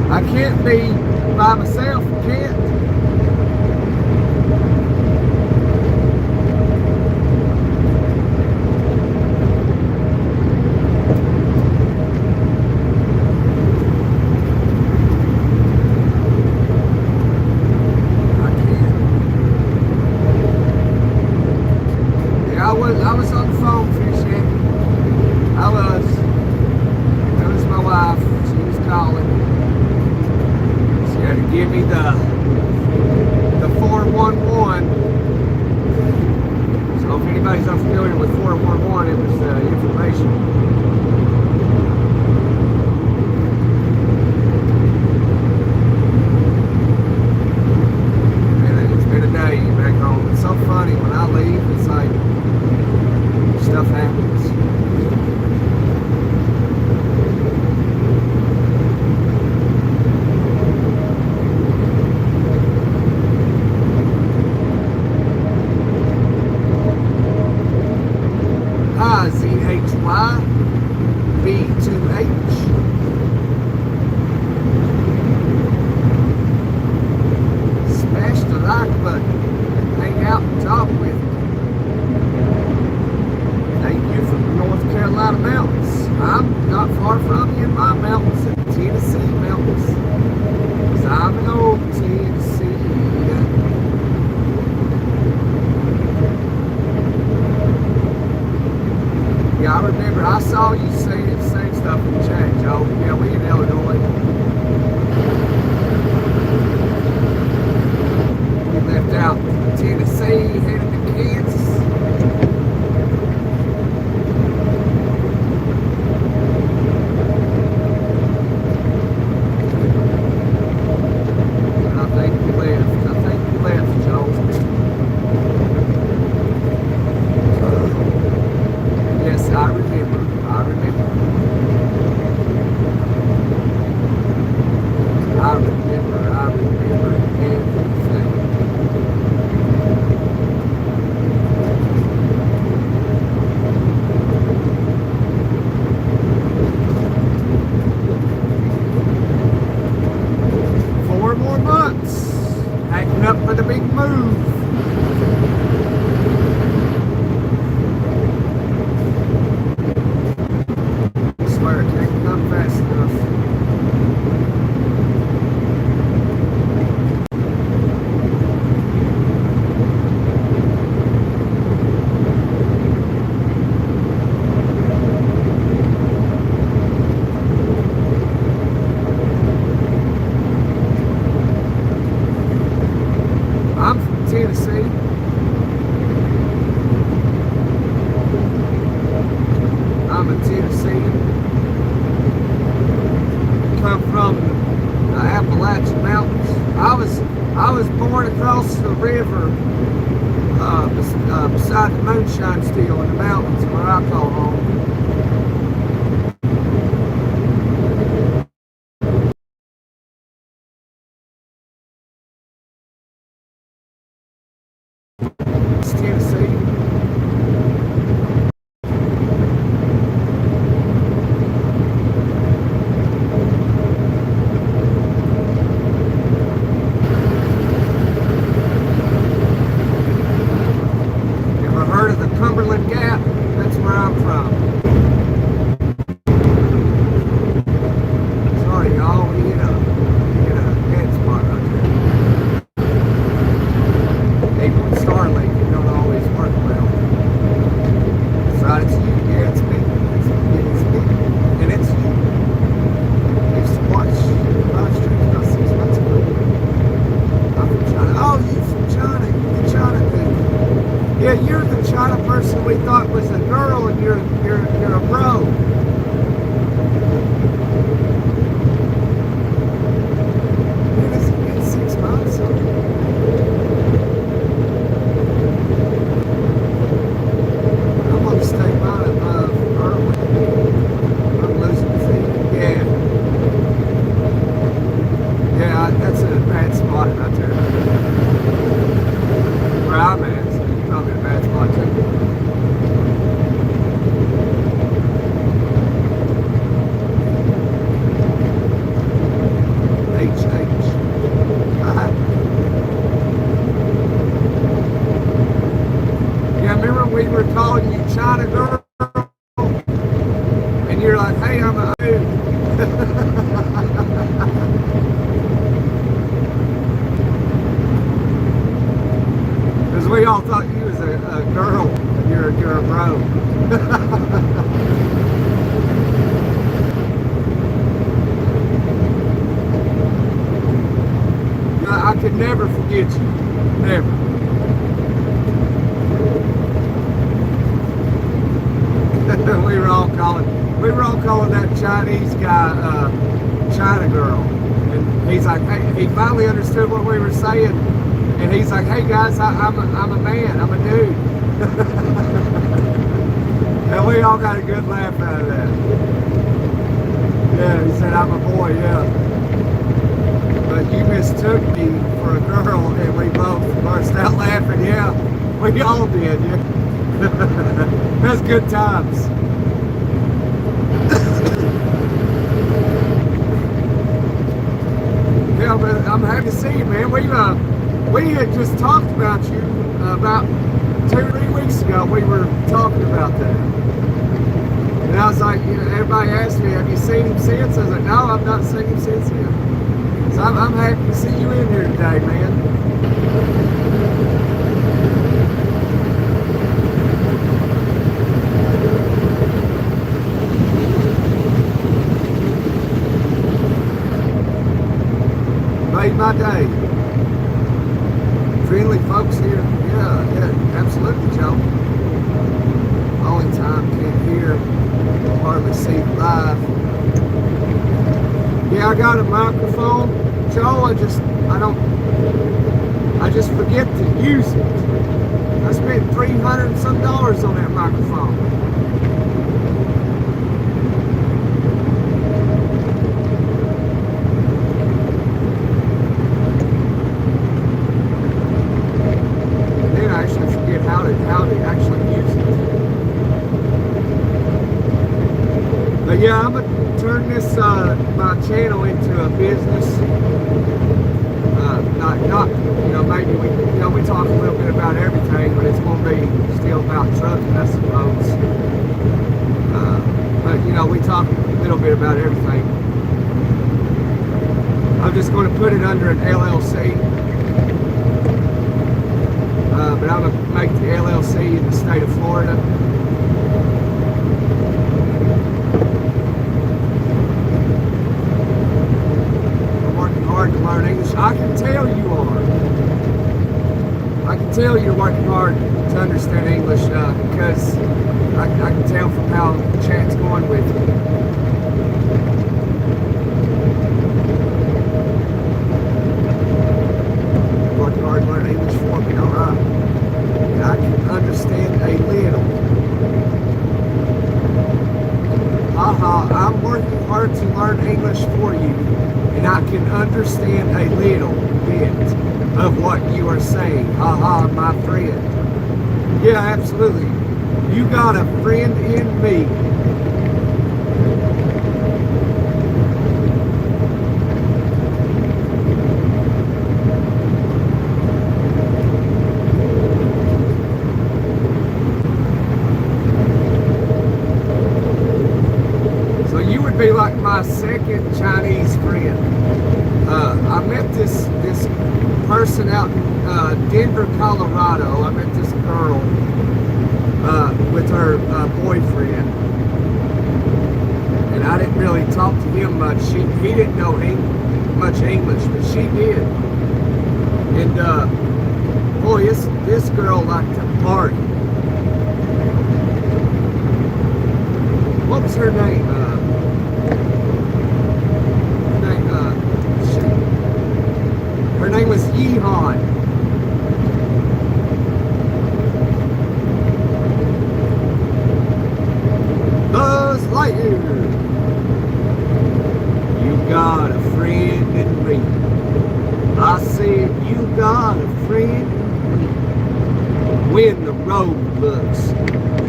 I can't be by myself, I can't. I was on the phone fishing. It was my wife. She was calling. She had to give me the 411. So if anybody's unfamiliar with 411, it was information. And it's been a day back home. It's so funny when I leave. It's like stuff happens. Hi, ZHY B2H. Smash the like button and hang out and talk with me. Thank you from the North Carolina mountains. I'm not far from you in my mountains, in the Tennessee mountains. 'Cause I'm in old Tennessee. Yeah, I remember I saw you saying stuff in the chat, Joe. Yeah, we in Illinois. We left out Tennessee, headed to Kansas. Up for the big move. I swear it can't come fast enough. I'm from Tennessee. I'm a Tennessean. Come from the Appalachian Mountains. I was born across the river beside the moonshine still in the mountains where I call home. Tennessee. Ever heard of the Cumberland Gap? That's where I'm from. Sorry, y'all, we hit a dead spot right there. Hey, Starlink. Always work well. So it's you, yeah, it's me. It's me. And it's you. I used to watch live streams about 6 months ago. I'm from China. Oh, you from China. You're the China dude. Yeah, you're the China person we thought was a girl and you're a bro. Man, it's been 6 months. Stay by early. I'm losing the feed. Yeah, that's a bad spot right there. Where I'm at, so you're probably a bad spot too. calling you China girl, and you're like, hey, I'm a dude. Because we all thought you was a girl, and you're a bro. I could never forget you. Never. we were all calling that Chinese guy China girl. And he's like, hey, he finally understood what we were saying. And he's like, hey guys, I'm a man, I'm a dude. And we all got a good laugh out of that. Yeah, he said, I'm a boy, yeah. But you mistook me for a girl, and we both burst out laughing. Yeah, we all did. Yeah, that's good times. Yeah, but I'm happy to see you, man. We had just talked about you about 2-3 weeks ago. We were talking about that, and I was like, you know, everybody asked me, have you seen him since? I was like, no, I've not seen him since yet. So I'm happy to see you in here today, man. Made my day. Friendly folks here. Yeah, absolutely, Joe. Only time can't hear, hardly see live. Yeah, I got a microphone, Joe. I just forget to use it. I spent $300 and some on that microphone. And then I actually forget how to actually use it. But yeah, I'm gonna turn this my channel into a business. Not you know, maybe we talk a little bit about everything, but it's gonna be still about trucking, I suppose. But you know, we talk a little bit about everything. I'm just going to put it under an LLC. But I'm gonna make the LLC in the state of Florida. To learn English. I can tell you are. I can tell you're working hard to understand English because I can tell from how the chat's going with you. Working hard to learn English for me, alright. I can understand a little. Haha, I'm working hard to learn English for you. And I can understand a little bit of what you are saying. Haha, my friend. Yeah, absolutely. You got a friend in me. So you would be like my second Chinese friend. I met this person out in Denver, Colorado. I met this girl with her boyfriend, and I didn't really talk to him much. He didn't know much English, but she did. And boy, this girl liked to party. What was her name? Her name was Yeehawn. Buzz Lightyear. You got a friend in me. I said you got a friend in me. When the road looks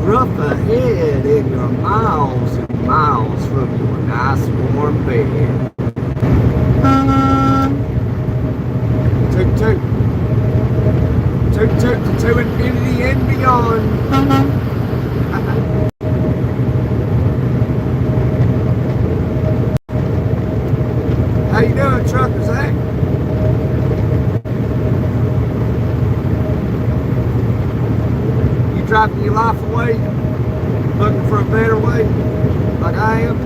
rough ahead and you're miles and miles from your nice warm bed. Toot toot. Toot toot to infinity and beyond. How you doing, Trucker Zach? You dropping your life away, looking for a better way, like I am?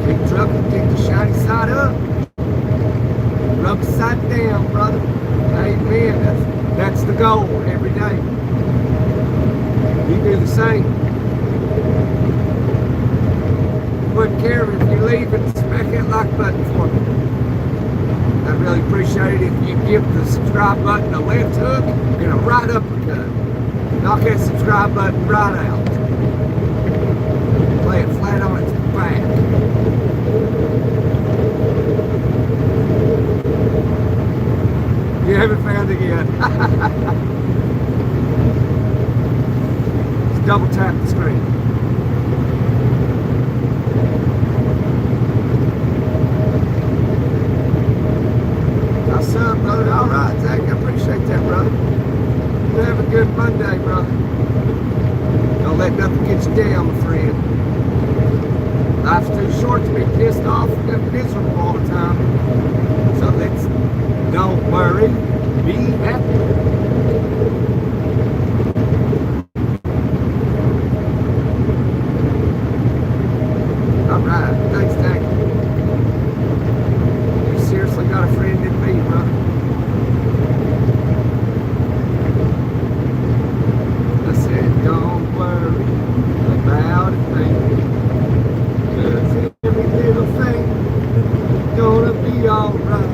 Keep trucking, keep the shiny side up, rub the side down, brother. Amen. That's the goal every day. You do the same. Wouldn't care if you leave and smack that like button for me. I'd really appreciate it if you give the subscribe button a left hook and a right uppercut. Knock that subscribe button right out. Play it flat on its back. You haven't found it yet. Just double tap the screen. What's up, brother? All right, Zach. I appreciate that, brother. You have a good Monday, brother. Don't let nothing get you down, my friend. Life's too short to be pissed off and miserable all the time. So don't worry, be happy. All right, thanks, Zach. You seriously got a friend in me, brother. I said, don't worry about a thing, 'cause every little thing gonna be alright.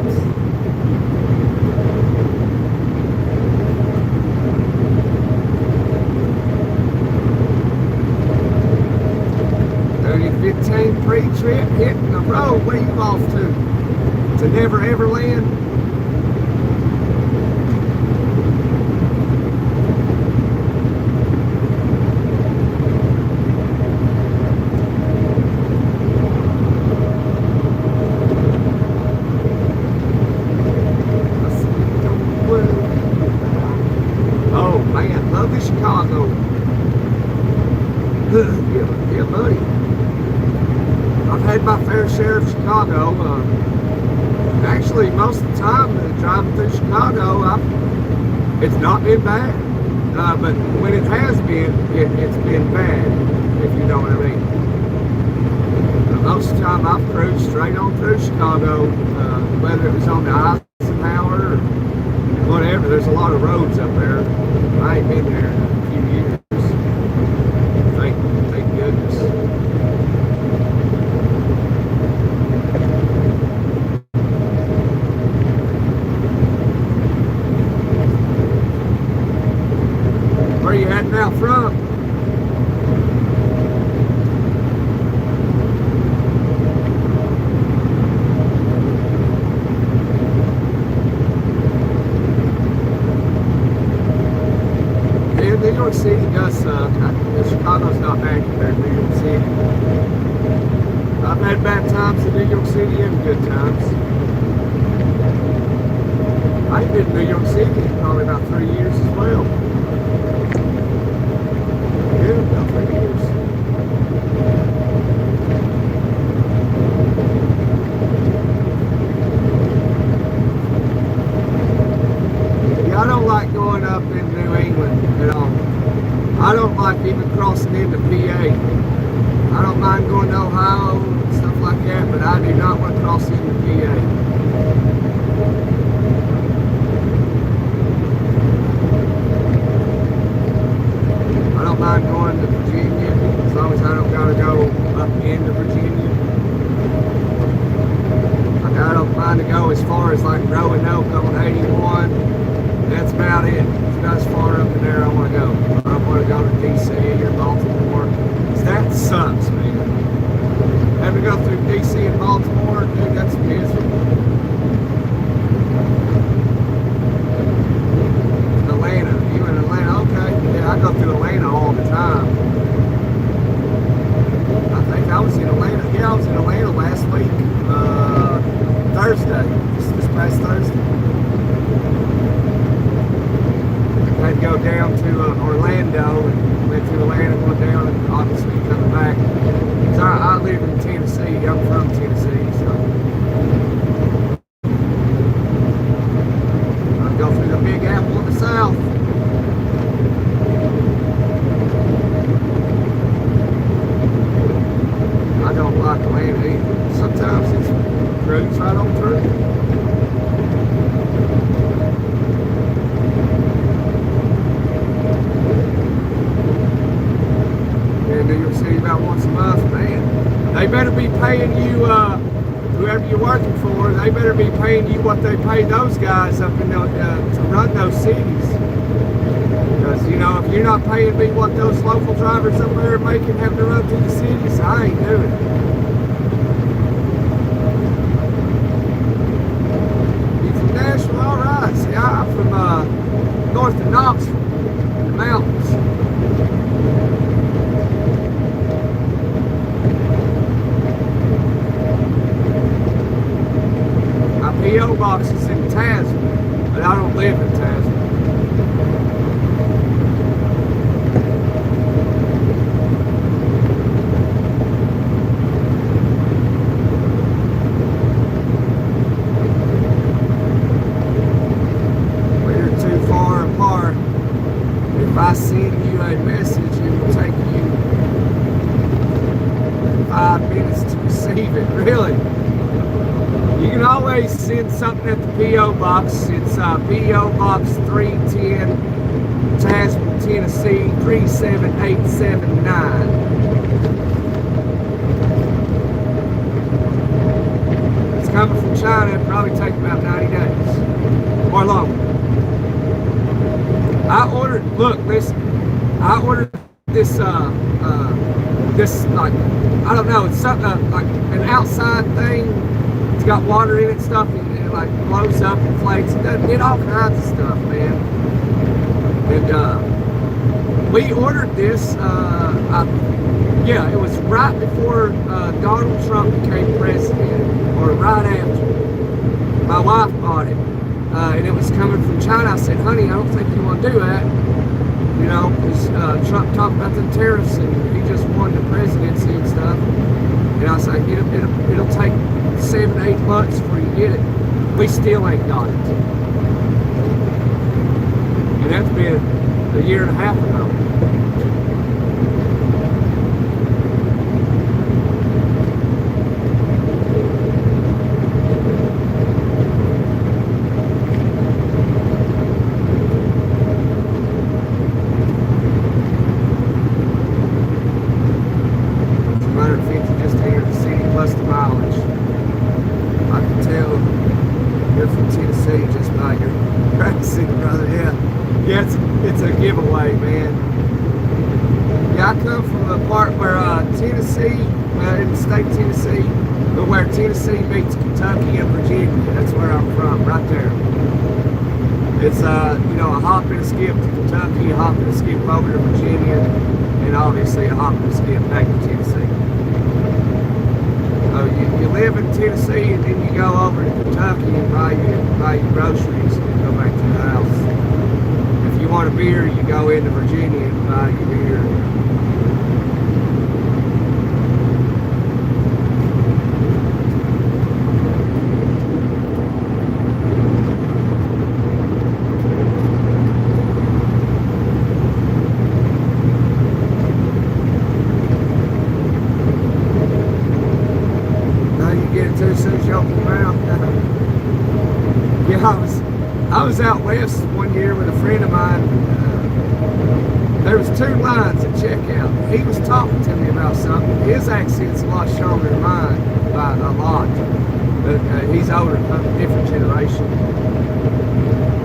Pre-trip hitting the road. Where you off to Never Ever Land? Oh man, lovely Chicago. Yeah, buddy. I've had my fair share of Chicago. Actually, most of the time driving through Chicago, it's not been bad. But when it has been, it's been bad, if you know what I mean. Most of the time, I've cruised straight on through Chicago, whether it was on the Eisenhower or whatever. There's a lot of roads up there. I ain't been there in a few years. Thank goodness. Where you heading out from? Yeah, New York City does suck. Chicago's not bad compared to New York City. I've had bad times in New York City and good times. I've been in New York City probably about 3 years as well. Yeah, about 3 years. Yeah, I don't like going up in New England at all. I don't like even crossing into PA. I don't mind going to Ohio and stuff like that, but I do not want to cross into PA. I don't mind going to Virginia as long as I don't gotta go up into Virginia. Like I don't mind to go as far as like Roanoke on 81. That's about it. It's about as far up in there I want to go. I don't want to go to DC or Baltimore. That sucks, man. Having to go through DC and Baltimore, dude, that's miserable. Atlanta. You in Atlanta? Okay. Yeah, I go through Atlanta all the time. I think I was in Atlanta. Yeah, I was in Atlanta last week. Thursday. This past Thursday. go down to Orlando, and went to Atlanta, going down, and obviously coming back. Because I live in Tennessee. I'm from Tennessee, so I go through the Big Apple in the south. I don't like Atlanta either. Sometimes it's cruise right on through. New York City about once a month, man. They better be paying you, whoever you're working for, they better be paying you what they pay those guys up in the, to run those cities. Because, you know, if you're not paying me what those local drivers up there are making having to run through the cities, I ain't doing it. You from Nashville? All right. See, I'm from north of Knoxville, in the mountains. P.O. box is in Tasman, but I don't live in Tasman. We're too far apart. If I send you a message, it will take you 5 minutes to receive it. Really? You can always send something at the P.O. Box. It's P.O. Box 310, Tasman, Tennessee, 37879. It's coming from China. It'll probably take about 90 days or longer. I ordered, look, listen, I ordered this, this, like, I don't know, it's something like an outside thing. It's got water in it and stuff, and it like blows up and flakes. It does all kinds of stuff, man. And we ordered this, yeah, it was right before Donald Trump became president, or right after. My wife bought it, and it was coming from China. I said, honey, I don't think you want to do that. You know, because Trump talked about the tariffs, and he just won the presidency and stuff. And I was like, it'll take 7-8 months before you get it. We still ain't got it. And that's been a year and a half ago. It's a giveaway, man. Yeah, I come from a part where Tennessee, in the state of Tennessee, but where Tennessee meets Kentucky and Virginia. That's where I'm from, right there. It's you know, a hop and a skip to Kentucky, a hop and a skip over to Virginia, and obviously a hop and a skip back to Tennessee. So you live in Tennessee and then you go over to Kentucky and buy your groceries and go back to the house. If you want a beer, you go into Virginia and buy your beer. Now you get it too soon as you open your mouth. Yeah, I was out west one year with a friend of mine. There was 2 lines at checkout. He was talking to me about something. His accent's a lot stronger than mine by a lot. But he's older, different generation.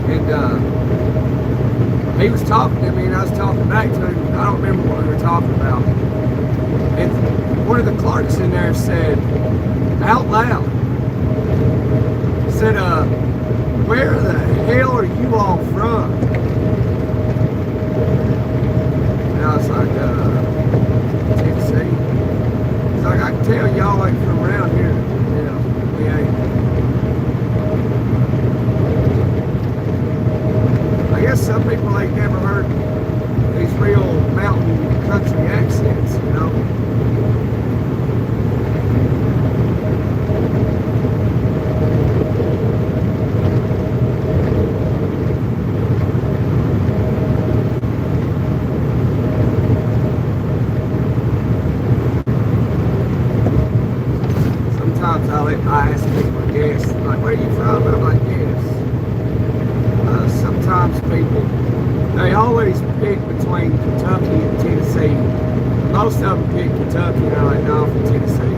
And he was talking to me and I was talking back to him. I don't remember what we were talking about. And one of the clerks in there said, out loud, said, where the hell are you all from? And I was like, Tennessee. He's like, I can tell y'all ain't from around here. You know, we ain't. I guess guess some people ain't never heard these real mountain country accents, you know. Sometimes I ask people, I guess, like, where are you from? And I'm like, yes. Sometimes people, they always pick between Kentucky and Tennessee. Most of them pick Kentucky, and they're like, no, I'm from Tennessee.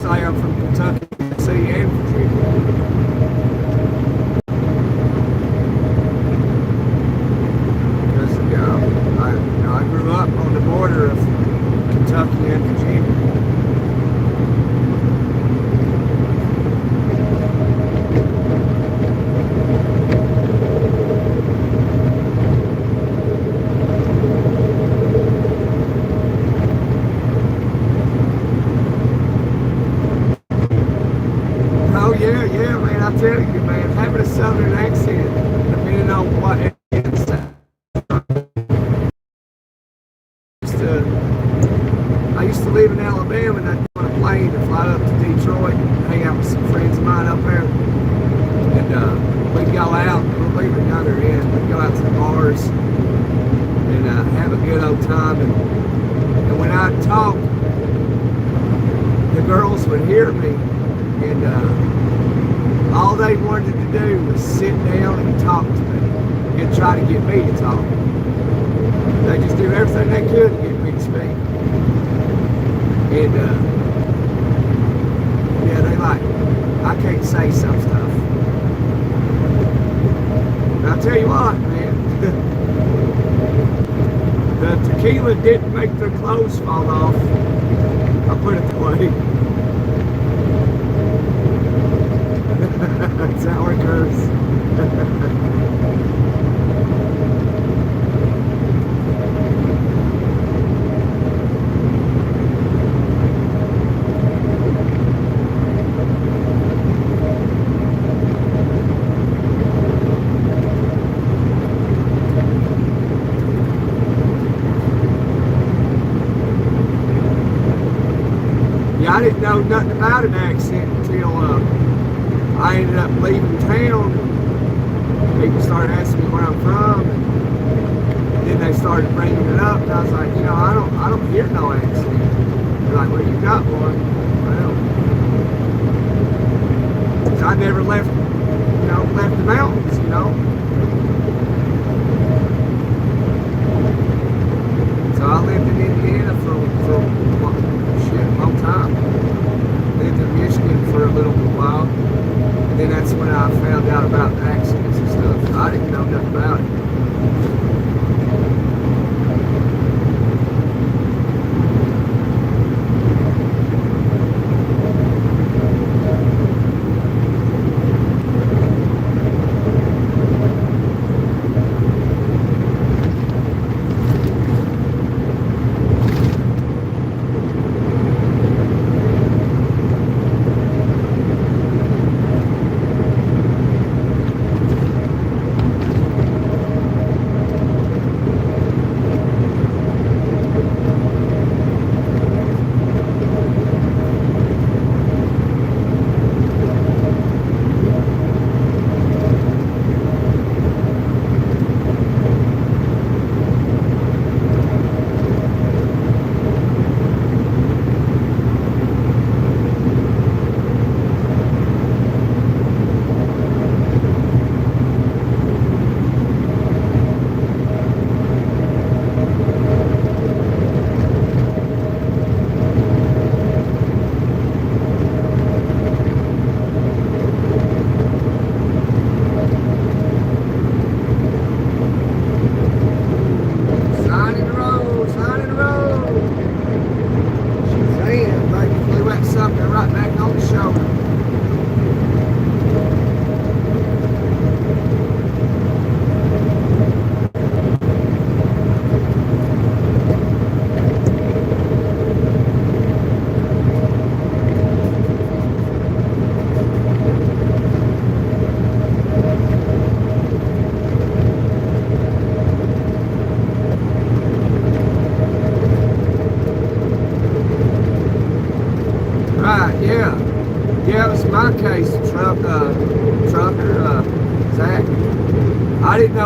Say I'm from Kentucky, Tennessee, and Virginia. Because, I grew up on the border of Kentucky and Virginia. Oh yeah, man, I tell you, man, having a southern accent, depending on what it is. I used to live in Alabama, and I'd go on a plane to fly up to Detroit and hang out with some friends of mine up there. And we'd go out, when we were younger, we'd go out to the bars and have a good old time. And when I'd talk, the girls would hear me, and all they wanted to do was sit down and talk to me and try to get me to talk. They just do everything they could to get me to speak. And yeah, they like, I can't say some stuff. And I'll tell you what, man, the tequila didn't make their clothes fall off. I'll put it that way. That's how it goes. I didn't know nothing about an accent until I ended up leaving town. People started asking me where I'm from, and then they started bringing it up, and I was like, I don't hear no accent. They're like, well, you got one. Well, 'cause I never left the mountains, So I lived in Indiana for a long time. Lived in Michigan for a little while. And then that's when I found out about accents and stuff. I didn't know nothing about it.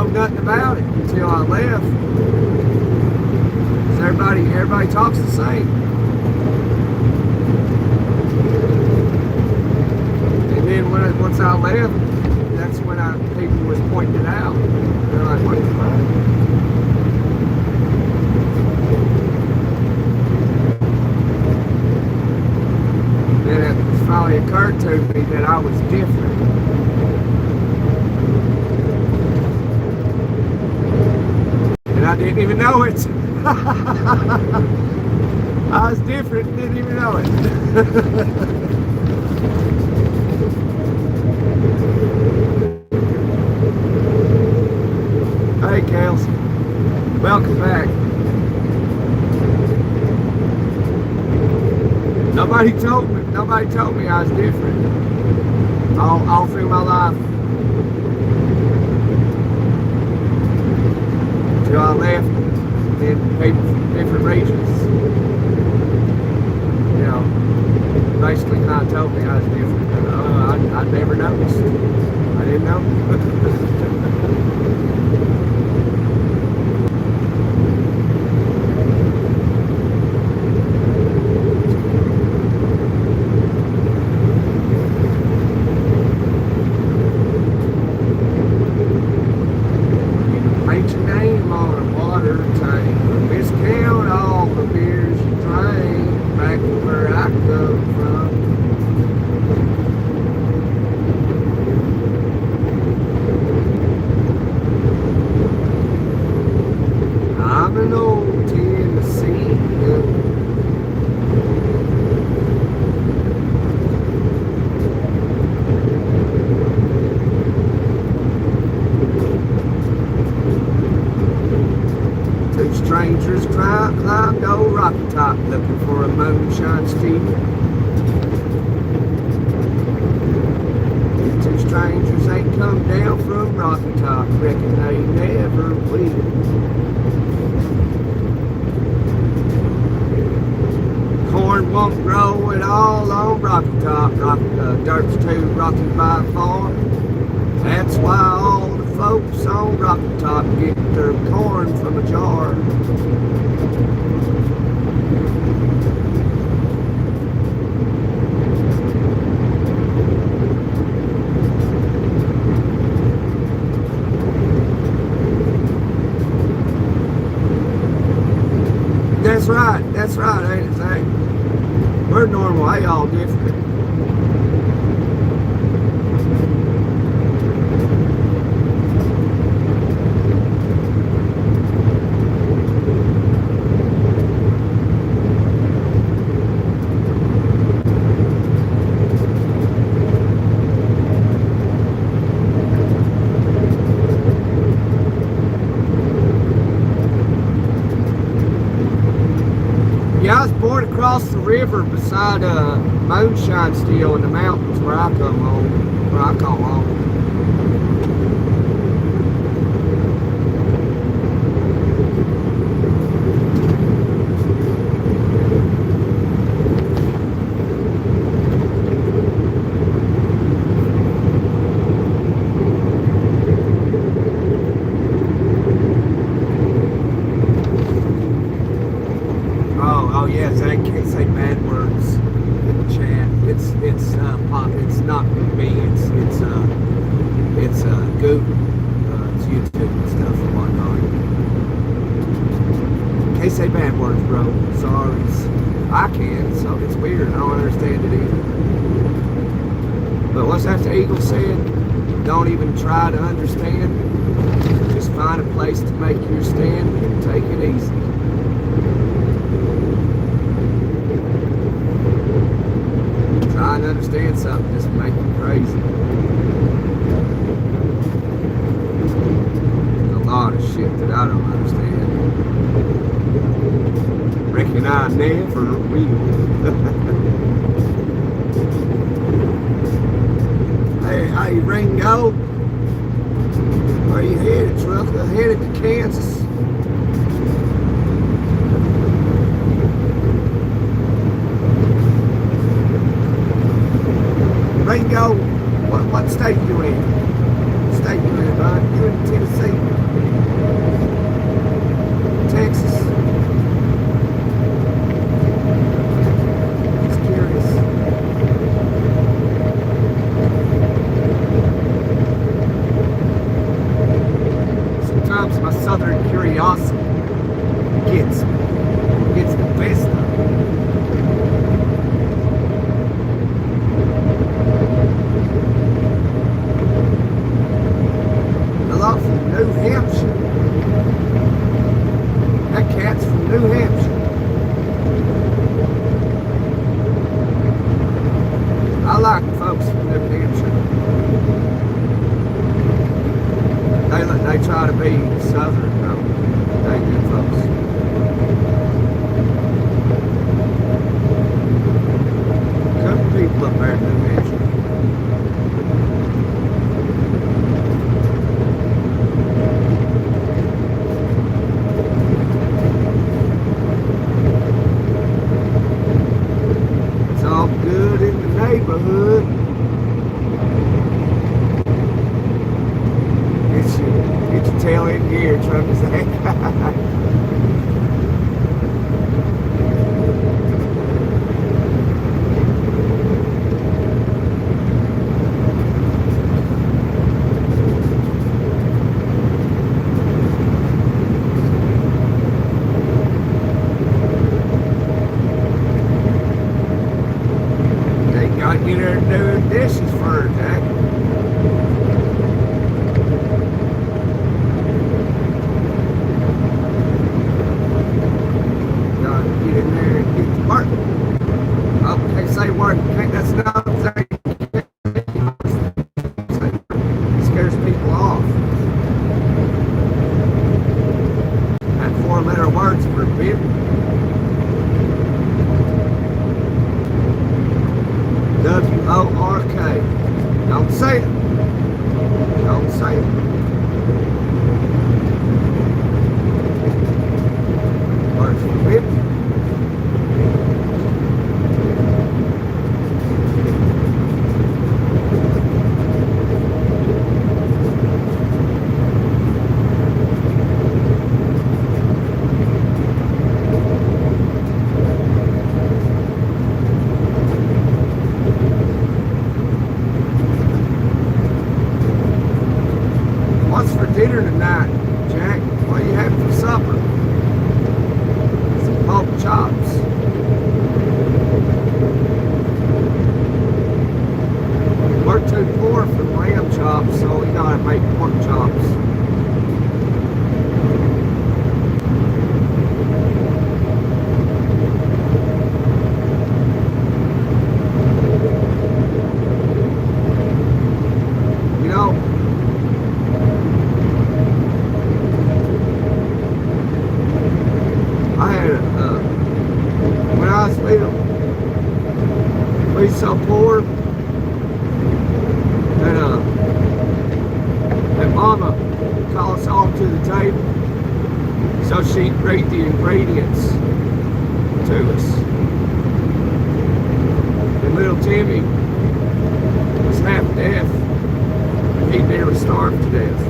know nothing about it until I left. 'Cause everybody talks the same. And then once I left, that's when people was pointing it out. They're like, what the fuck? Then it finally occurred to me that I was different. And I didn't even know it. I was different, didn't even know it. Hey, Kales. Welcome back. Nobody told me I was different all through my life. Till I left in people from different regions. You know, basically kind of told me I was different. I never noticed. I didn't know. Strangers climbed old Rocky Top looking for a moonshine steep. Two strangers ain't come down from Rocky Top, reckon they never will. Corn won't grow at all on Rocky Top, dirt's too rocky by far. That's why all the folks on Rocky Top get their corn from a jar. That's right, ain't it, Zach? We're normal, they all different. Yeah, I was born across the river beside moonshine still in the mountains where I call home. Oh yeah, Zach can't say bad words in the chat. It's not me. It's Google. It's YouTube and stuff and whatnot. Can't say bad words, bro. Sorry. I can, so it's weird. I don't understand it either. But what's that the Eagle said? Don't even try to understand. Just find a place to make your stand and take it easy. Trying to understand something just make you crazy. There's a lot of shit that I don't understand. Reckon I never will. Hey, Ringo. Where you headed, trucker? Headed to Kansas. Ringo, what state you in? What state you in, bud? You in Tennessee? neighborhood. Get your tail in gear, Trucker Zach. Get her doing dishes for her, Jack. Gotta get in there and get to work. Oh, can't say work. Can't, that's not saying. It scares people off. That 4-letter words for people. W-O-R-K. Don't say it. Don't say it. Words for people. Dinner tonight, Jack. What are you having for supper? Some pork chops. We're too poor for lamb chops, so we gotta make pork chops. You know, when I was little, we was so poor that Mama called us all to the table so she'd rate the ingredients to us. And little Timmy was half deaf. He nearly starved to death.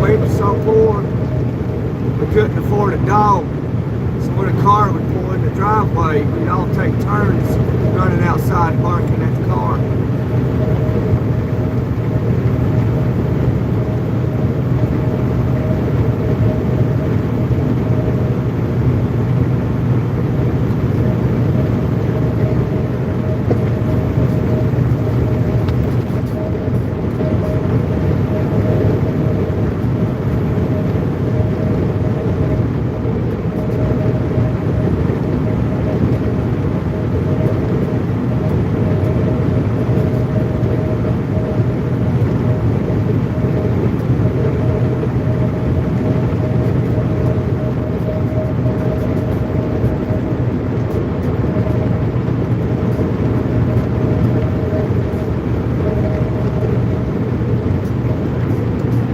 We were so poor, we couldn't afford a dog. So when a car would pull in the driveway, we'd all take turns running outside barking at the car.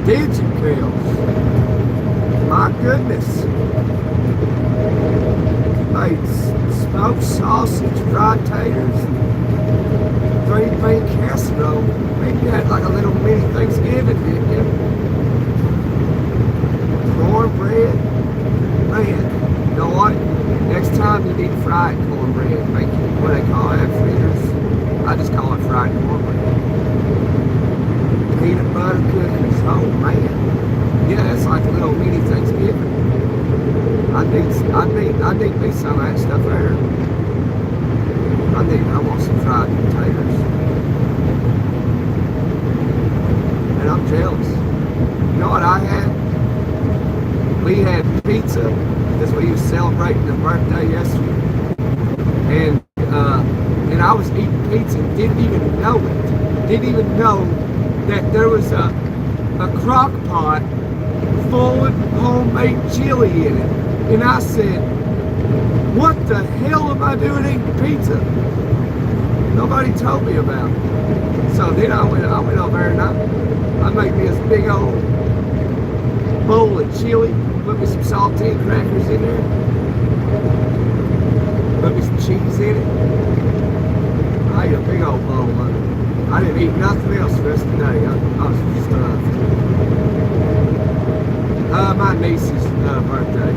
Pigeon kills. My goodness. Made smoked sausage, fried taters, green bean casserole. Maybe you had like a little mini Thanksgiving, didn't you? Cornbread. Man, you know what? Next time you need fried cornbread, make what they call that, fritters. I just call it fried cornbread. Peanut butter cookies, oh man. Yeah, it's like a little mini Thanksgiving. I need me some of that stuff there. I want some fried potatoes. And I'm jealous. You know what I had? we had pizza because we was celebrating the birthday yesterday, and I was eating pizza and didn't even know it. Didn't even know that there was a crock pot full of homemade chili in it. And I said, what the hell am I doing eating pizza? Nobody told me about it. So then I went over there and I made me this big old bowl of chili, put me some saltine crackers in there, put me some cheese in it. I ate a big old bowl of it. I didn't eat nothing else the rest of the day. I was stuffed. My niece's birthday.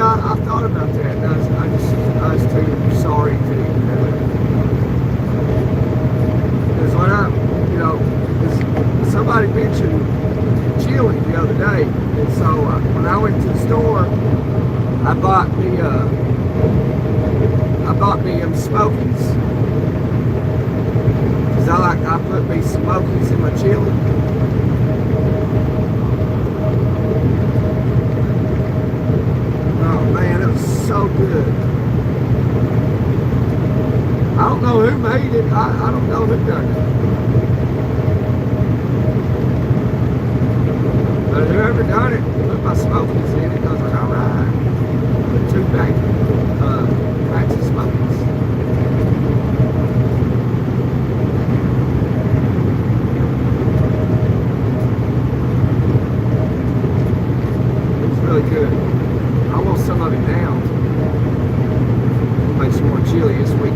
I thought about that. I was too sorry to do it. Because when somebody mentioned chili the other day, and so when I went to the store, I bought me Smokies. Because I put me Smokies in my chili. So good. I don't know who made it. I don't know who done it. But whoever done it, put my Smokies in it. I was like, all right. Put 2 packs of Smokies. It's really good. I want some of it now. Make some more chili this week.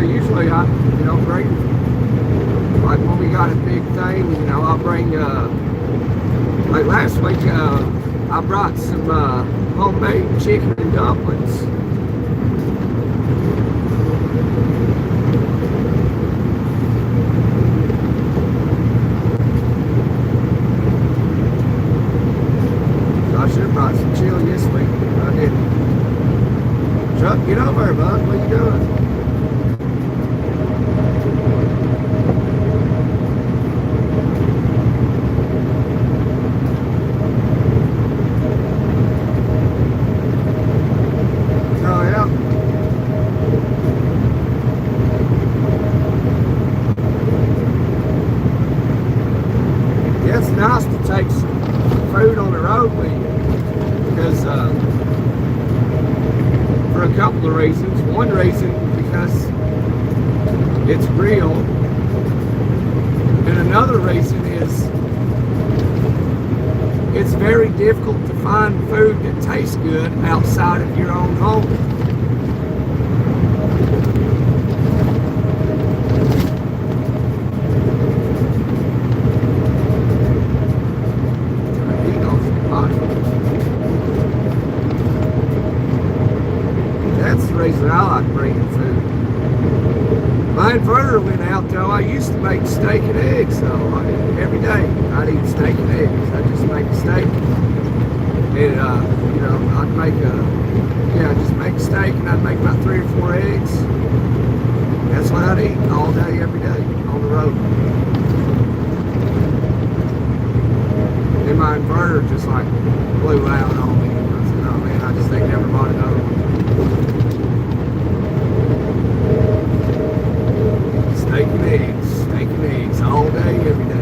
Usually I bring, like when we got a big thing, I'll bring, like last week, I brought some homemade chicken and dumplings. I should have brought some chili this week, but I didn't. Chuck, get over here, bud. What are you doing? Oh, yeah. Yeah, it's nice to take some food on the road with you. Because for a couple of reasons. One reason, because it's real, and another reason is it's very difficult to find food that tastes good outside of your own home. That's the reason I like bringing food. My inverter went out though. I used to make steak and eggs, so every day I'd eat steak and eggs. I'd just make a steak, and I'd just make a steak, and I'd make about 3 or 4 eggs. That's what I'd eat all day, every day on the road. And my inverter just like blew out on me. I said, oh man, I just ain't never bought another one. Steak and eggs, all day, every day.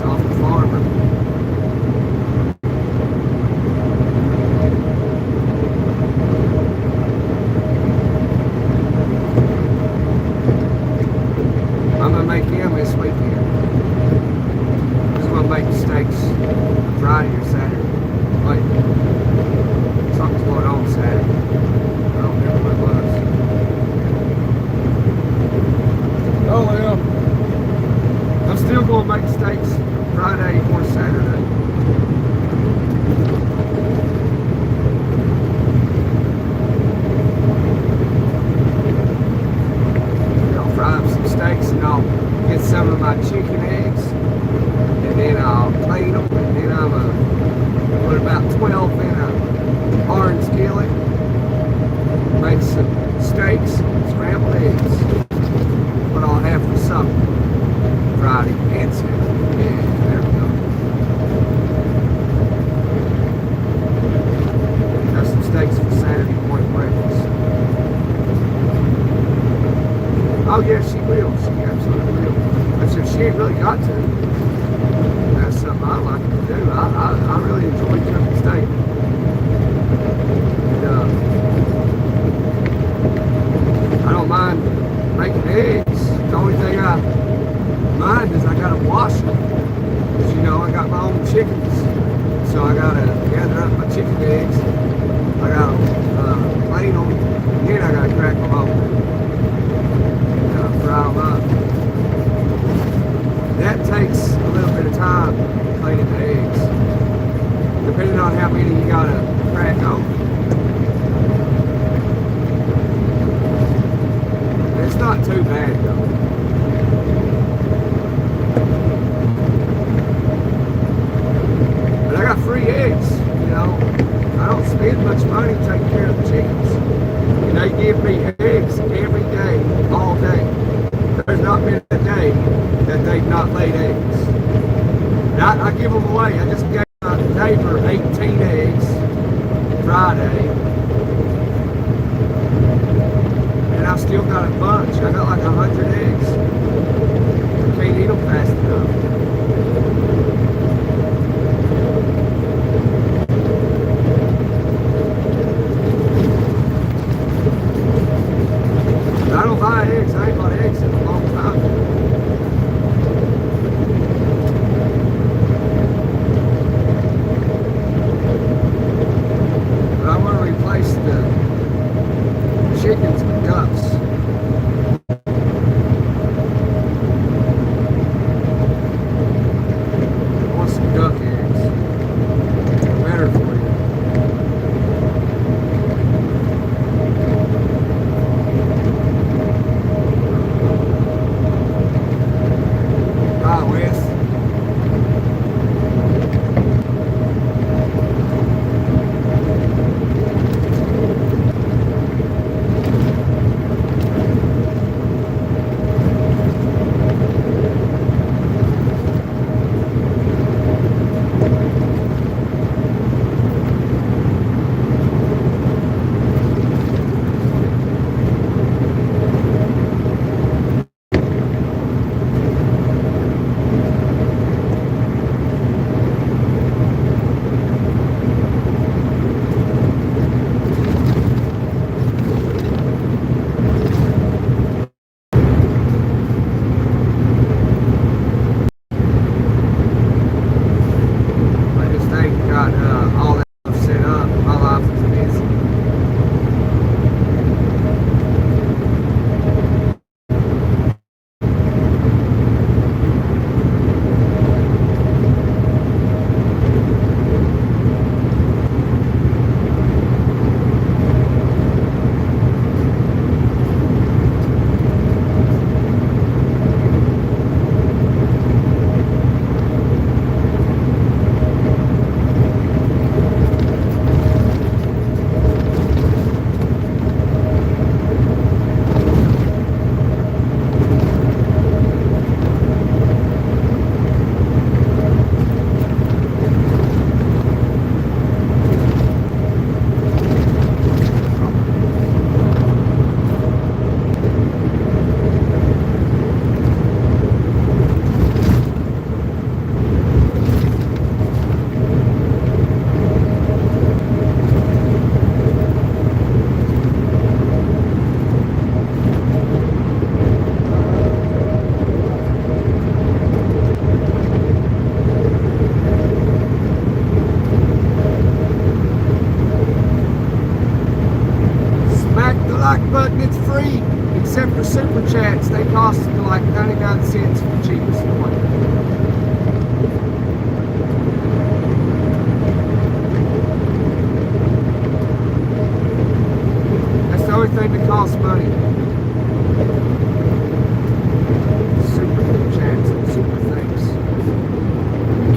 off the farmer. I'm gonna make him this weekend. I'm gonna make steaks Friday or Saturday. Wait, something's going on Saturday. I don't remember what it was. Oh well, I'm still gonna make steaks Friday or Saturday. I'll fry up some steaks and I'll get some of my chicken eggs and then I'll clean them and then I'm gonna put about 12 in a orange skillet, make some steaks, scrambled eggs. What I'll have for supper Friday and Saturday. Yeah, there we go. Have some steaks for Saturday morning breakfast. Oh yeah, she will. She absolutely will. But if she ain't really got to, that's something I like to do. I really enjoy cooking steak. And I don't mind making eggs. The only thing I mind is I gotta wash them. Because you know I got my own chickens. So I gotta gather up my chicken eggs. I gotta clean them. And then I gotta crack them open. Fry them up. That takes a little bit of time, cleaning the eggs, depending on how many you gotta crack open. It's not too bad though. But I got free eggs, you know. I don't spend much money taking care of the chickens. And they give me eggs every day, all day. There's not been a day that they've not laid eggs. And I give them away. I just gave my neighbor 18 eggs Friday. And I've still got a bunch. I got like 100 eggs. I can't eat them fast enough. I don't buy eggs. I ain't bought eggs in a long time. But I want to replace the chickens with ducks.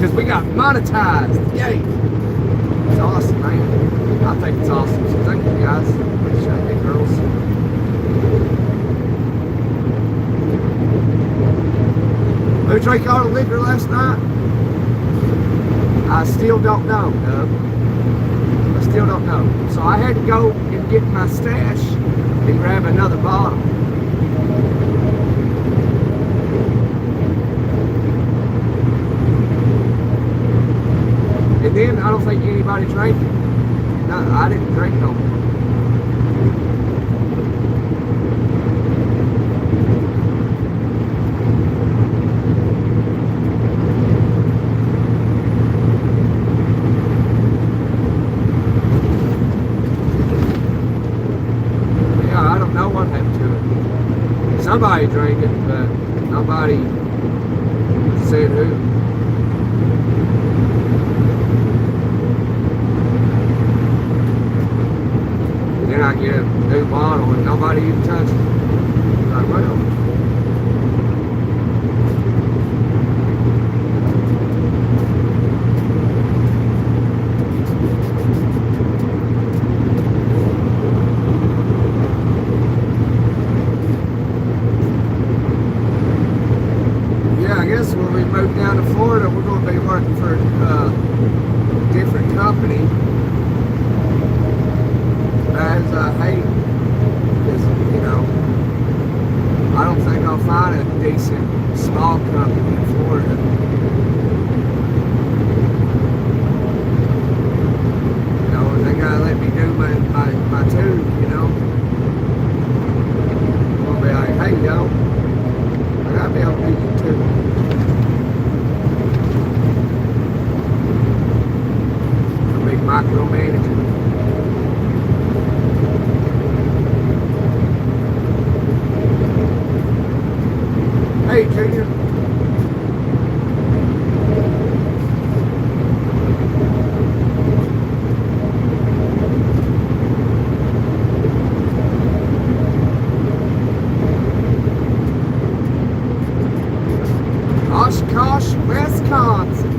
because we got monetized. Yay! It's awesome, man. I think it's awesome. So thank you, guys. Appreciate it, girls. Who drank all the liquor last night? I still don't know, I still don't know. So I had to go and get my stash and grab another bottle. And then I don't think anybody drank it. No, I didn't drink no more. Yeah, I don't know what happened to it. Somebody drank it, but nobody said who. Then I get a new bottle and nobody even touched it. Like, well. Yeah, I guess when we move down to Florida, we're going to be working for a different company. As I hate, is, you know, I don't think I'll find a decent small company in Florida. You know, they gotta let me do my tube, you know. I'll be like, hey, yo, I gotta be able to do your tube. A big micromanager. Hey, Junior. Oshkosh, Wisconsin.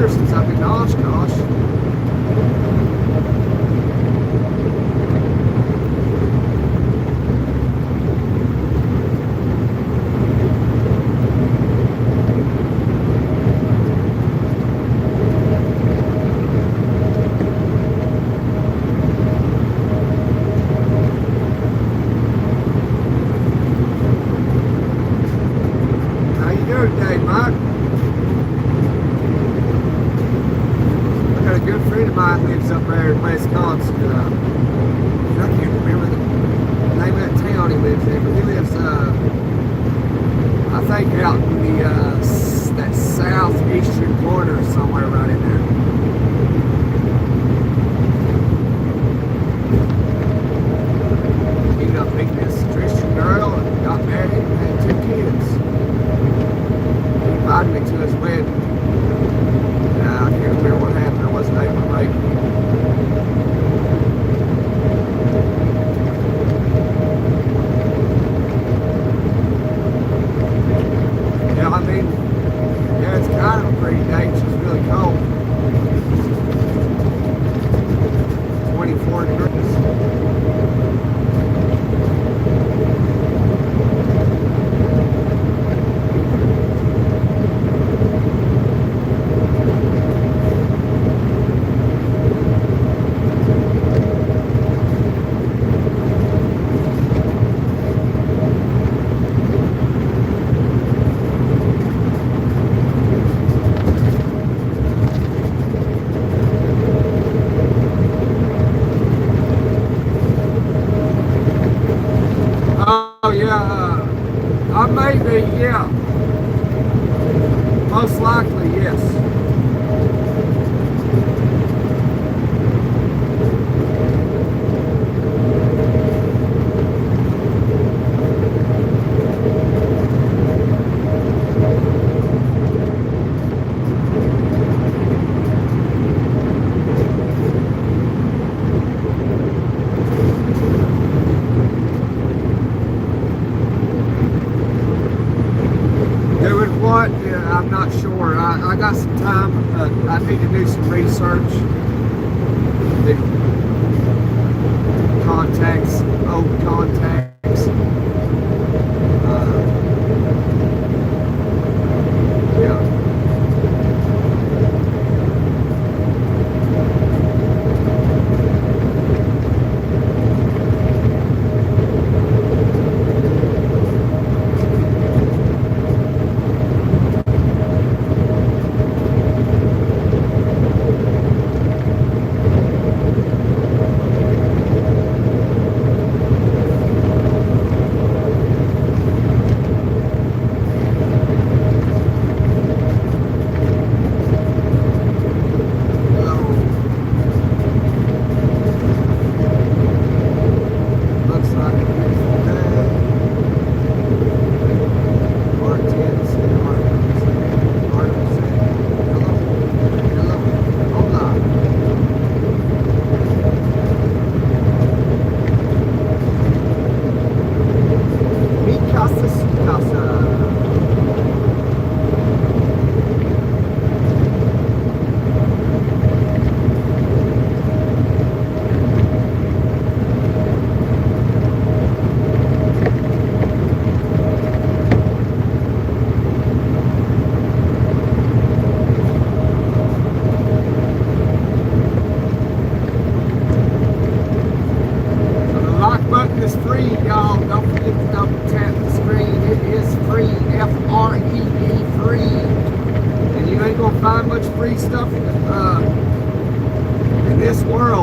Since I've been to Oshkosh. How you doing today, Mike? A good friend of mine lives up there in Wisconsin. I can't remember the name of that town he lives in, but he lives, I think, out in the that southeastern corner, somewhere right in there. He ended up meeting this Christian girl and got married and had 2 kids. He invited me to his wedding. I can't remember what happened. I wasn't able to make it. Yeah, I mean, yeah, it's kind of a pretty day. It's just really cold.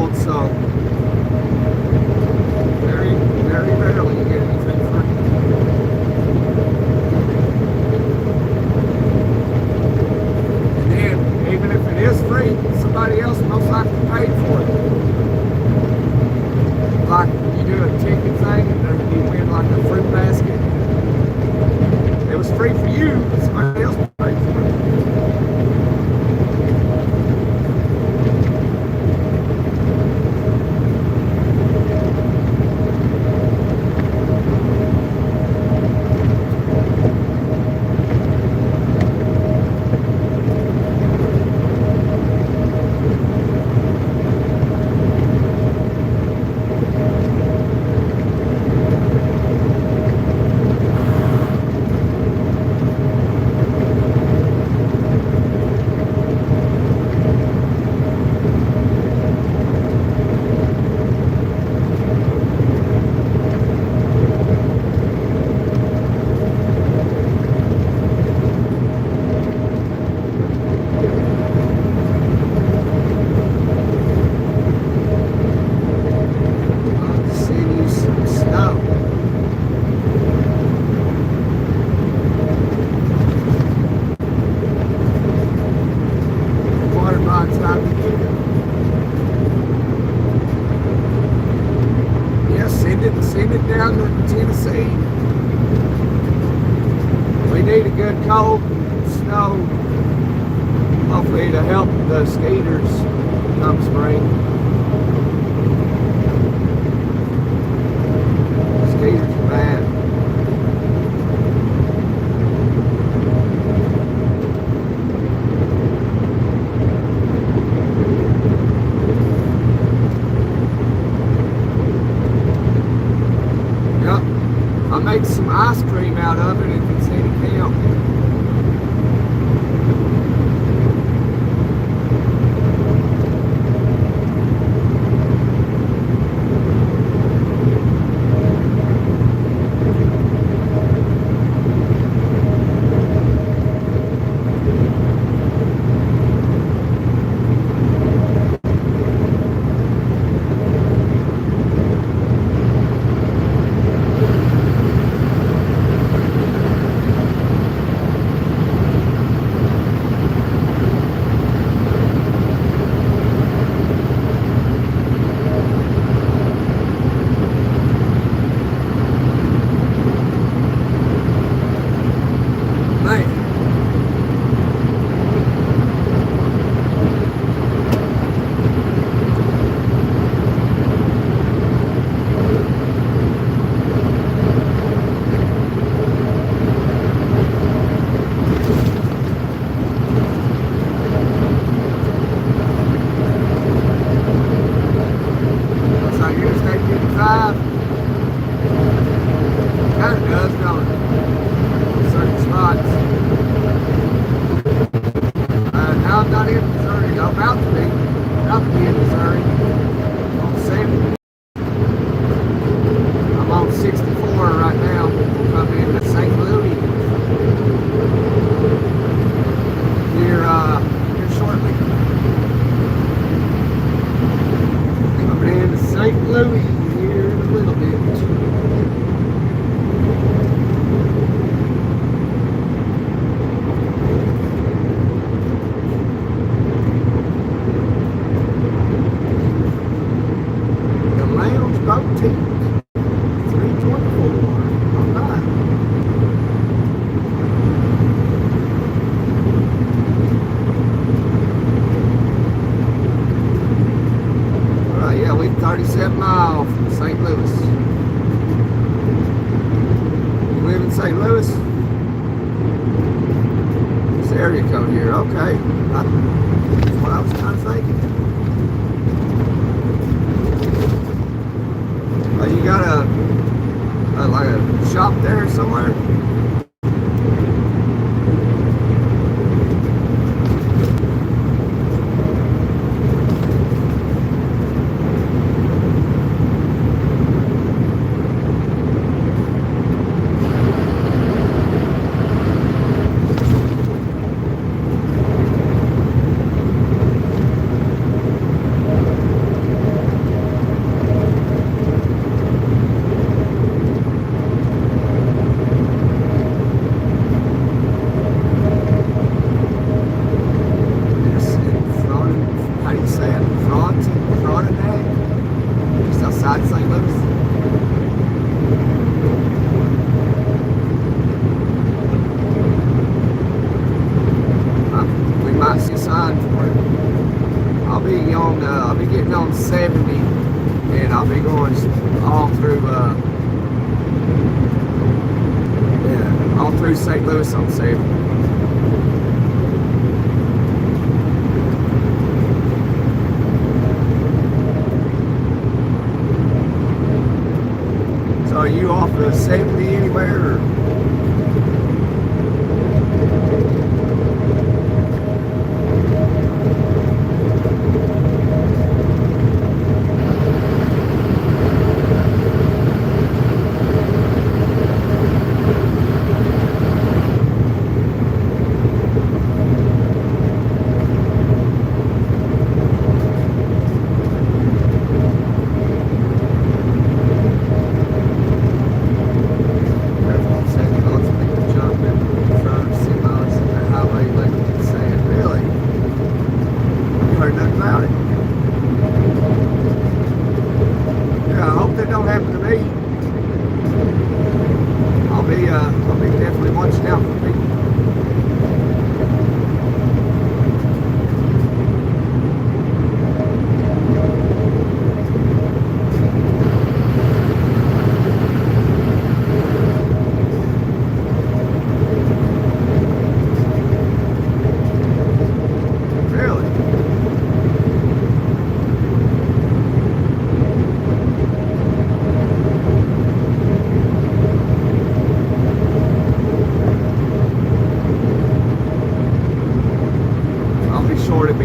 old, so very, very rarely you get anything free. And then, even if it is free, somebody else most likely paid for it. Like you do a ticket thing and you win like a fruit basket. It was free for you, but somebody else paid for it. Send it down to Tennessee. We need a good cold snow, hopefully to help the skaters come spring. Skaters are bad. I made some ice cream out of it if it's any count. I'll be getting on 70, and I'll be going all through St. Louis on 70. So are you off of 70 anywhere? Or?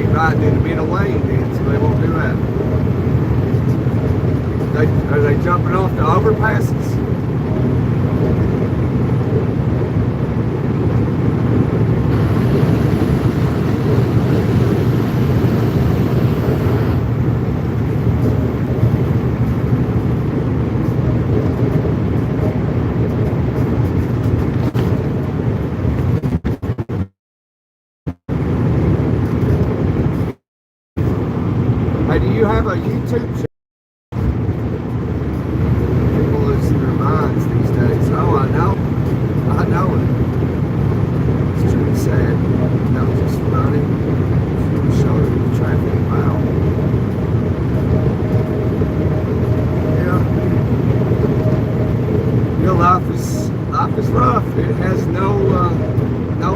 Riding in the middle lane then, so they won't do that. Are they jumping off the overpasses? Do you have a YouTube channel? People losing their minds these days. Oh, I know it. It's truly sad. Not just running, showing the traffic wow. Yeah. Your life is rough. It has no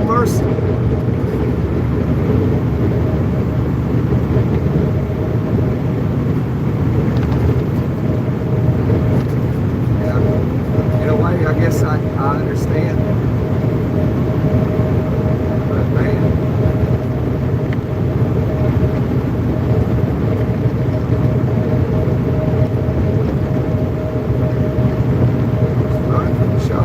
mercy. I guess I understand. But man. It's running from the show.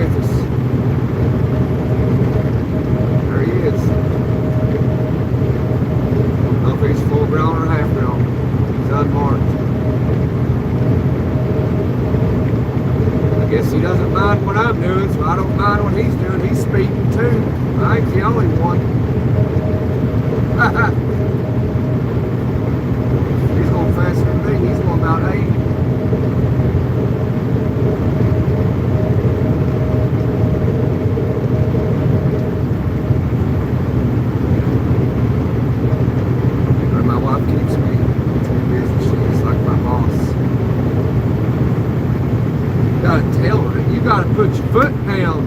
with us. There he is. I don't know if he's full grown or half grown. He's unmarked. I guess he doesn't mind what I'm doing, so I don't mind what he's doing. He's speeding too. I ain't the only one. He's going faster than me. He's going about 80. But my wife keeps me too busy. She's like my boss. You gotta tell her. You gotta put your foot down,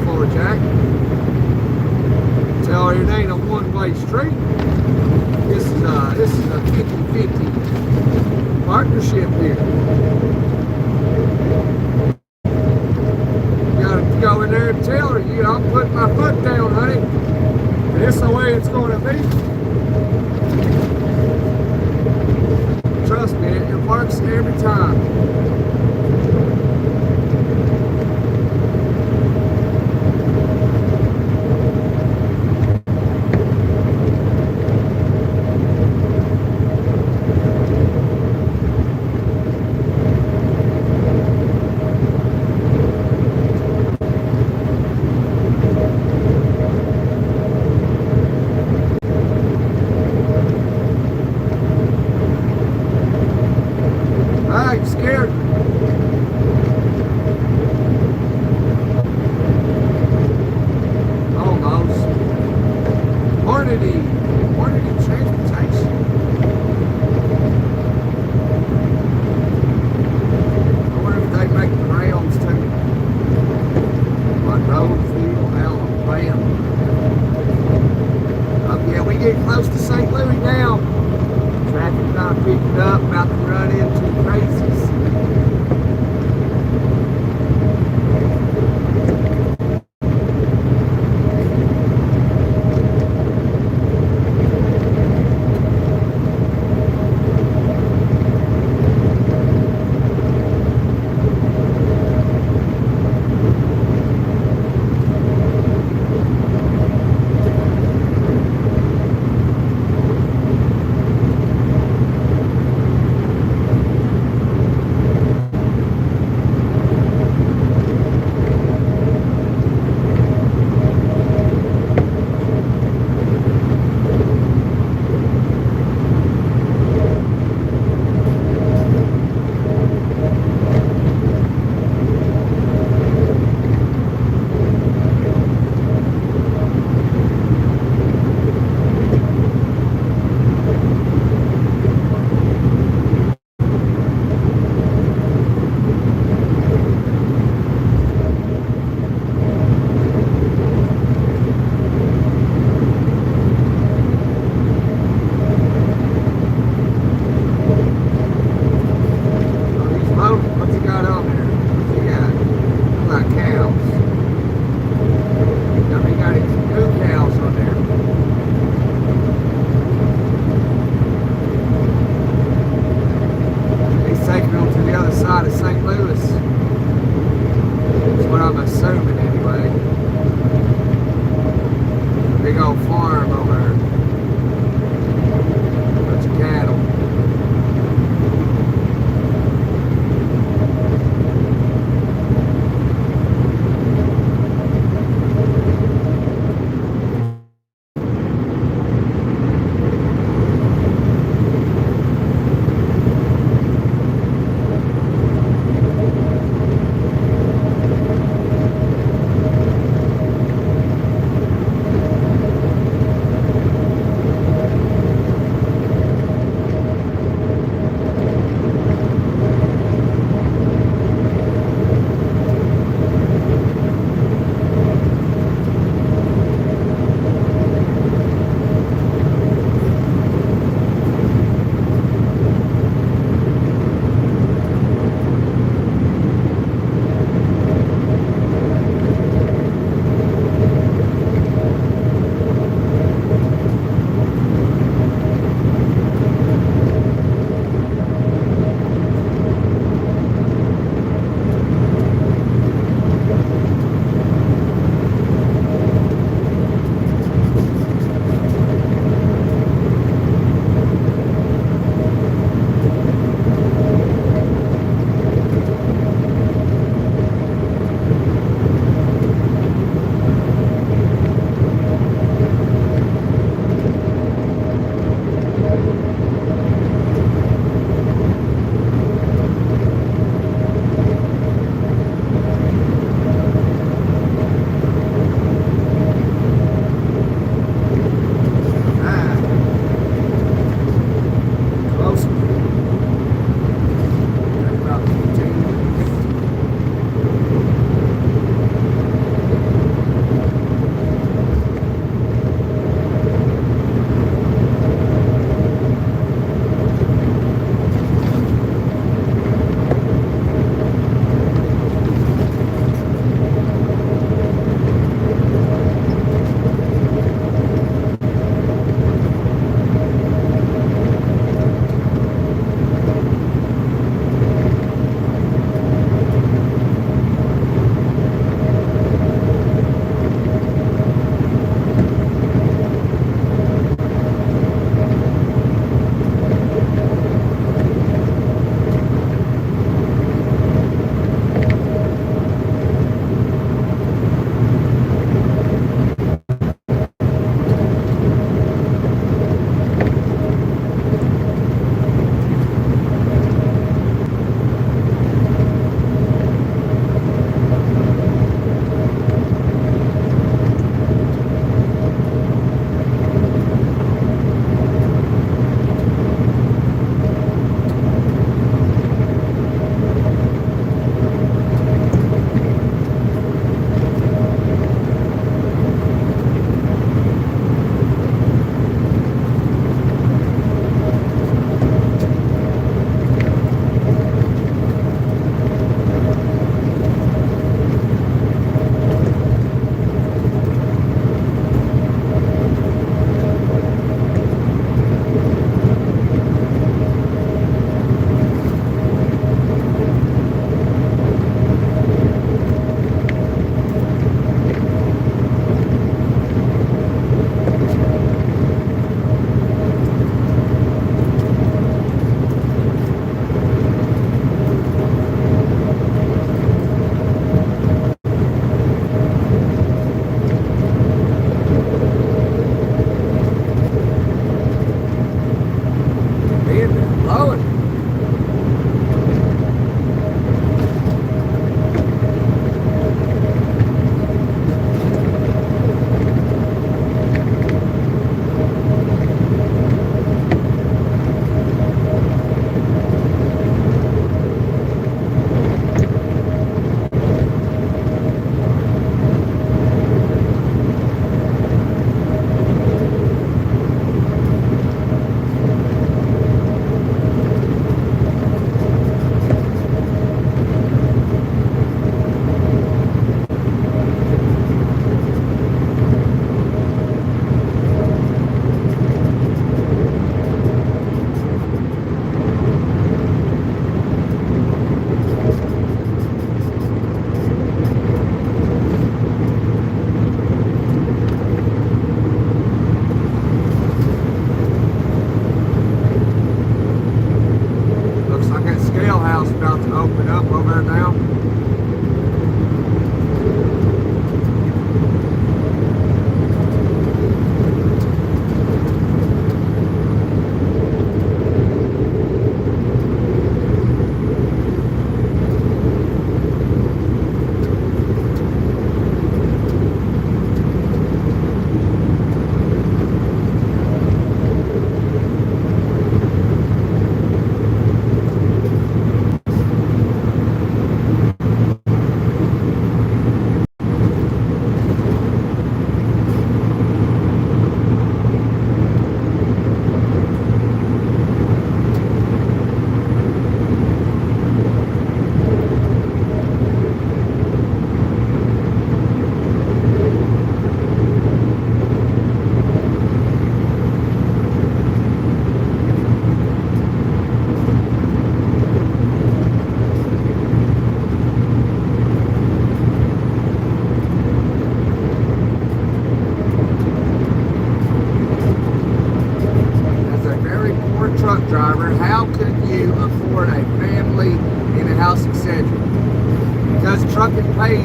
Flora Jack. Tell her it ain't a one-way street. This is a 50-50 partnership here. You gotta go in there and tell her, I'm putting my foot down, honey. And this is the way it's gonna be. Trust me, it works every time. I'm scared. Almost. Mortality transportation. I wonder if they make the rails too. Monroeville, Alabama. Oh yeah, we get close to St. Louis now. Traffic not picking up, about to run into crazies. Firearm over there. Bunch of cattle.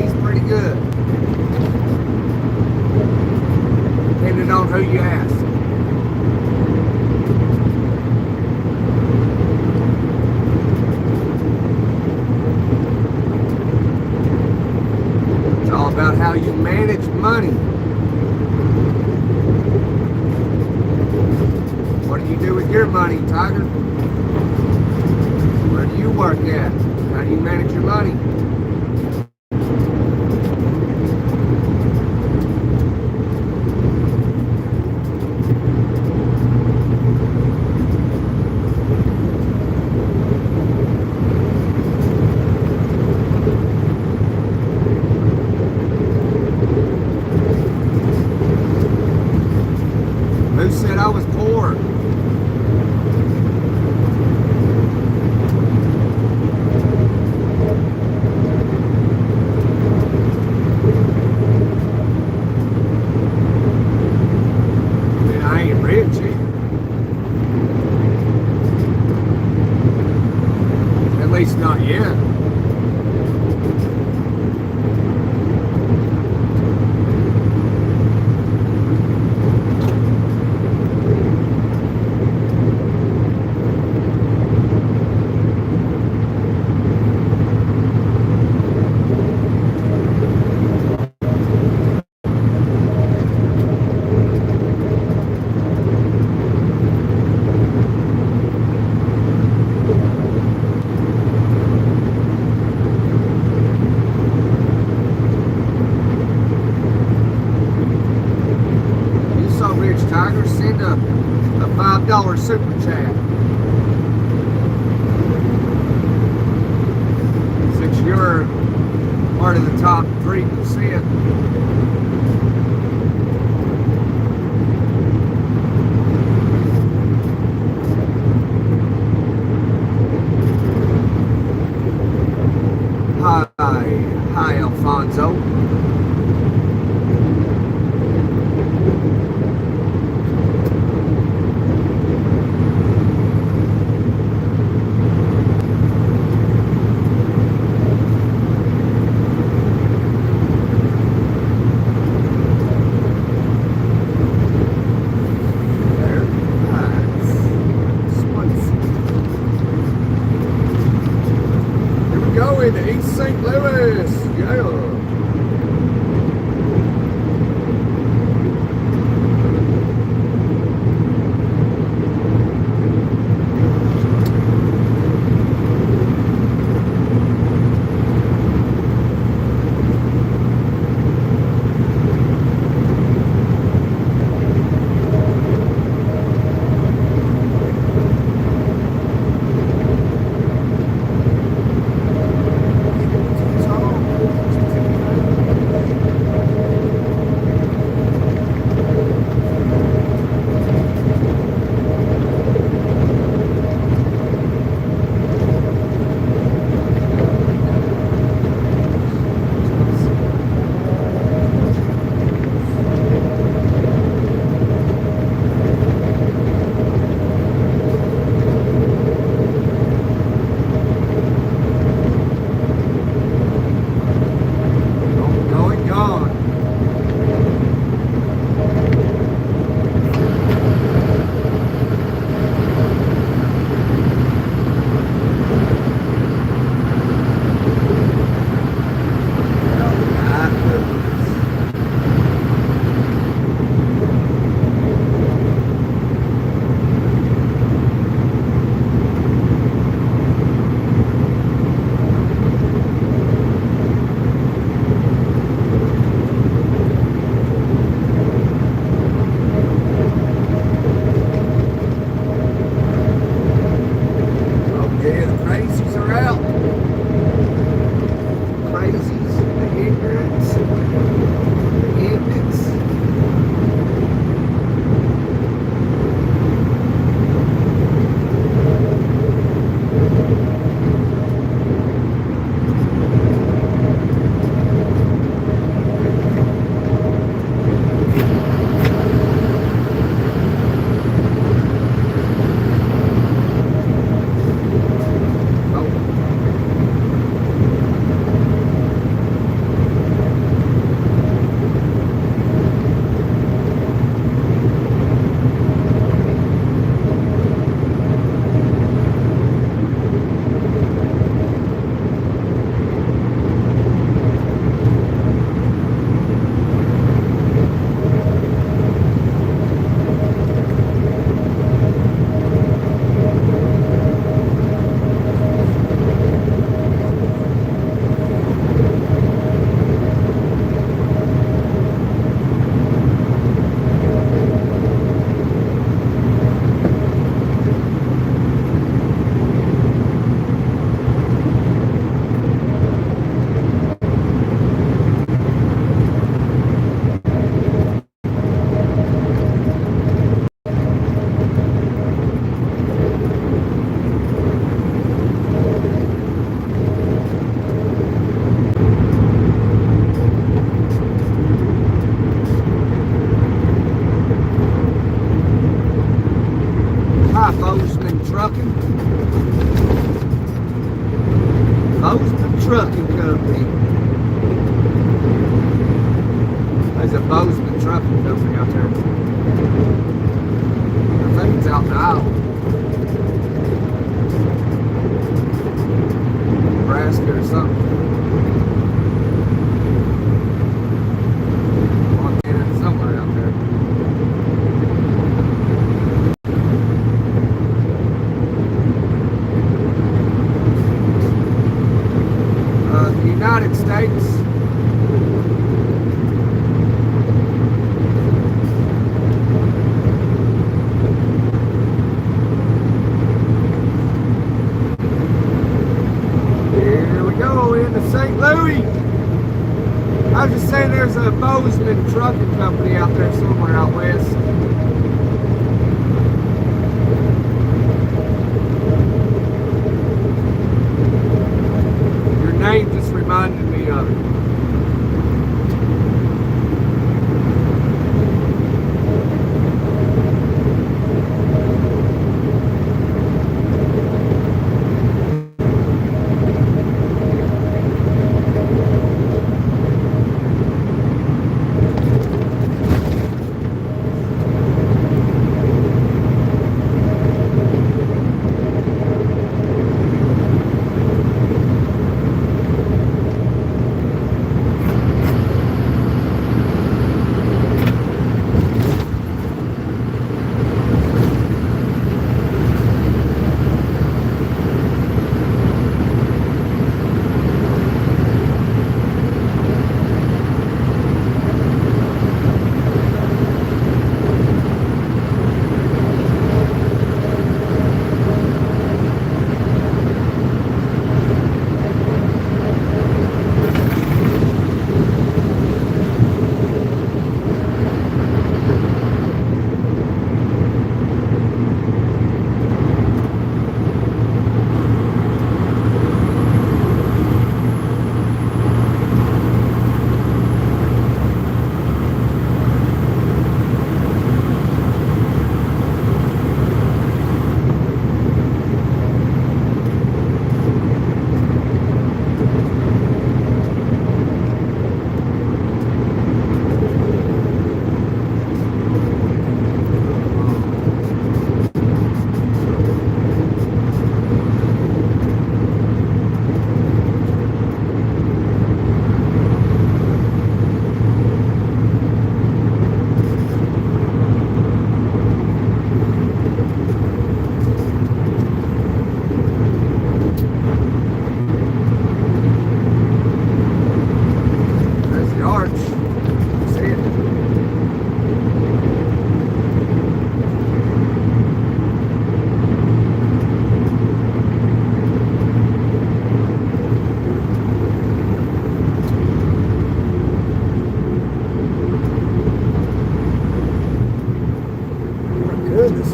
pays pretty good, depending on who you ask. It's all about how you manage money. What do you do with your money, Tiger? Where do you work at? How do you manage your money? Who said I was poor? At least not yet. Tiger, send a $5 super chat. Since you're part of the top 3%. Hi, Alfonso. East St. Louis, yeah. company out there. I think it's out in Iowa. Nebraska or something. Montana, somewhere out there. The United States. St. Louis. I was just saying there's a Bozeman trucking company out there somewhere out west. Your name just reminded me of it.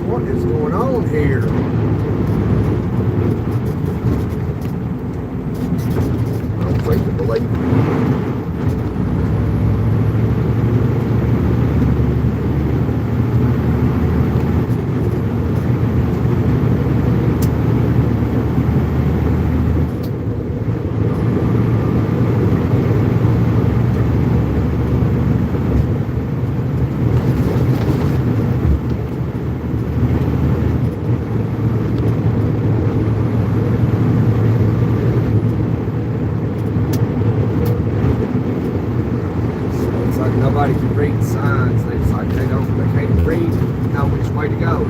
What is going on here? I don't think you believe me. Nobody can read signs. It's like they can't read, know which way to go.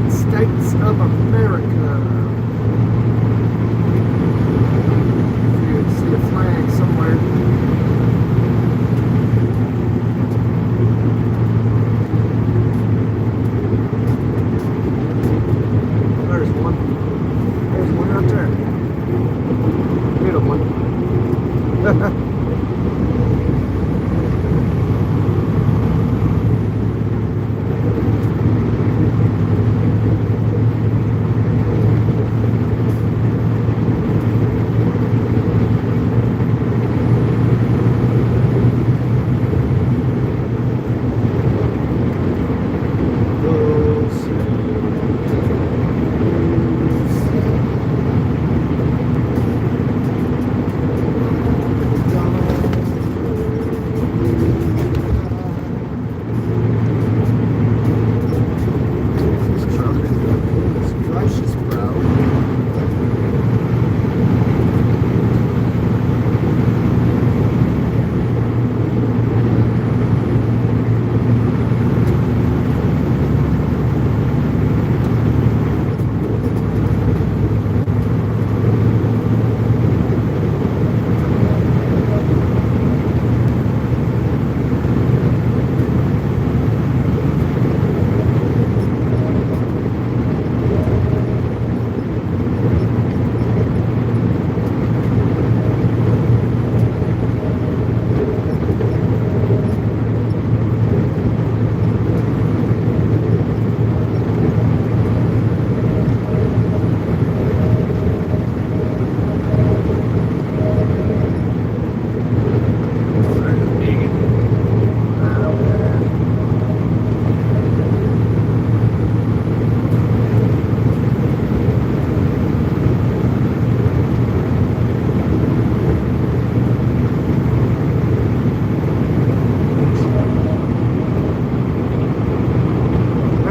United States of America. If you see a flag somewhere. There's one. There's one right there. Little one.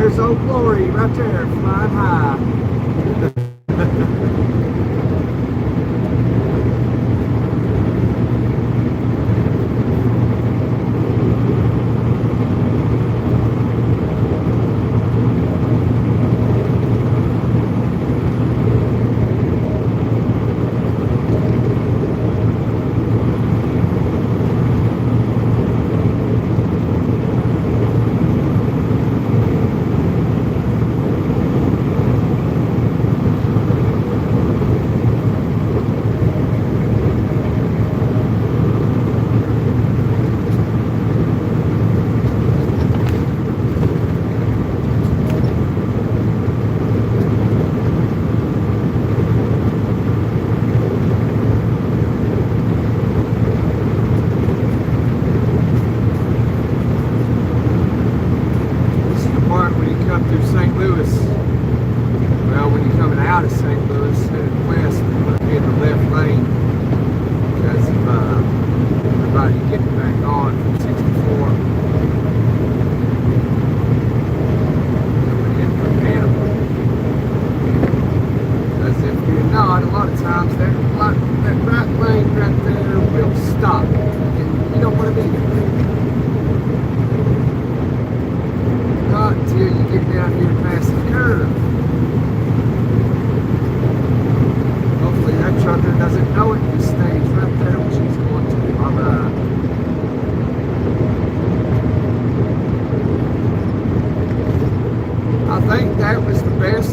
There's Old Glory right there, flying high.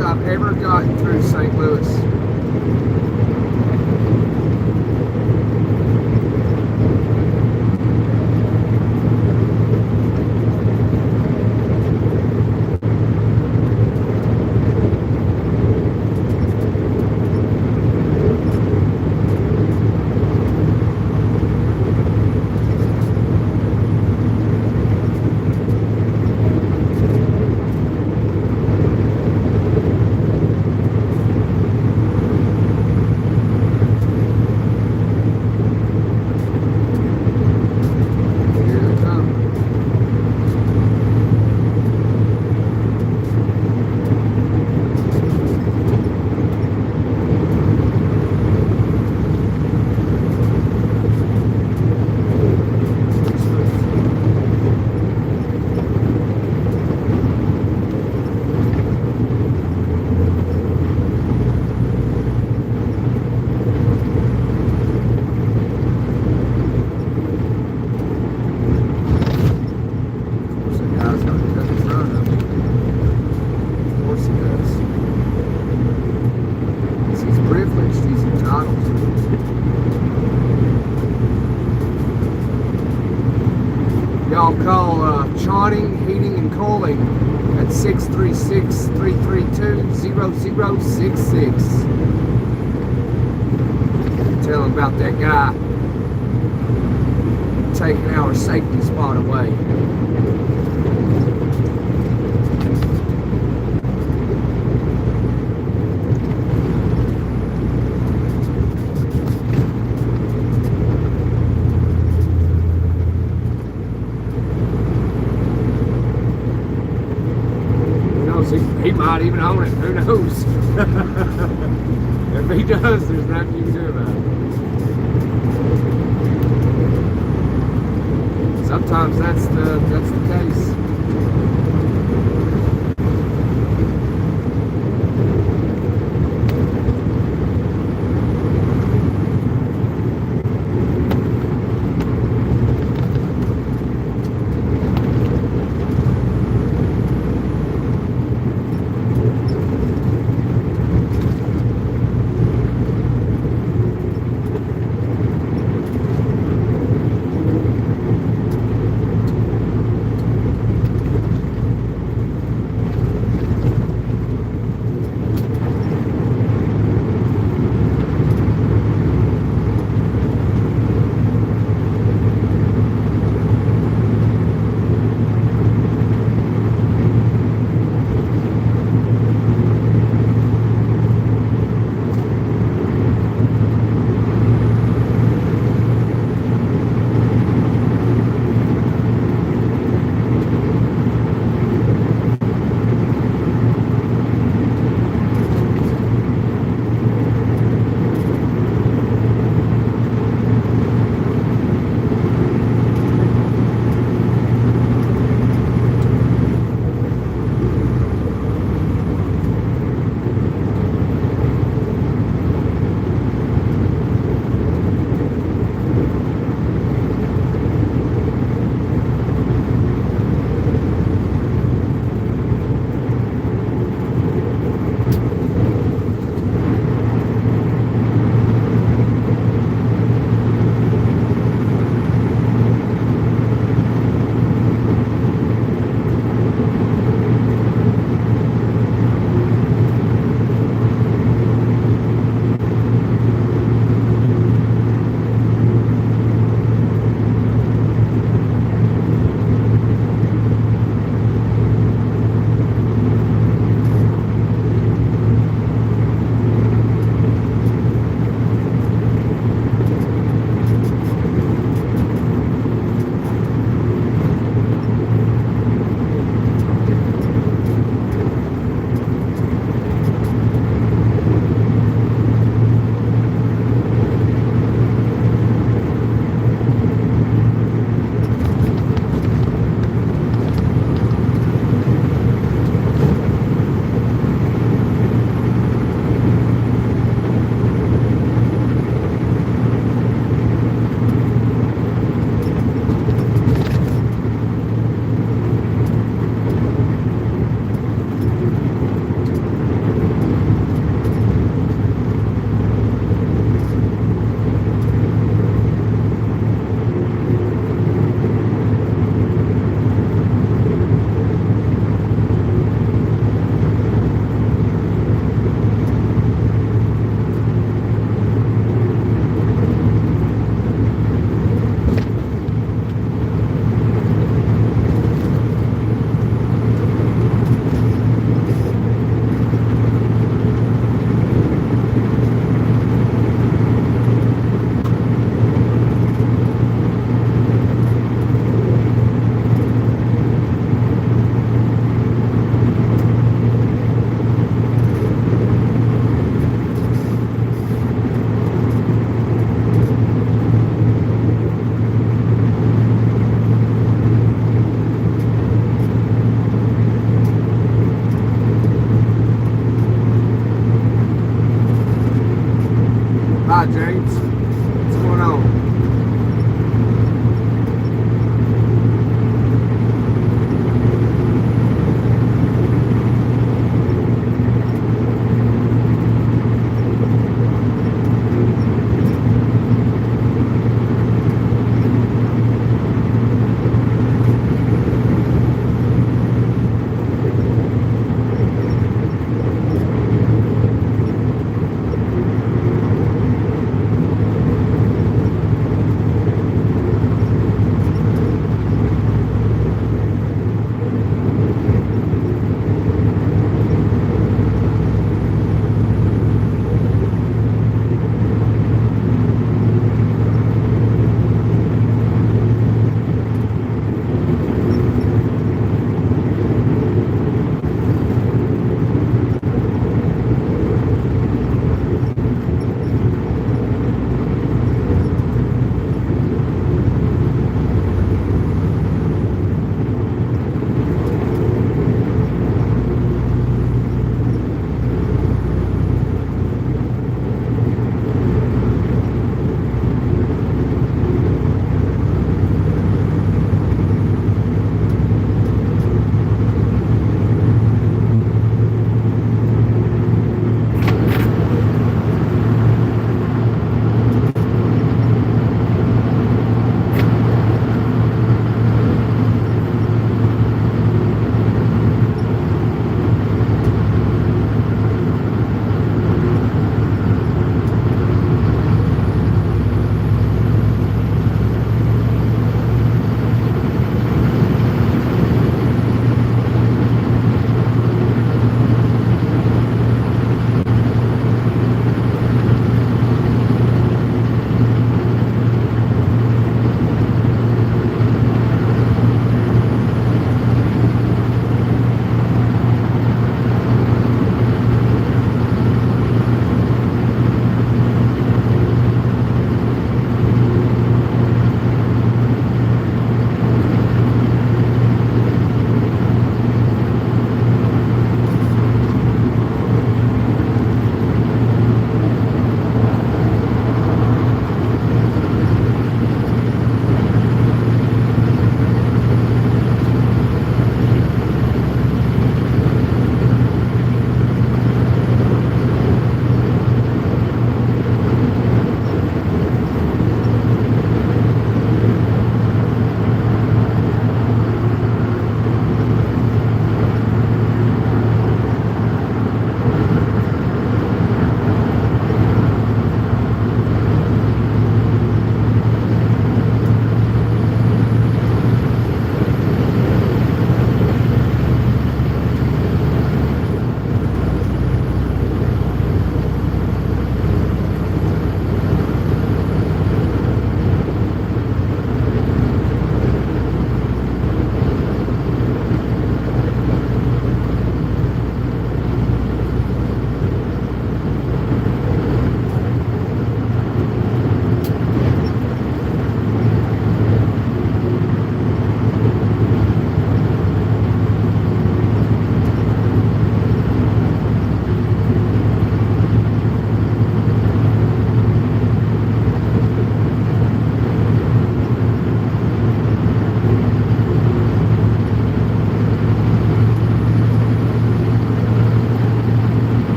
I've ever gotten through St. Louis. at 636-332-0066. Tell them about that guy taking our safety spot away. He might even own it. Who knows? If he does, there's nothing you can do about it. Sometimes that's the case.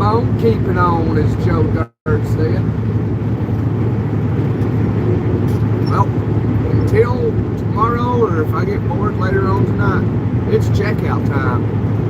on keeping on, as Joe Dirt said. Well, until tomorrow, or if I get bored later on tonight, it's checkout time.